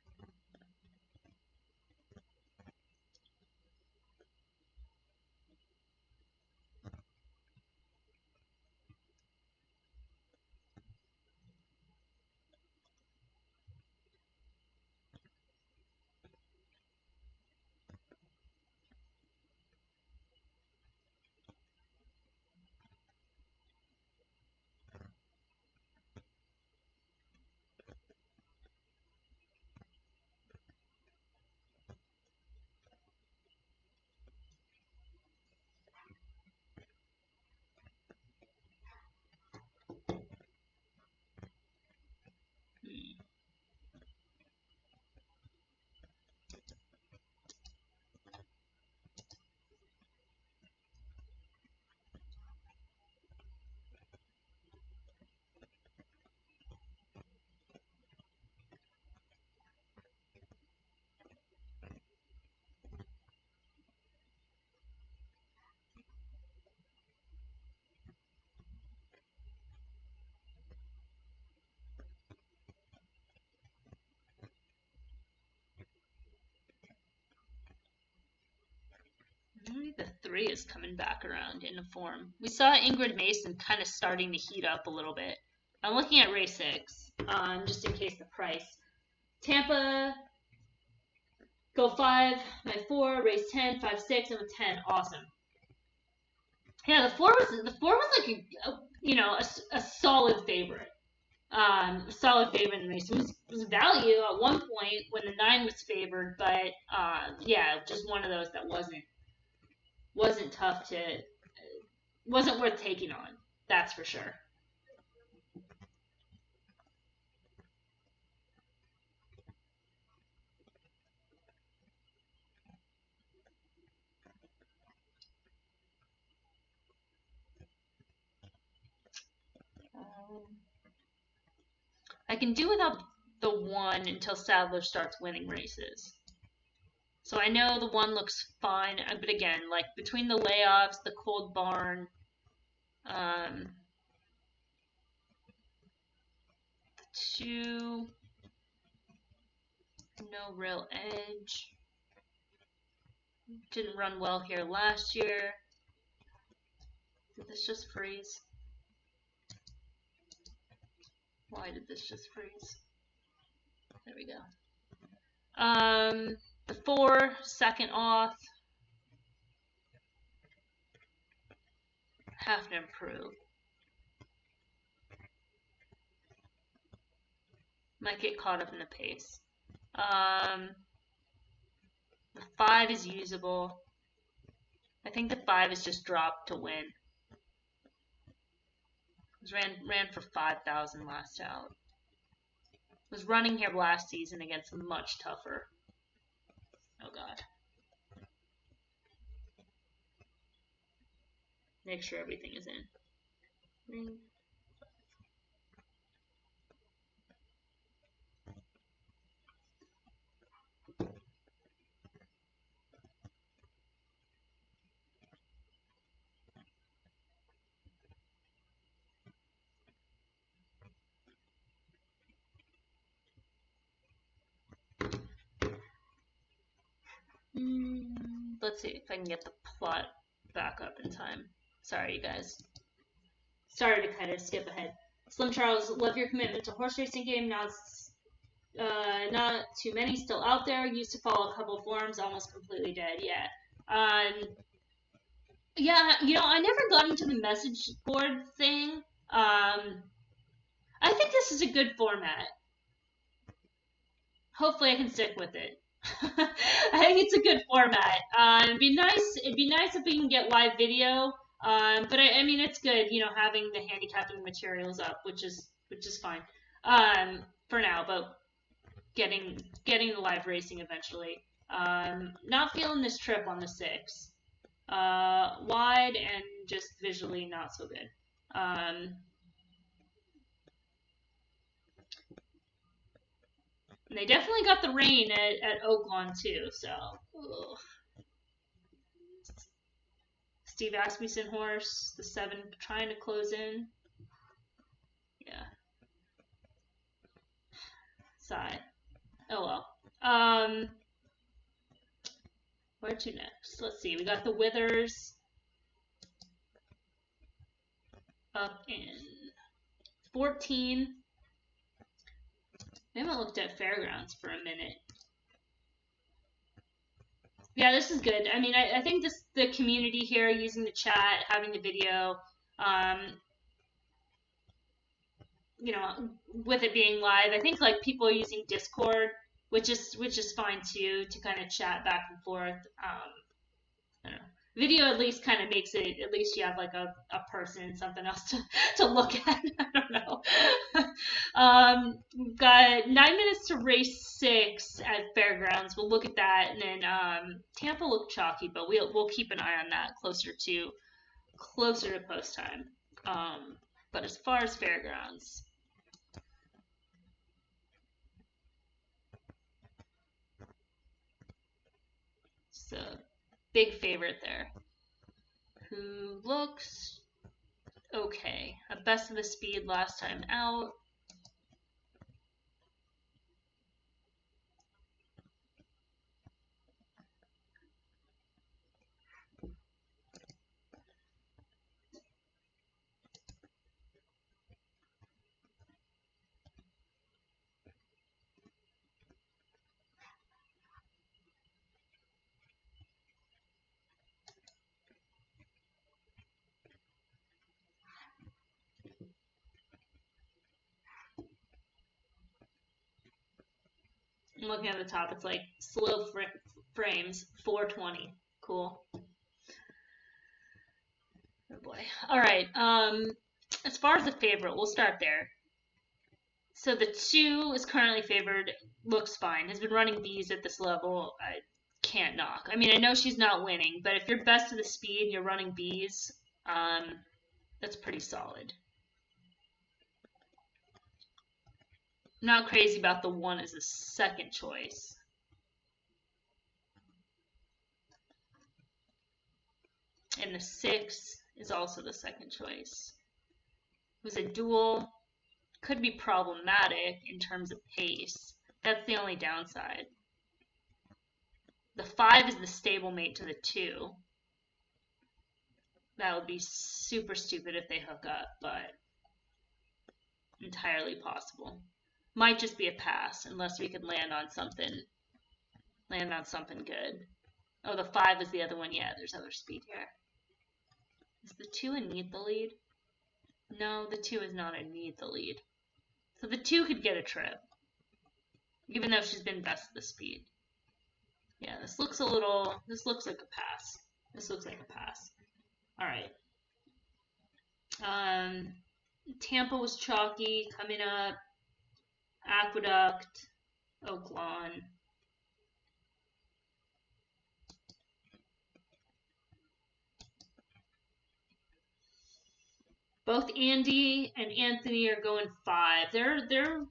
The 3 is coming back around into form. We saw Ingrid Mason kind of starting to heat up a little bit. I'm looking at race 6, just in case the price. Tampa, go 5, my 4, race 10, 5, 6, and with 10. Awesome. Yeah, the 4 was like a solid favorite. Solid favorite in the race. It was value at one point when the 9 was favored, but yeah, just one of those that wasn't tough to, wasn't worth taking on. That's for sure. I can do without the 1 until Sadler starts winning races. So I know the 1 looks fine, but again, like between the layoffs, the cold barn, the 2, no real edge. Didn't run well here last year. Did this just freeze? Why did this just freeze? There we go. The 4, second off. Have to improve. Might get caught up in the pace. The 5 is usable. I think the 5 is just dropped to win. Ran for 5,000 last out. Was running here last season against much tougher. Oh god. Make sure everything is in. Let's see if I can get the plot back up in time. Sorry, you guys. Sorry to kind of skip ahead. Slim Charles, love your commitment to horse racing game. Not too many still out there. Used to follow a couple forums, almost completely dead. Yeah. Yeah, you know, I never got into the message board thing. I think this is a good format. Hopefully I can stick with it. I think it's a good format. It'd be nice if we can get live video. But I mean, it's good, you know, having the handicapping materials up, which is fine. For now, but getting the live racing eventually. Not feeling this trip on the 6. Wide and just visually not so good. And they definitely got the rain at Oaklawn too, so. Ugh. Steve Asmussen horse, the 7 trying to close in. Yeah. Sigh. Oh well. Where to next? Let's see. We got the Withers up in 14. I haven't looked at Fairgrounds for a minute. Yeah, this is good. I mean, I think the community here, using the chat, having the video, you know, with it being live, I think like people are using Discord, which is fine too, to kind of chat back and forth. I don't know. Video at least kind of makes it, at least you have like a person, something else to look at. I don't know. We've got 9 minutes to race 6 at Fairgrounds. We'll look at that, and then Tampa looked chalky, but we'll keep an eye on that closer to post time. But as far as Fairgrounds, so big favorite there, who looks okay. A best of the speed last time out. I'm looking at the top. It's like slow frames, 420. Cool. Oh boy. All right. As far as the favorite, we'll start there. So the 2 is currently favored. Looks fine. Has been running B's at this level. I can't knock. I mean, I know she's not winning, but if you're best of the speed and you're running B's, that's pretty solid. not crazy about the 1 as a second choice. And the 6 is also the second choice. It was a duel. Could be problematic in terms of pace. That's the only downside. The 5 is the stablemate to the 2. That would be super stupid if they hook up, but entirely possible. Might just be a pass unless we could land on something good. Oh, the 5 is the other one. Yeah, there's other speed here. Is the 2 a need the lead? No, the 2 is not a need the lead. So the 2 could get a trip, even though she's been best of the speed. Yeah, this looks like a pass. This looks like a pass. All right. Tampa was chalky coming up. Aqueduct, Oaklawn. Both Andy and Anthony are going 5. They're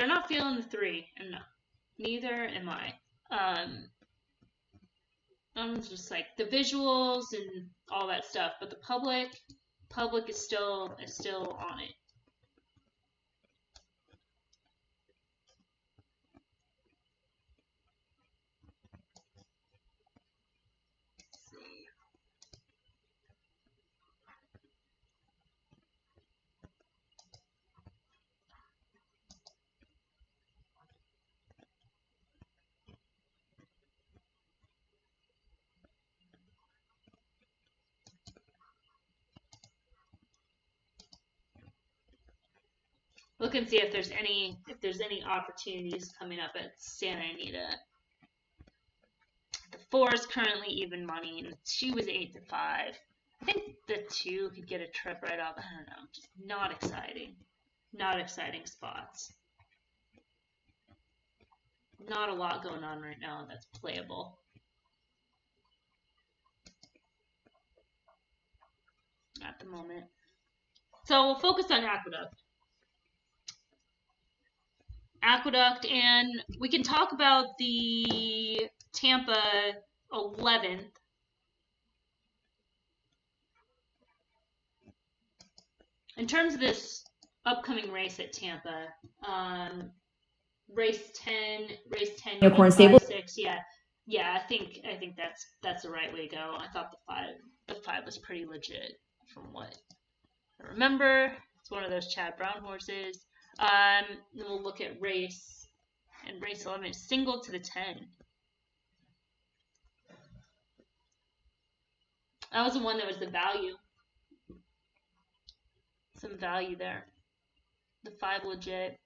not feeling the 3, and no, neither am I. I'm just like the visuals and all that stuff, but the public is still on it. Look and see if there's any opportunities coming up at Santa Anita. The 4 is currently even money, and she was 8 to 5. I think the 2 could get a trip right off. I don't know, just not exciting. Not exciting spots. Not a lot going on right now that's playable. At the moment. So we'll focus on Aqueduct. And we can talk about the Tampa 11th. In terms of this upcoming race at Tampa, race 10, Unicorn stable. 6, yeah, I think that's the right way to go. I thought the 5 was pretty legit from what I remember. It's one of those Chad Brown horses. Then we'll look at race 11, single to the 10. That was the one that was the value. Some value there. The 5 legit.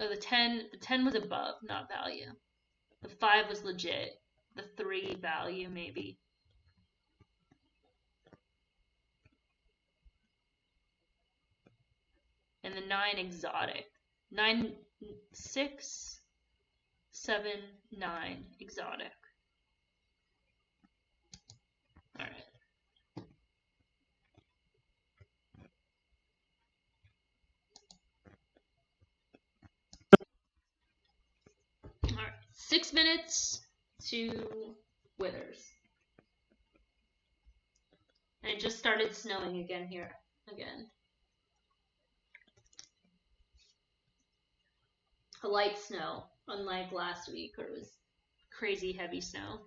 Oh, the 10 was above, not value. The 5 was legit. The 3 value, maybe. And the 9 exotic. 9, 6, 7, 9 exotic. All right. All right. 6 minutes to Withers. And it just started snowing again here. A light snow, unlike last week where it was crazy heavy snow.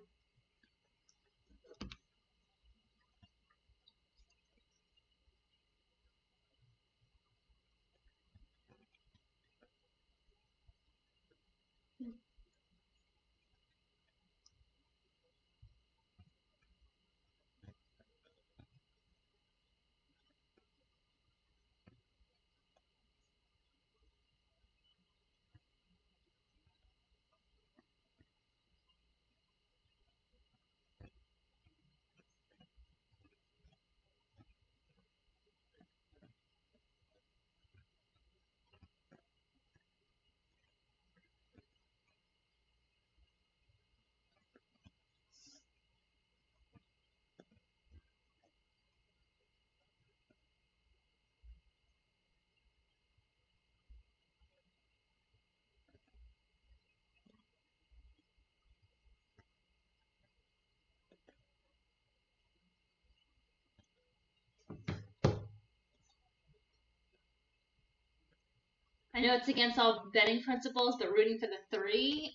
I know it's against all betting principles, but rooting for the 3.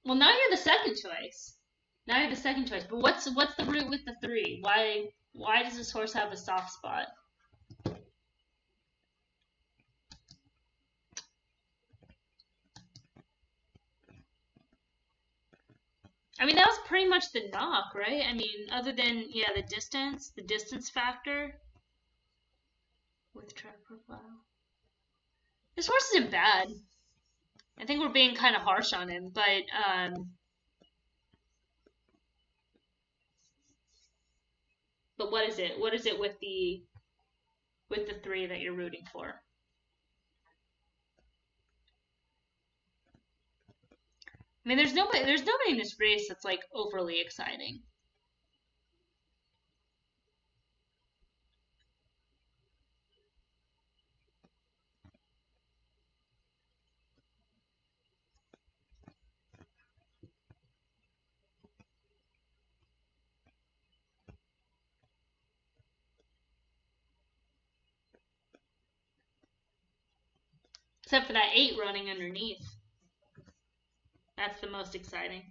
Well, now you're the second choice. Now you're the second choice. But what's the root with the 3? Why does this horse have a soft spot? I mean, that was pretty much the knock, right? I mean, other than the distance factor with track profile. This horse isn't bad. I think we're being kind of harsh on him, but what is it? What is it with the 3 that you're rooting for? I mean, there's nobody in this race that's like overly exciting. Except for that 8 running underneath. That's the most exciting.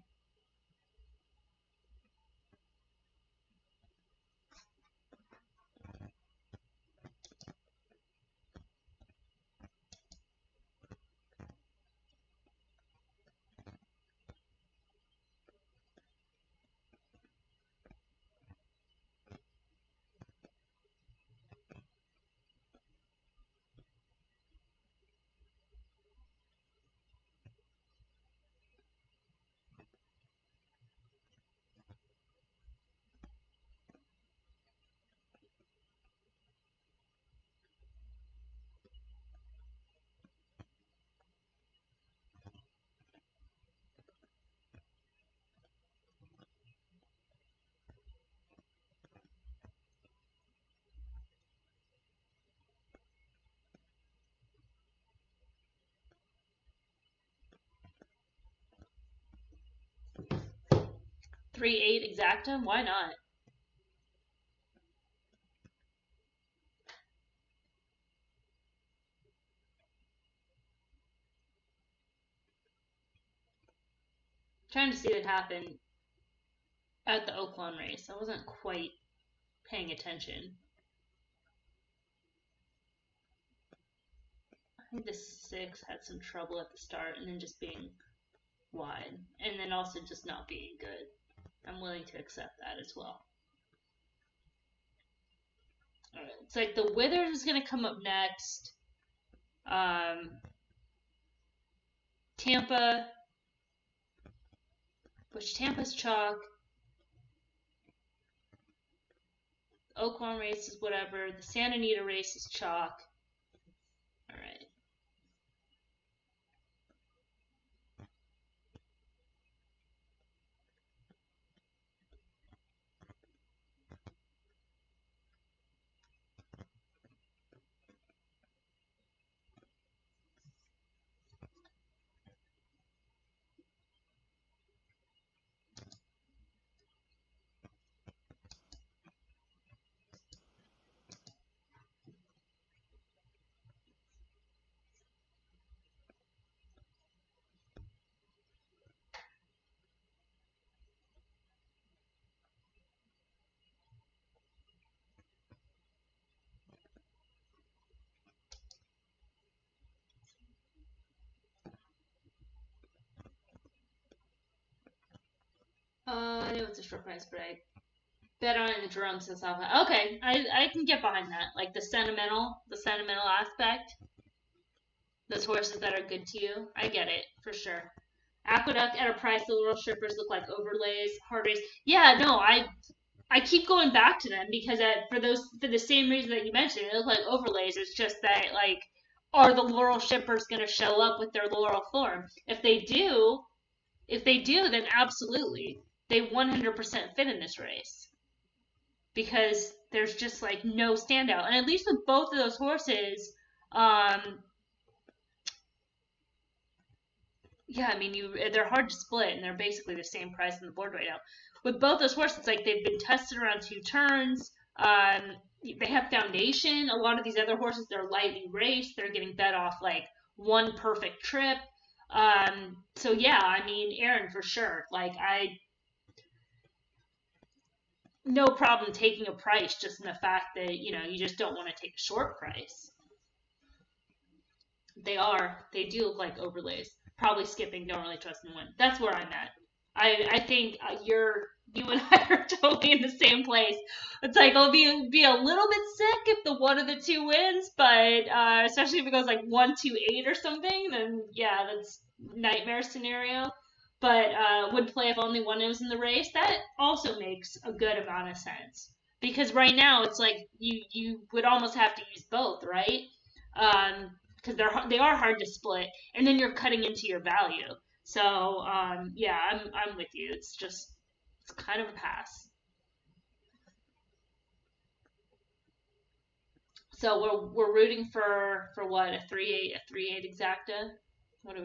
Three 8 exactum? Why not? I'm trying to see what happened at the Oaklawn race. I wasn't quite paying attention. I think the 6 had some trouble at the start and then just being wide. And then also just not being good. I'm willing to accept that as well. Alright, it's like the Withers is going to come up next. Tampa, which Tampa's chalk. Oaklawn race is whatever. The Santa Anita race is chalk. Alright. I know it's a short price, but I bet on it in the Jerome since Alpha. Okay, I can get behind that. Like the sentimental aspect. Those horses that are good to you. I get it, for sure. Aqueduct at a price, the little strippers look like overlays. Hard race. Yeah, no, I keep going back to them because for the same reason that you mentioned, they look like overlays. It's just that like, are the laurel shippers going to show up with their laurel form? If they do, then absolutely, they 100% fit in this race because there's just like no standout. And at least with both of those horses, yeah, I mean, they're hard to split, and they're basically the same price on the board right now. With both those horses, like they've been tested around 2 turns. They have foundation. A lot of these other horses, they're lightly raced. They're getting fed off like one perfect trip. So yeah, I mean, Aaron for sure. Like no problem taking a price just in the fact that, you just don't want to take a short price. They do look like overlays. Probably skipping, don't really trust them win. That's where I'm at. I think you and I are totally in the same place. It's like I'll be a little bit sick if the one of the two wins, but especially if it goes like 1-2-8 or something, then yeah, that's nightmare scenario. But would play if only one was in the race. That also makes a good amount of sense because right now it's like you would almost have to use both, right? Because they are hard to split, and then you're cutting into your value. So yeah, I'm with you. It's kind of a pass. So we're rooting for what, a 3-8 exacta. What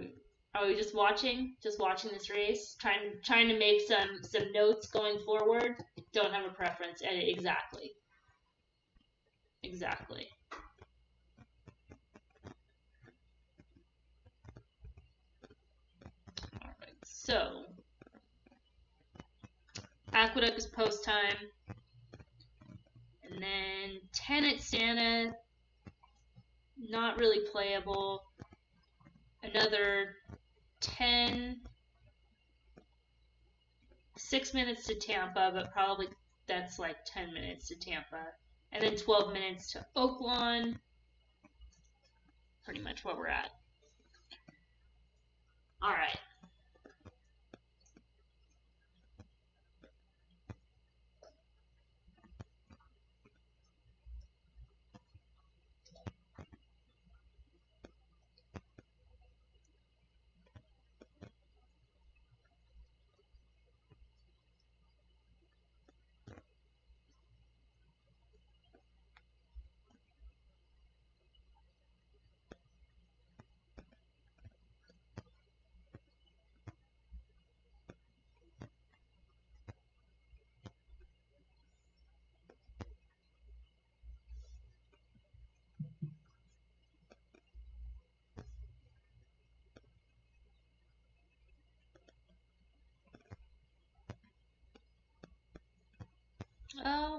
are we just watching this race, trying to make some notes going forward? Don't have a preference. Exactly. All right. So Aqueduct is post time. And then 10 at Santa, not really playable. Another 10, 6 minutes to Tampa, but probably that's like 10 minutes to Tampa. And then 12 minutes to Oaklawn. Pretty much where we're at. All right.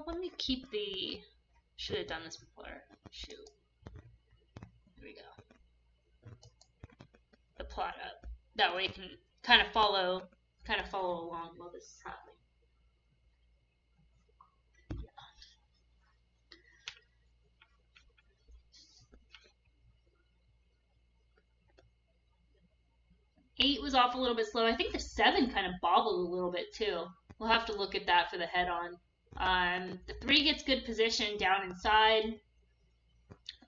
Let me keep the. Should have done this before. Shoot. Here we go. The plot up. That way you can kind of follow along while this is happening. 8 was off a little bit slow. I think the 7 kind of bobbled a little bit too. We'll have to look at that for the head on. The 3 gets good position down inside.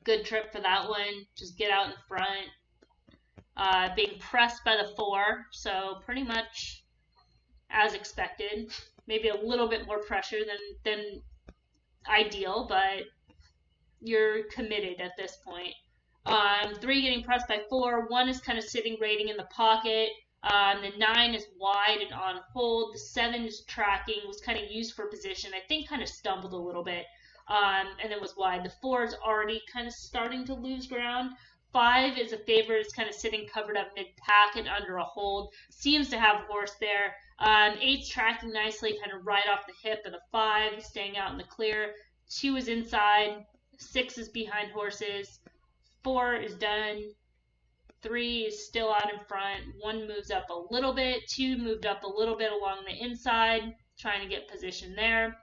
Good trip for that one. Just get out in front. Being pressed by the 4, so pretty much as expected. Maybe a little bit more pressure than ideal, but you're committed at this point. 3 getting pressed by 4. 1 is kind of sitting rating in the pocket. The 9 is wide and on hold. The 7 is tracking, was kind of used for position. I think kind of stumbled a little bit, and then was wide. The 4 is already kind of starting to lose ground. 5 is a favorite. It's kind of sitting covered up mid-pack and under a hold. Seems to have horse there. 8's tracking nicely, kind of right off the hip of the 5, staying out in the clear. 2 is inside. 6 is behind horses. 4 is done. 3 is still out in front. 1 moves up a little bit. 2 moved up a little bit along the inside, trying to get position there.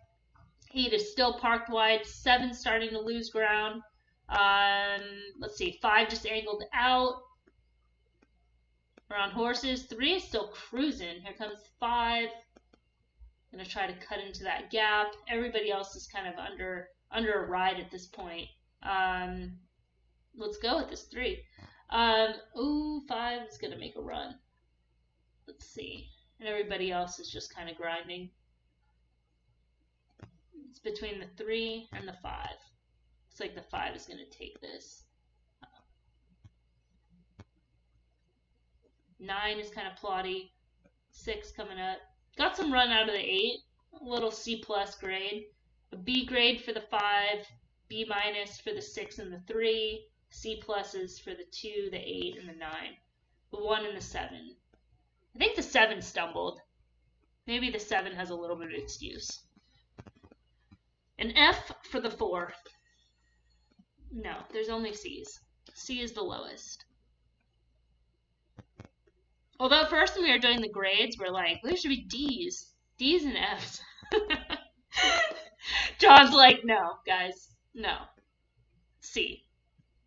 8 is still parked wide. 7 starting to lose ground. Let's see. 5 just angled out. Around horses. 3 is still cruising. Here comes 5. Gonna try to cut into that gap. Everybody else is kind of under a ride at this point. Let's go with this 3. 5 is gonna make a run. Let's see. And everybody else is just kind of grinding. It's between the 3 and the 5. Looks like the 5 is gonna take this. 9 is kind of plotty. 6 coming up. Got some run out of the 8. A little C+ grade. A B grade for the 5, B minus for the 6 and the 3, C pluses for the 2, the 8, and the 9, the 1 and the 7. I think the 7 stumbled. Maybe the 7 has a little bit of excuse. An F for the 4. No, there's only C's. C is the lowest. Although at first when we were doing the grades, we're like, there should be D's. D's and F's. John's like, no, guys, no. C.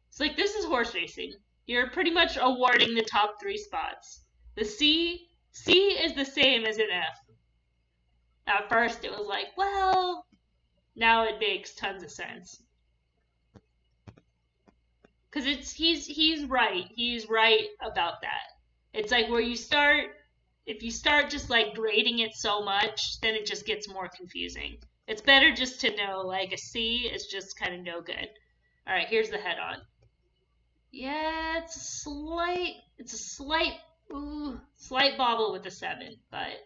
It's like, this is horse racing. You're pretty much awarding the top 3 spots. The C is the same as an F. At first it was like, well, now it makes tons of sense. Because he's right. He's right about that. It's like where you start, if you start just like grading it so much, then it just gets more confusing. It's better just to know like a C is just kind of no good. All right, here's the head on. Yeah, it's a slight bobble with a 7, but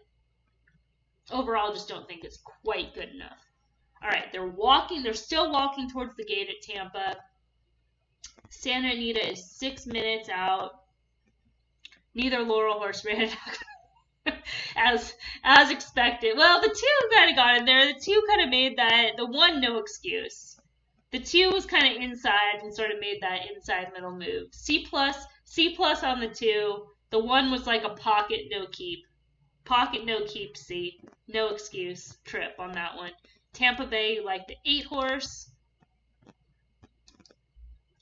overall just don't think it's quite good enough. All right, they're still walking towards the gate at Tampa. Santa Anita is 6 minutes out. Neither Laurel horse ran as expected. Well, the 2 kind of got in there. The 2 kind of made that. The 1, no excuse. The 2 was kind of inside and sort of made that inside middle move. C plus on the 2. The 1 was like a pocket, no keep. Pocket, no keep, C. No excuse. Trip on that one. Tampa Bay, like the 8 horse.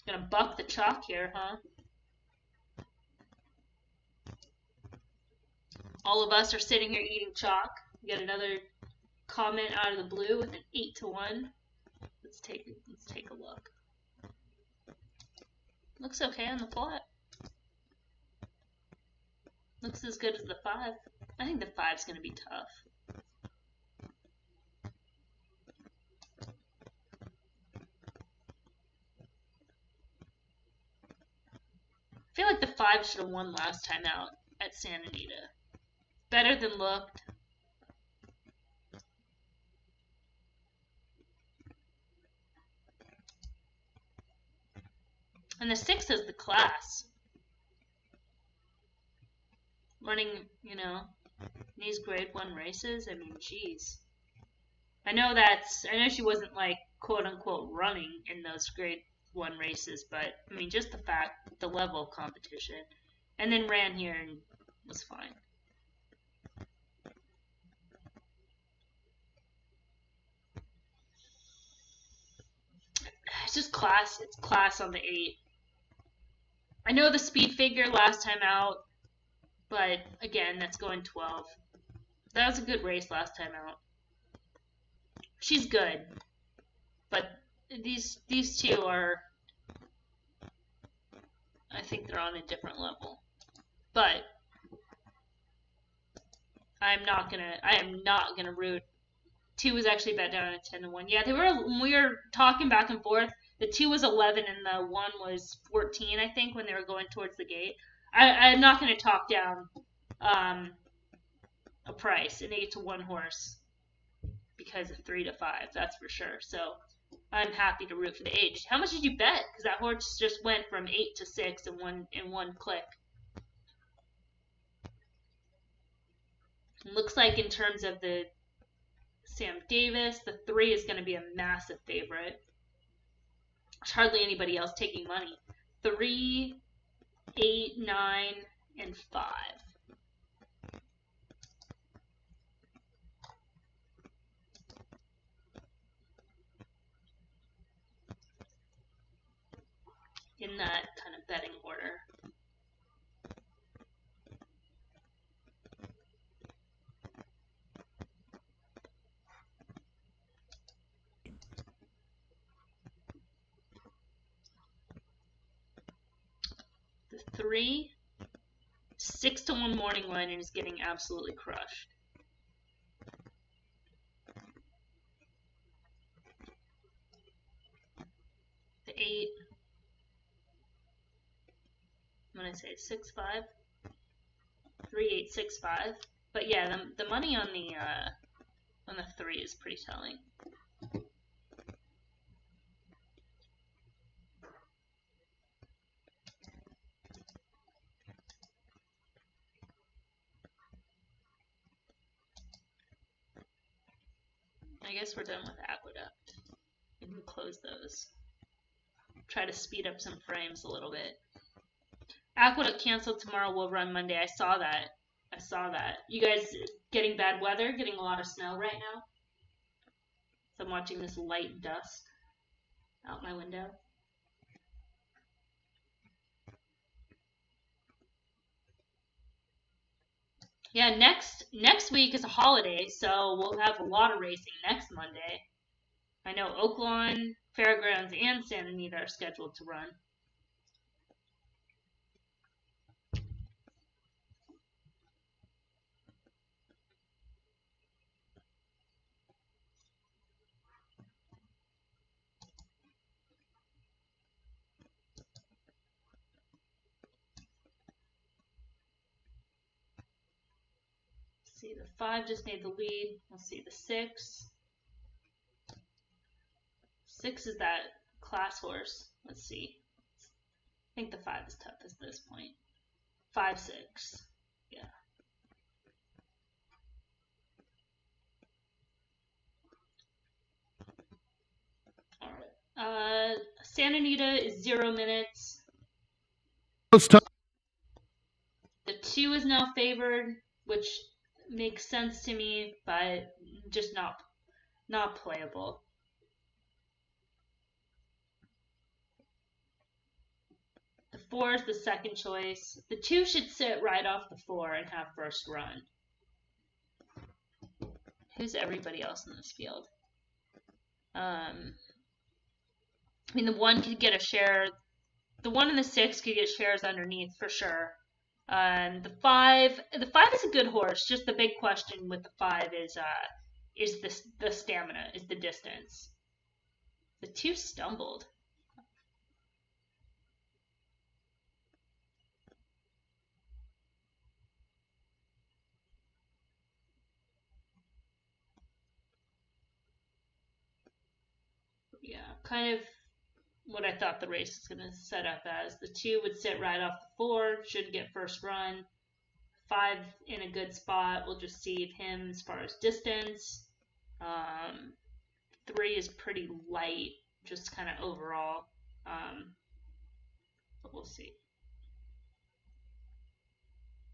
Gonna buck the chalk here, huh? All of us are sitting here eating chalk. We got another comment out of the blue with an 8-1. Let's take a look. Looks okay on the flat. Looks as good as the 5. I think the 5's gonna be tough. I feel like the 5 should have won last time out at Santa Anita. Better than looked. And the 6 is the class. Running, these grade 1 races, I mean, geez. I know she wasn't like quote unquote running in those grade 1 races, but I mean, just the level of competition. And then ran here and was fine. It's just class. It's class on the 8. I know the speed figure last time out, but again, that's going 12. That was a good race last time out. She's good, but these 2 are, I think they're on a different level. But I am not gonna root. 2 was actually bet down at 10-1. Yeah, we were talking back and forth. The 2 was 11 and the 1 was 14, I think, when they were going towards the gate. I'm not going to talk down a price, an 8-1 horse, because of 3-5, that's for sure. So I'm happy to root for the 8. How much did you bet? Because that horse just went from 8 to 6 in one click. It looks like in terms of the Sam Davis, the 3 is going to be a massive favorite. There's hardly anybody else taking money. 3, 8, 9, and 5. In that kind of betting order. The 3, 6-1 morning line and is getting absolutely crushed. The 8, I'm gonna say 6-5, 3, 8, 6, 5. But yeah, the money on the 3 is pretty telling. guess we're done with Aqueduct. We can close those. Try to speed up some frames a little bit. Aqueduct canceled tomorrow. Will run Monday. I saw that. You guys getting bad weather? Getting a lot of snow right now? So I'm watching this light dust out my window. Yeah, next week is a holiday, so we'll have a lot of racing next Monday. I know Oaklawn, Fairgrounds, and Santa Anita are scheduled to run. See, the 5 just made the lead. We'll see the 6. 6 is that class horse. Let's see. I think the 5 is tough at this point. 5, 6. Yeah. Alright. Santa Anita is 0 minutes. The 2 is now favored, which makes sense to me, but just not playable. The 4 is the second choice. The 2 should sit right off the 4 and have first run. Who's everybody else in this field? I mean, the 1 could get a share. The 1 and the 6 could get shares underneath for sure. The 5 is a good horse. Just the big question with the 5 is the stamina, is the distance. The 2 stumbled. Yeah, kind of what I thought the race was going to set up as. The 2 would sit right off the 4, should get first run. 5 in a good spot will just save him as far as distance. 3 is pretty light, just kind of overall. But we'll see.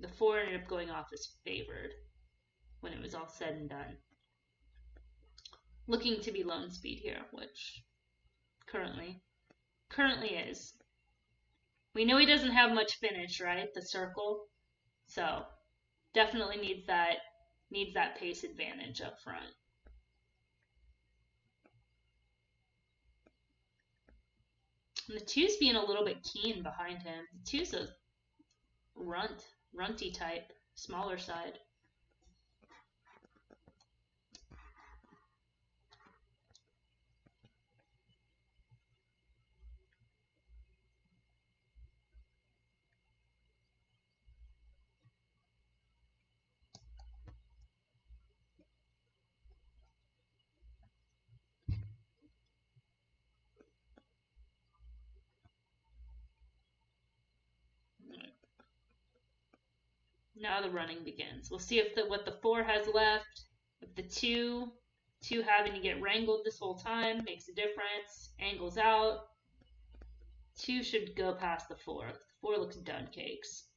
The 4 ended up going off as favored when it was all said and done. Looking to be lone speed here, which currently is. We know he doesn't have much finish, right? The circle. So definitely needs that pace advantage up front. And the 2's being a little bit keen behind him. The 2's a runty type, smaller side. Now the running begins. We'll see if what the 4 has left. If the 2 having to get wrangled this whole time makes a difference. Angles out. 2 should go past the 4. The 4 looks done cakes.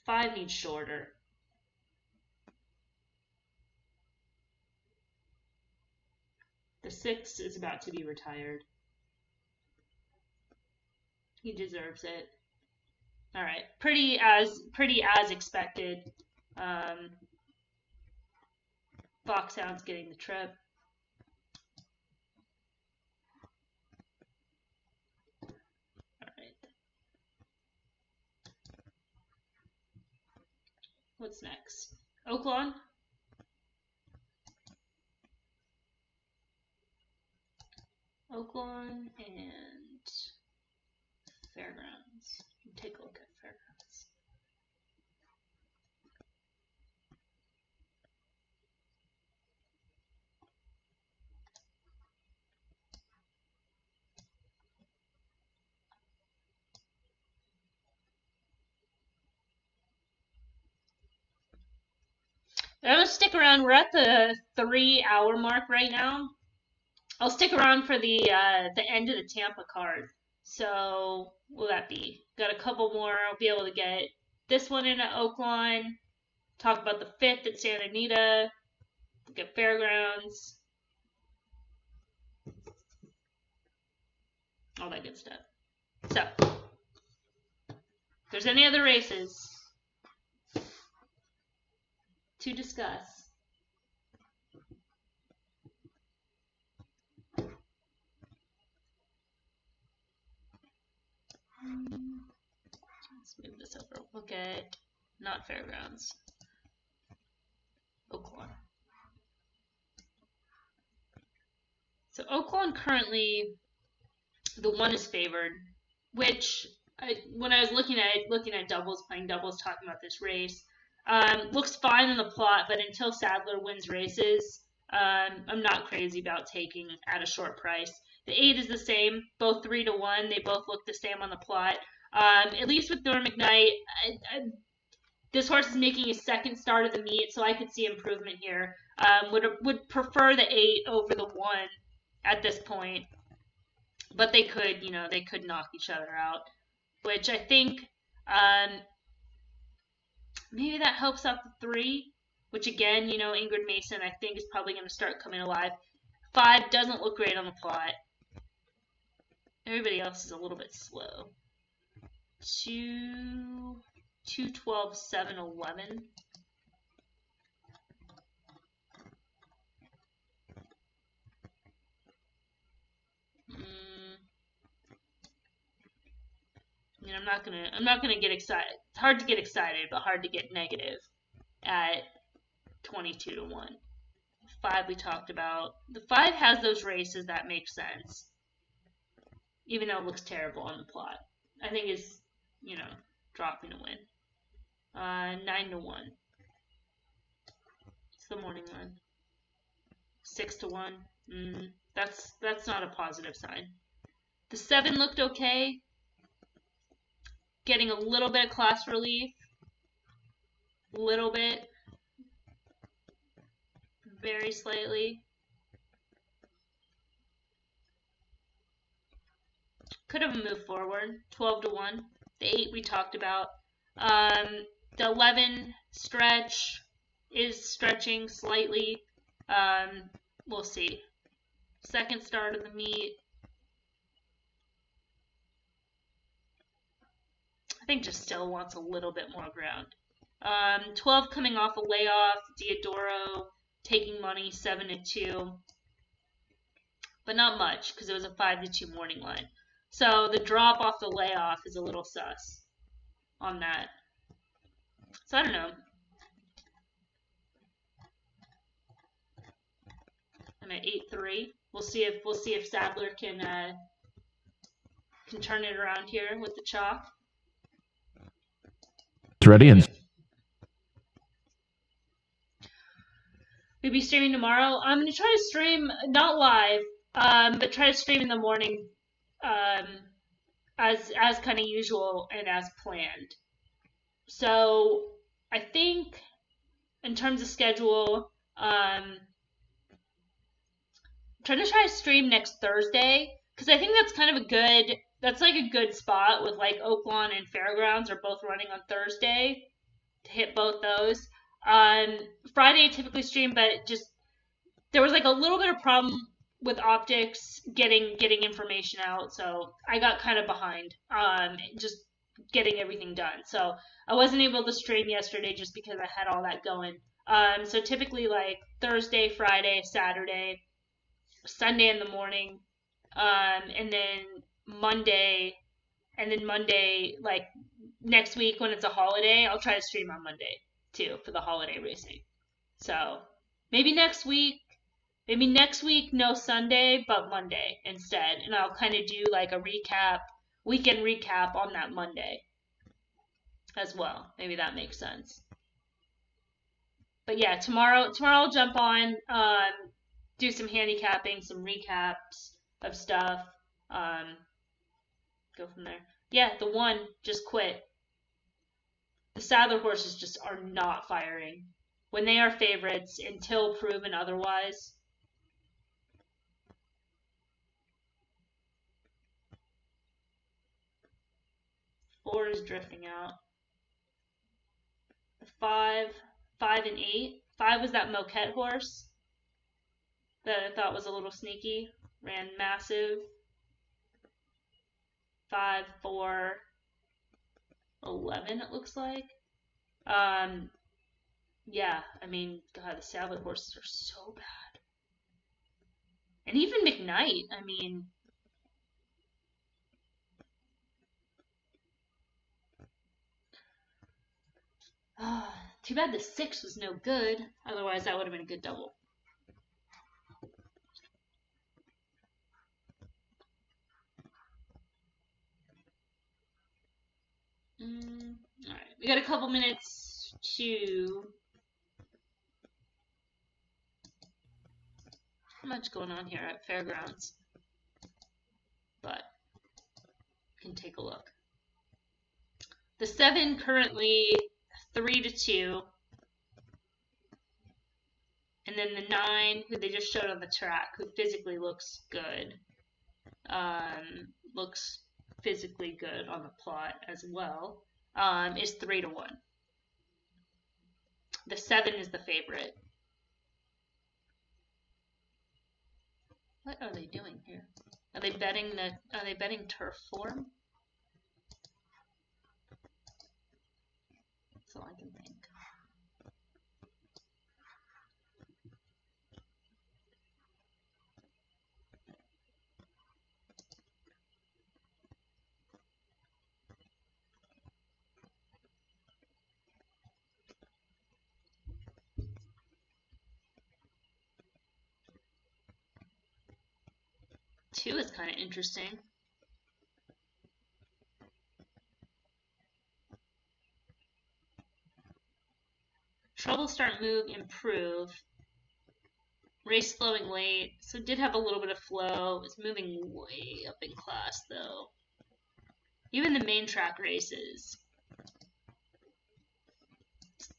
5 needs shorter. The 6 is about to be retired. He deserves it. All right, pretty as expected. Foxhound's getting the trip. All right. What's next? Oaklawn. Oaklawn and Fairgrounds. Take a look at Fairgrounds. I'm gonna stick around. We're at the 3 hour mark right now. I'll stick around for the end of the Tampa card. So what will that be? Got a couple more. I'll be able to get this one in at Oaklawn. Talk about the 5th at Santa Anita. Get Fairgrounds. All that good stuff. So, if there's any other races to discuss. Let's move this over. Look at not Fairgrounds. Oaklawn. So Oaklawn currently, the 1 is favored, which when I was looking at doubles, playing doubles, talking about this race, looks fine in the plot, but until Sadler wins races, I'm not crazy about taking at a short price. The 8 is the same, both 3 to 1. They both look the same on the plot. At least with Thor McKnight, this horse is making his 2nd start of the meet, so I could see improvement here. Would prefer the 8 over the 1 at this point, but they could knock each other out, which I think maybe that helps out the 3, which again, Ingrid Mason I think is probably going to start coming alive. 5 doesn't look great on the plot. Everybody else is a little bit slow. 2, 12, 7, 11. I'm not gonna get excited. It's hard to get excited, but hard to get negative at 22 to 1. 5 we talked about. The 5 has those races that make sense, even though it looks terrible on the plot. I think it's dropping a win. 9 to 1. It's the morning run. 6 to 1. That's not a positive sign. The 7 looked okay. Getting a little bit of class relief. Little bit. Very slightly. Could have moved forward. 12 to 1. The 8 we talked about. The 11 stretch is stretching slightly. We'll see. 2nd start of the meet. I think just still wants a little bit more ground. 12 coming off a layoff. Diodoro taking money 7 to 2. But not much because it was a 5 to 2 morning line. So the drop off the layoff is a little sus on that. So I don't know. I'm at 8-3. We'll see if Sadler can turn it around here with the chalk. It's ready and Maybe streaming tomorrow. I'm gonna try to stream not live, but try to stream in the morning, as kind of usual and as planned. So I think in terms of schedule, trying to try to stream next Thursday because I think that's kind of that's like a good spot with like Oaklawn and Fairgrounds are both running on Thursday to hit both those. Friday I typically stream, but just there was like a little bit of problem with optics getting information out, so I got kind of behind just getting everything done. So I wasn't able to stream yesterday just because I had all that going. So typically like Thursday, Friday, Saturday, Sunday in the morning, and then Monday like next week when it's a holiday, I'll try to stream on Monday too for the holiday racing. So maybe next week no Sunday, but Monday instead, and I'll kind of do like a weekend recap on that Monday as well. Maybe that makes sense. But yeah, tomorrow I'll jump on, do some handicapping, some recaps of stuff, go from there. Yeah, the 1 just quit. The Sadler horses just are not firing when they are favorites until proven otherwise. Four is drifting out. The 5 and 8. 5 was that Moquette horse that I thought was a little sneaky. Ran massive. 5, 4, 11 it looks like. Yeah, I mean, God, the Sabbath horses are so bad. And even McKnight, I mean, too bad the 6 was no good. Otherwise, that would have been a good double. Alright, we got a couple minutes to... Not much going on here at Fairgrounds, but we can take a look. The 7 currently 3-2, and then the 9, who they just showed on the track, who physically looks good, looks physically good on the plot as well, is 3-1. The 7 is the favorite. What are they doing here? Are they betting turf form? That's all I can think. Two is kind of interesting. Trouble start, move, improve. Race slowing late, so did have a little bit of flow. It's moving way up in class though. Even the main track races.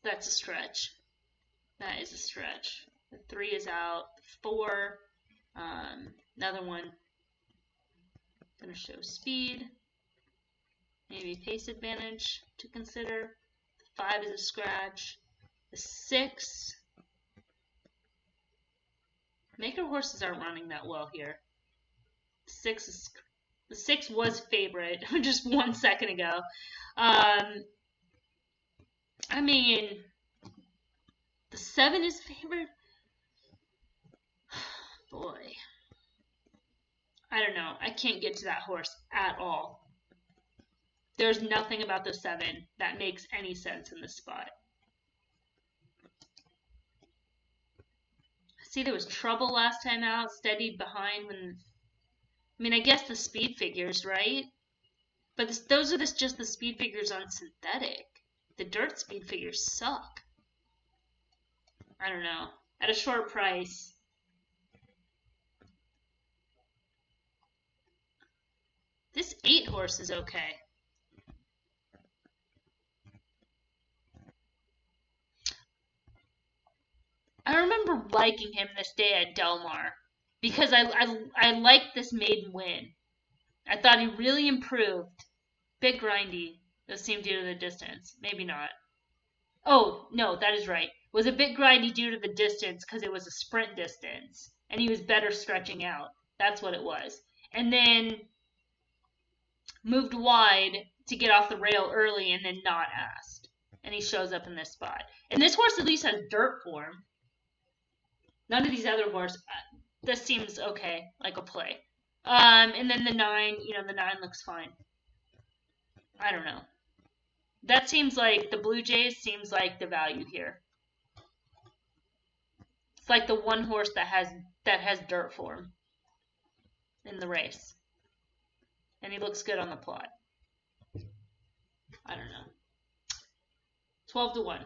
That's a stretch. That is a stretch. The 3 is out. 4, another one. Gonna show speed. Maybe pace advantage to consider. The 5 is a scratch. The 6. Maker horses aren't running that well here. The 6 was favorite just 1 second ago. I mean, the 7 is favored. Boy, I don't know. I can't get to that horse at all. There's nothing about the 7 that makes any sense in this spot. See, there was trouble last time out, steadied behind when... I mean, I guess the speed figures, right? But those are just the speed figures on synthetic. The dirt speed figures suck. I don't know. At a short price... This 8 horse is okay. I remember liking him this day at Del Mar because I liked this maiden win. I thought he really improved. Bit grindy. Does seem due to the distance. Maybe not. Oh, no, that is right. It was a bit grindy due to the distance because it was a sprint distance. And he was better stretching out. That's what it was. And then moved wide to get off the rail early and then not asked. And he shows up in this spot. And this horse at least has dirt form. None of these other horses, this seems okay, like a play. And then the 9, the 9 looks fine. I don't know. That seems like, the Blue Jays seems like the value here. It's like the one horse that has dirt form in the race. And he looks good on the plot. I don't know. 12-1.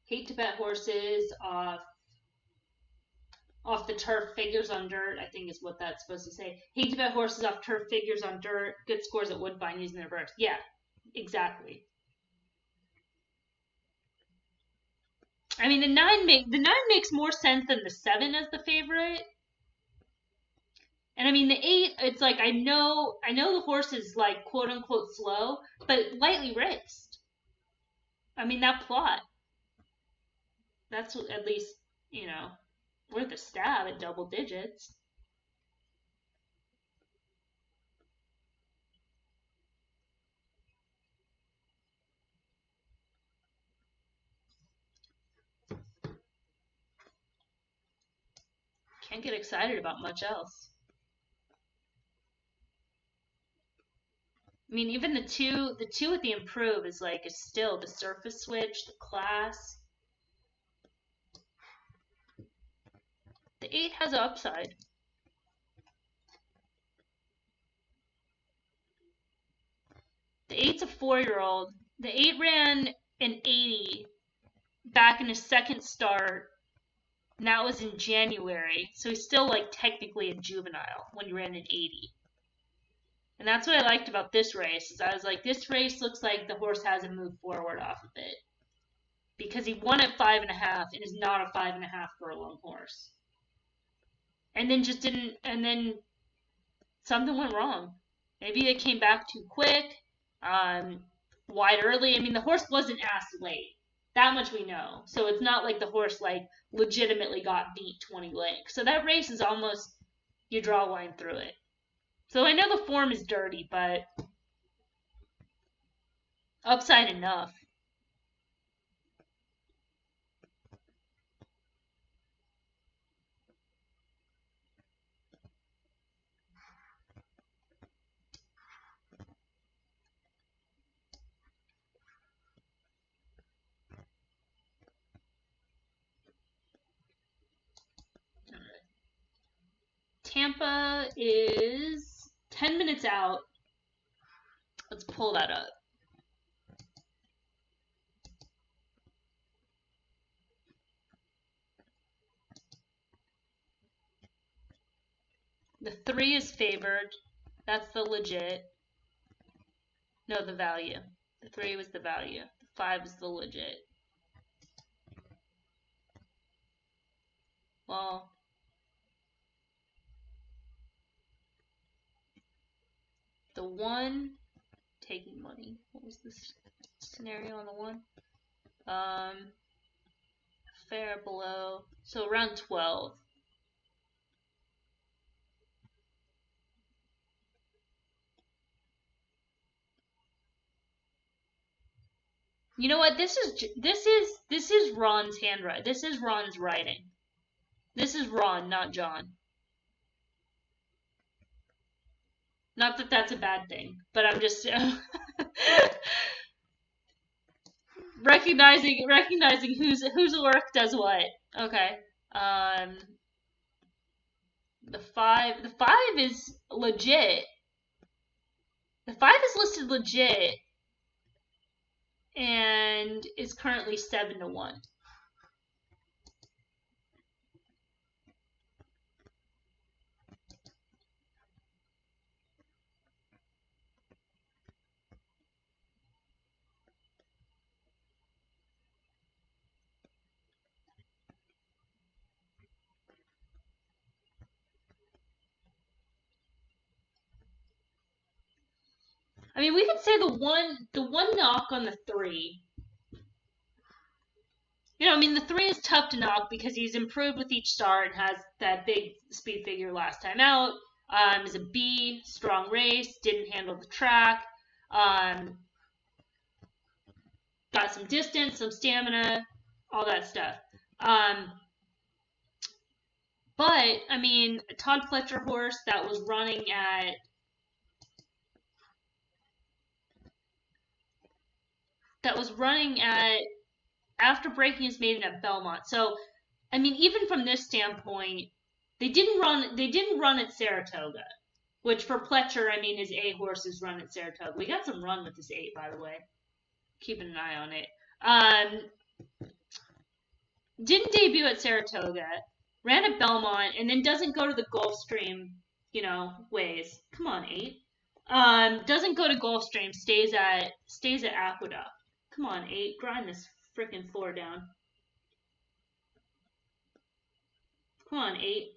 Hate to bet horses off the turf, figures on dirt, I think is what that's supposed to say. Hate to bet horses off turf, figures on dirt, good scores at Woodbine using their verse. Yeah, exactly. I mean, the nine makes more sense than the 7 as the favorite. And I mean, the 8, it's like I know the horse is like quote unquote slow, but lightly raced. I mean, that plot. That's at least, worth a stab at double digits. Can't get excited about much else. I mean, even the two with the improve is still the surface switch, the class. The 8 has an upside. The 8's a 4-year-old. The 8 ran an 80 back in his second start, and that was in January. So he's still technically a juvenile when he ran an 80. And that's what I liked about this race, is I was like, this race looks like the horse hasn't moved forward off of it. Because he won at 5.5 and is not a 5.5 furlong horse. And then something went wrong. Maybe they came back too quick, wide early. I mean, the horse wasn't asked late. That much we know. So it's not like the horse legitimately got beat 20 lengths. So that race is almost, you draw a line through it. So I know the form is dirty, but upside enough. Tampa is 10 minutes out. Let's pull that up. The 3 is favored. That's the legit. No, the value. The 3 was the value. The 5 is the legit. Well, the 1 taking money. What was this scenario on the 1? Fair below. So around 12. You know what? This is Ron's handwriting. This is Ron's writing. This is Ron, not John. Not that that's a bad thing, but I'm just recognizing whose work does what. Okay. The 5 is legit. The 5 is listed legit and is currently 7-1. I mean, we could say the one knock on the 3. I mean, the 3 is tough to knock because he's improved with each start and has that big speed figure last time out. Is a B, strong race, didn't handle the track, got some distance, some stamina, all that stuff. But I mean, a Todd Pletcher horse that was running at after breaking his maiden at Belmont. So, I mean, even from this standpoint, they didn't run at Saratoga, which for Pletcher, I mean, his A horses run at Saratoga. We got some run with this 8, by the way. Keeping an eye on it. didn't debut at Saratoga, ran at Belmont, and then doesn't go to the Gulfstream, ways. Come on, 8. Doesn't go to Gulfstream, stays at Aqueduct. Come on, 8, grind this freaking 4 down. Come on, 8.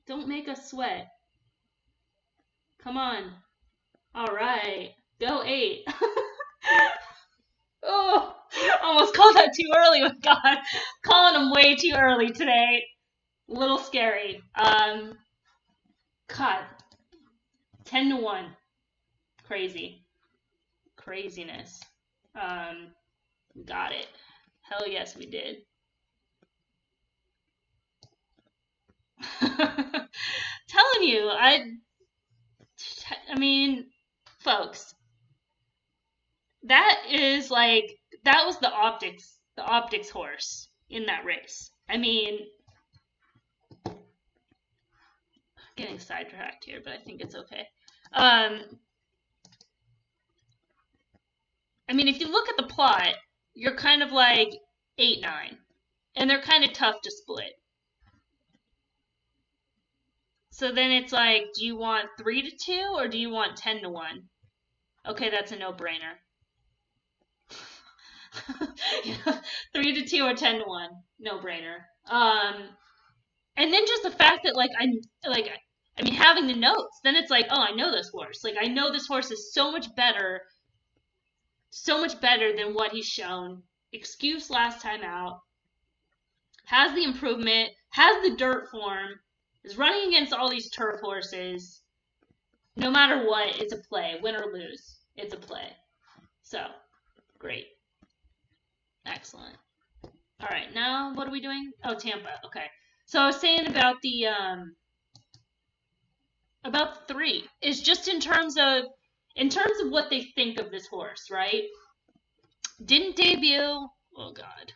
Don't make us sweat. Come on. All right. Go 8. Oh, almost called that too early. Oh, God, calling them way too early today. A little scary. God, 10-1. Crazy. Craziness. Got it. Hell yes, we did. Telling you, I mean, folks, that was the optics horse in that race. I mean, getting sidetracked here, but I think it's okay. I mean, if you look at the plot, you're kind of like 8-9, and they're kind of tough to split. So then it's like, do you want 3-2 or do you want 10-1? Okay, that's a no-brainer. 3-2 or 10-1, no-brainer. And then just the fact that I mean, having the notes, then it's like, oh, I know this horse. Like, I know this horse is so much better than what he's shown. Excuse last time out. Has the improvement, has the dirt form, is running against all these turf horses. No matter what, it's a play. Win or lose, it's a play. So, great. Excellent. All right, now what are we doing? Oh, Tampa. Okay. So I was saying about the 3 is just in terms of what they think of this horse, right? Didn't debut. Oh God.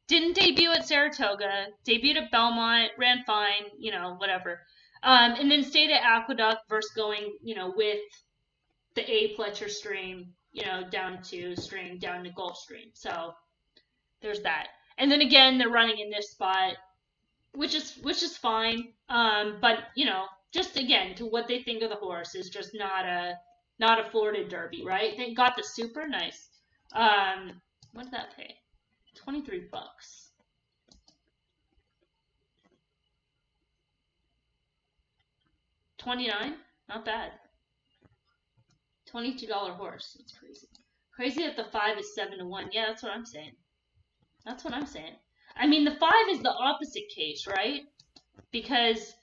Didn't debut at Saratoga. Debuted at Belmont. Ran fine. Whatever. And then stayed at Aqueduct versus going, with the A Pletcher stream, down to Gulfstream. So there's that. And then again, they're running in this spot, which is fine. But just again, to what they think of the horse is just not a Florida Derby, right? They got the super nice. What did that pay? $23. 29? Not bad. $22 horse. That's crazy. Crazy that the 5 is 7-1. Yeah, that's what I'm saying. I mean, the 5 is the opposite case, right? Because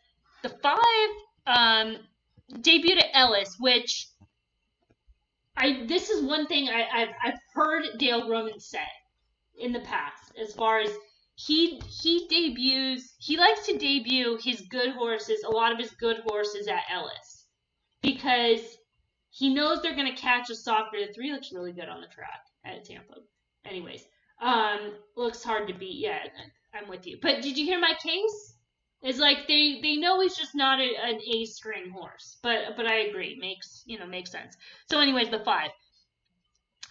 the 5 debuted at Ellis, which this is one thing I've heard Dale Roman say in the past, as far as he likes to debut his good horses, a lot of his good horses at Ellis, because he knows they're going to catch a softer. The 3 looks really good on the track at Tampa. Anyways, looks hard to beat. Yeah, I'm with you. But did you hear my case? It's like they know he's just not an A string horse. But I agree. Makes sense. So anyways, the 5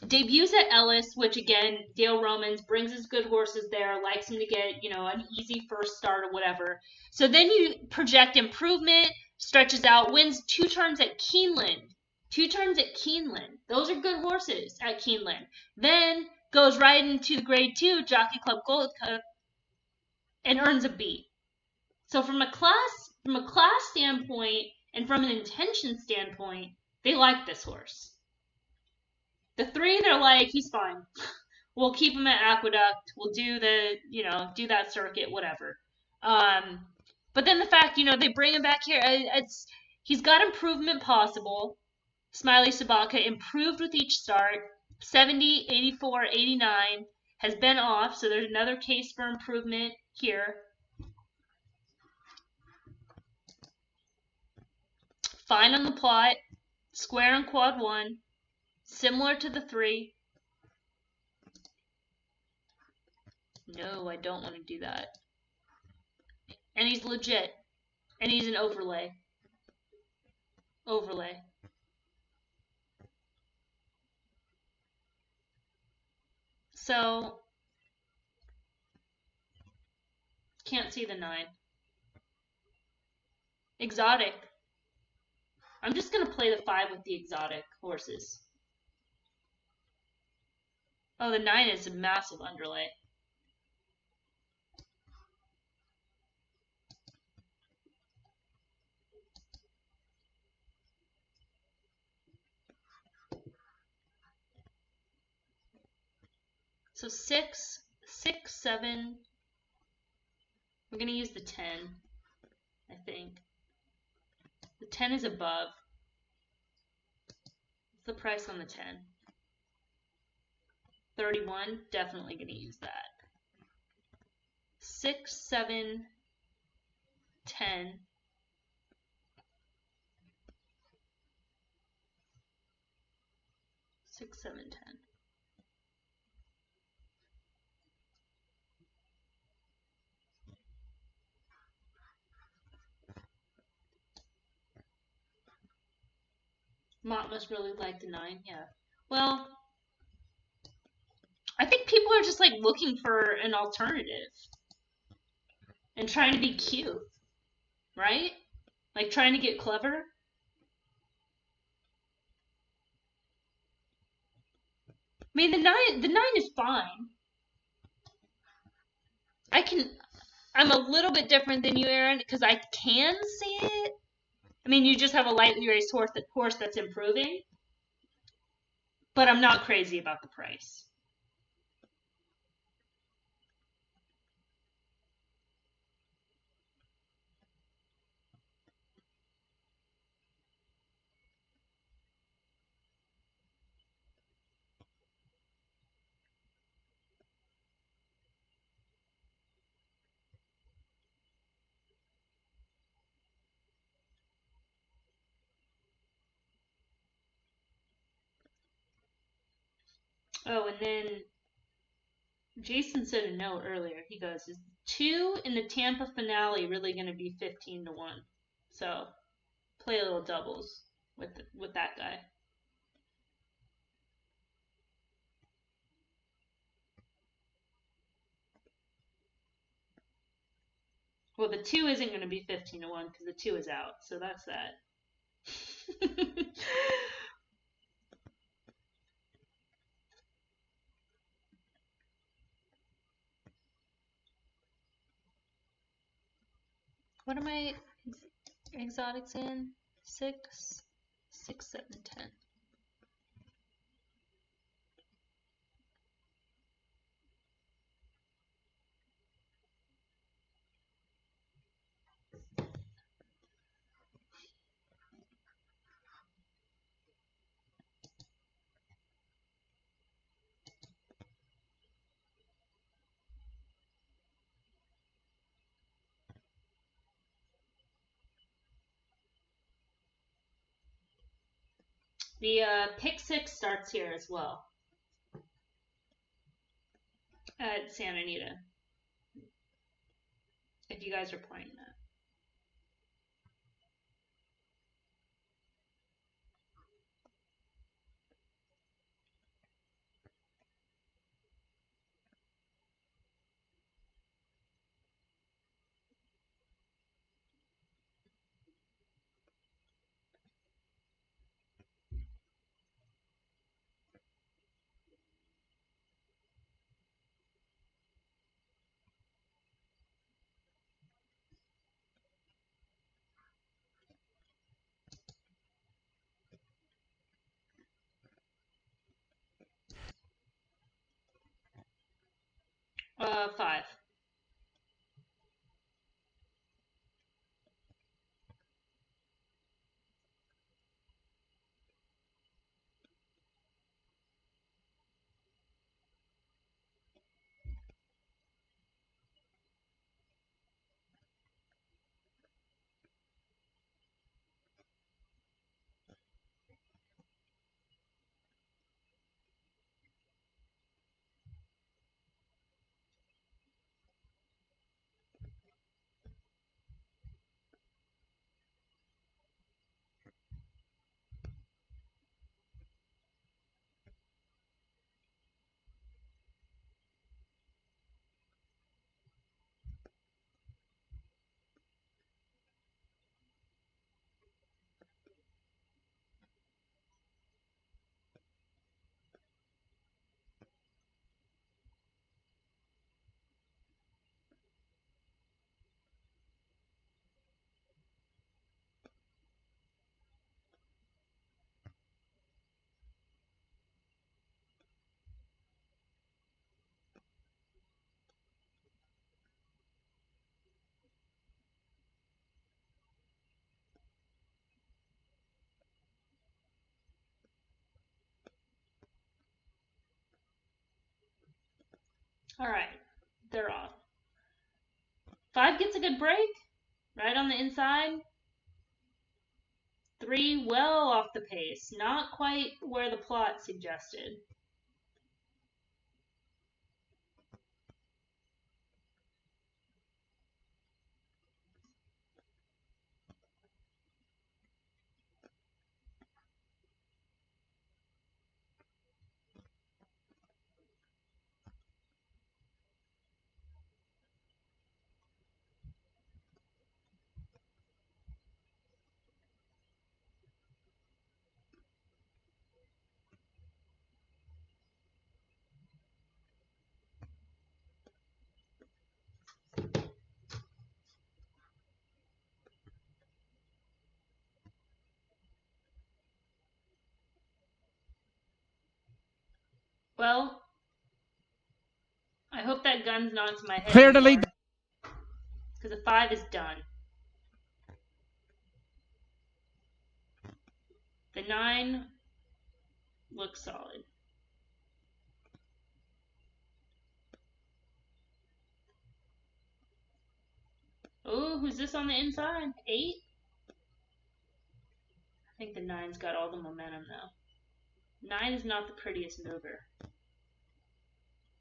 debuts at Ellis, which again, Dale Romans brings his good horses there, likes him to get, an easy first start or whatever. So then you project improvement, stretches out, wins 2 turns at Keeneland. 2 turns at Keeneland. Those are good horses at Keeneland. Then goes right into the Grade 2 Jockey Club Gold Cup and earns a B. So from a class standpoint and from an intention standpoint, they like this horse. The 3, they're like, he's fine. We'll keep him at Aqueduct. We'll do do that circuit, whatever. But then the fact, they bring him back here, he's got improvement possible. Smiley Sabaka improved with each start. 70, 84, 89 has been off, so there's another case for improvement here. Fine on the plot. Square in quad 1. Similar to the 3. No, I don't want to do that. And he's legit. And he's an overlay. Overlay. So, can't see the 9. Exotic. I'm just going to play the 5 with the exotic horses. Oh, the 9 is a massive underlay. So 6, 6, 7. We're going to use the 10, I think. The 10 is above. What's the price on the 10? 31. Definitely going to use that. 6, 7, 10. 6, 7, 10. Mott must really like the 9, yeah. Well, I think people are just like looking for an alternative and trying to be cute, right? Like trying to get clever. I mean, the 9 is fine. I'm a little bit different than you, Aaron, because I can see it. I mean, you just have a lightly raced horse that's improving, but I'm not crazy about the price. Oh, and then Jason said a note earlier. He goes, "Is 2 in the Tampa finale really going to be 15-1?" So play a little doubles with that guy. Well, the 2 isn't going to be 15-1 because the 2 is out. So that's that. What am I exotics in? 6, 6, 7, 10. The pick 6 starts here as well at Santa Anita. If you guys are playing that. All right, they're off. 5 gets a good break, right on the inside. 3 well off the pace, not quite where the plot suggested. Well, I hope that gun's not to my head Clear to lead. because the 5 is done. The 9 looks solid. Oh, who's this on the inside? 8? I think the 9's got all the momentum though. 9 is not the prettiest mover.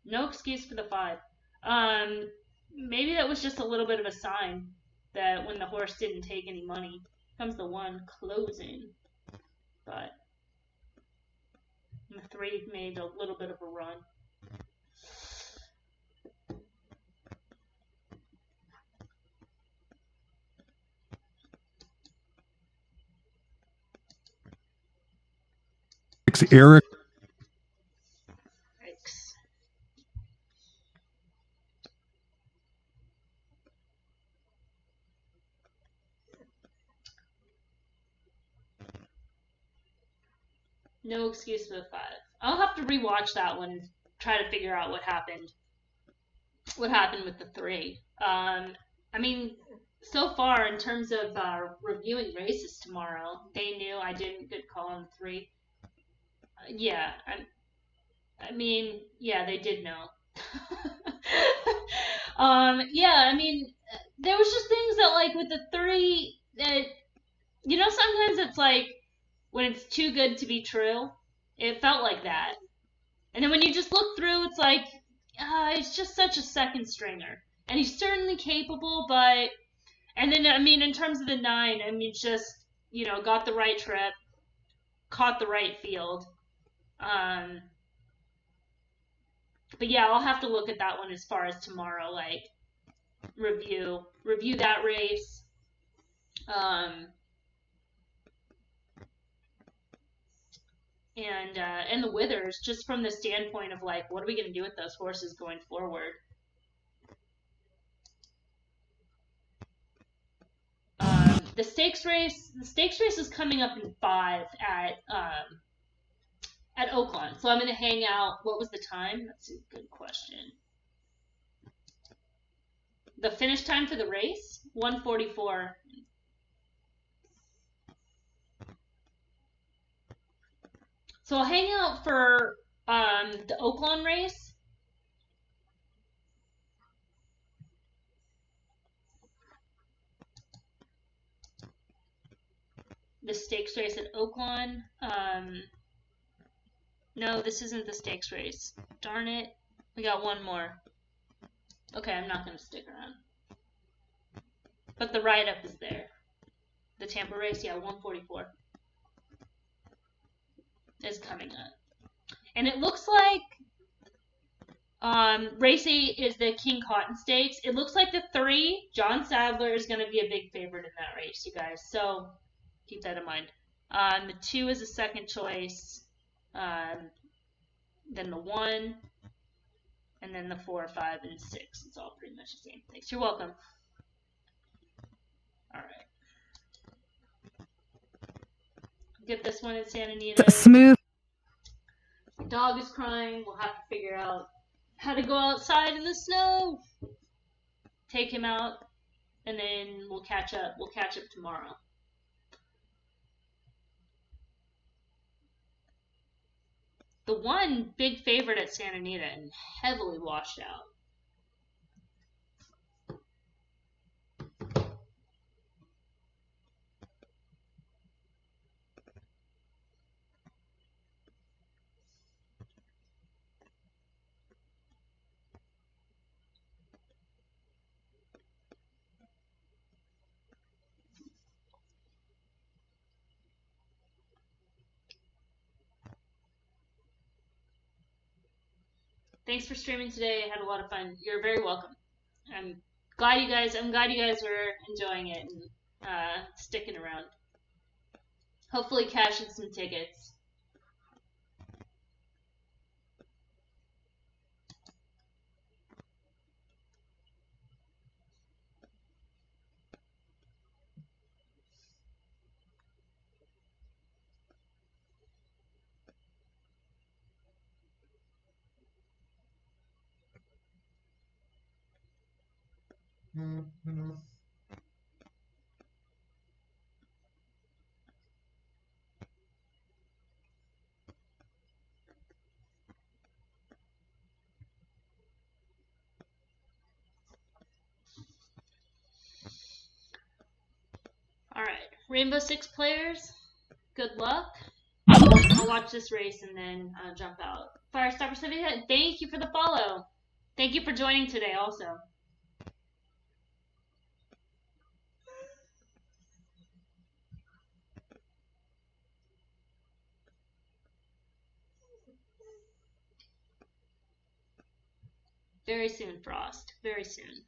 No excuse for the 5. Maybe that was just a little bit of a sign that when the horse didn't take any money, comes the 1 closing. But the 3 made a little bit of a run. Eric. Yikes. No excuse for the 5. I'll have to rewatch that one and try to figure out what happened. What happened with the 3? I mean, so far in terms of reviewing races tomorrow, they knew I didn't good call on 3. Yeah, I mean, yeah, they did know. Yeah, I mean, there was just things that like with the 3 that sometimes it's like when it's too good to be true. It felt like that. And then when you just look through, it's like, it's just such a second stringer. And he's certainly capable, but. And then, I mean, in terms of the 9, I mean, just, got the right trip, caught the right field. But yeah, I'll have to look at that one as far as tomorrow, like, review that race. And the withers, just from the standpoint of like, what are we going to do with those horses going forward? The stakes race is coming up in 5 at Oaklawn, so I'm going to hang out. What was the time? That's a good question. The finish time for the race, 1:44. So I'll hang out for the Oaklawn race. The stakes race at Oaklawn. No, this isn't the stakes race. Darn it. We got one more. Okay, I'm not going to stick around. But the write-up is there. The Tampa race, yeah, 1:44 is coming up. And it looks like race 8 is the King Cotton Stakes. It looks like the 3, John Sadler, is going to be a big favorite in that race, you guys. So keep that in mind. The 2 is a second choice. Then the 1. And then the 4, 5, and 6. It's all pretty much the same. Thanks. You're welcome. All right. Get this one in Santa Anita. Smooth. The dog is crying. We'll have to figure out how to go outside in the snow. Take him out, and then we'll catch up. We'll catch up tomorrow. the one big favorite at Santa Anita and heavily washed out. Thanks for streaming today. I had a lot of fun. You're very welcome. I'm glad you guys were enjoying it and sticking around. Hopefully cashing some tickets. Alright, Rainbow Six players, good luck. I'll watch this race and then jump out. Firestar 70, thank you for the follow. Thank you for joining today also. Very soon, Frost. Very soon.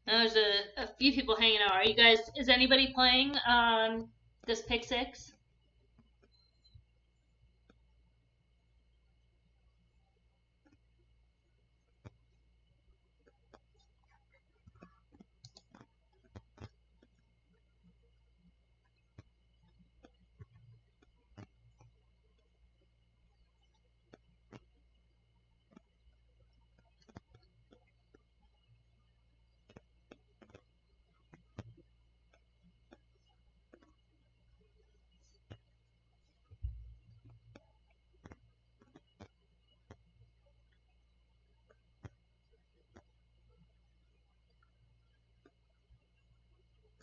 Now there's a few people hanging out. Are you guys, is anybody playing this pick six?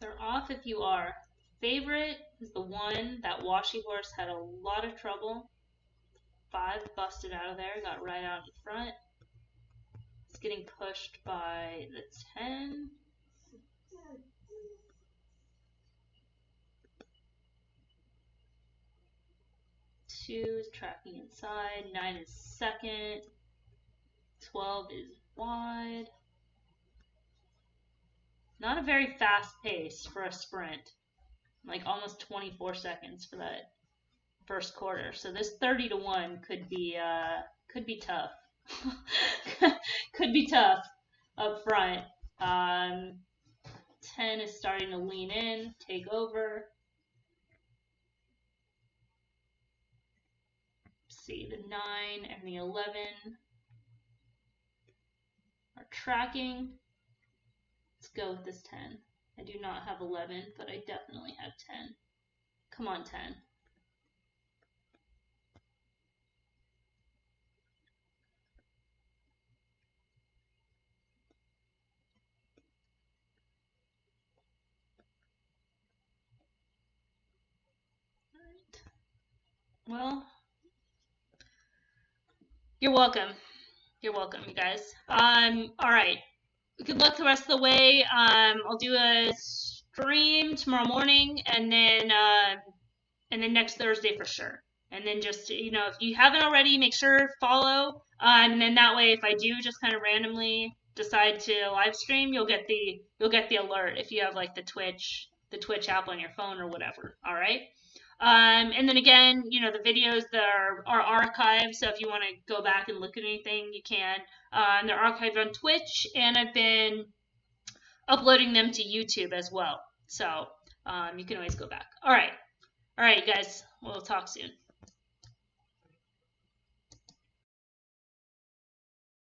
They're off if you are. Favorite is the one that Washy Horse had a lot of trouble. 5 busted out of there, got right out in front. It's getting pushed by the 10. 2 is tracking inside. 9 is second. 12 is wide. Not a very fast pace for a sprint. Like almost 24 seconds for that first quarter. So this 30-1 could be tough. Could be tough up front. 10 is starting to lean in, take over. Let's see, the 9 and the 11 are tracking. Let's go with this 10. I do not have 11, but I definitely have 10. Come on, 10. Alright. Well, you're welcome. You're welcome, you guys. Alright. Good luck the rest of the way. I'll do a stream tomorrow morning and then next Thursday for sure. And then just, if you haven't already, make sure follow. And then that way, if I do just kind of randomly decide to live stream, you'll get the alert if you have like the Twitch app on your phone or whatever. All right. And then again, the videos that are archived. So if you want to go back and look at anything, you can. They're archived on Twitch, and I've been uploading them to YouTube as well. So you can always go back. All right, you guys. We'll talk soon.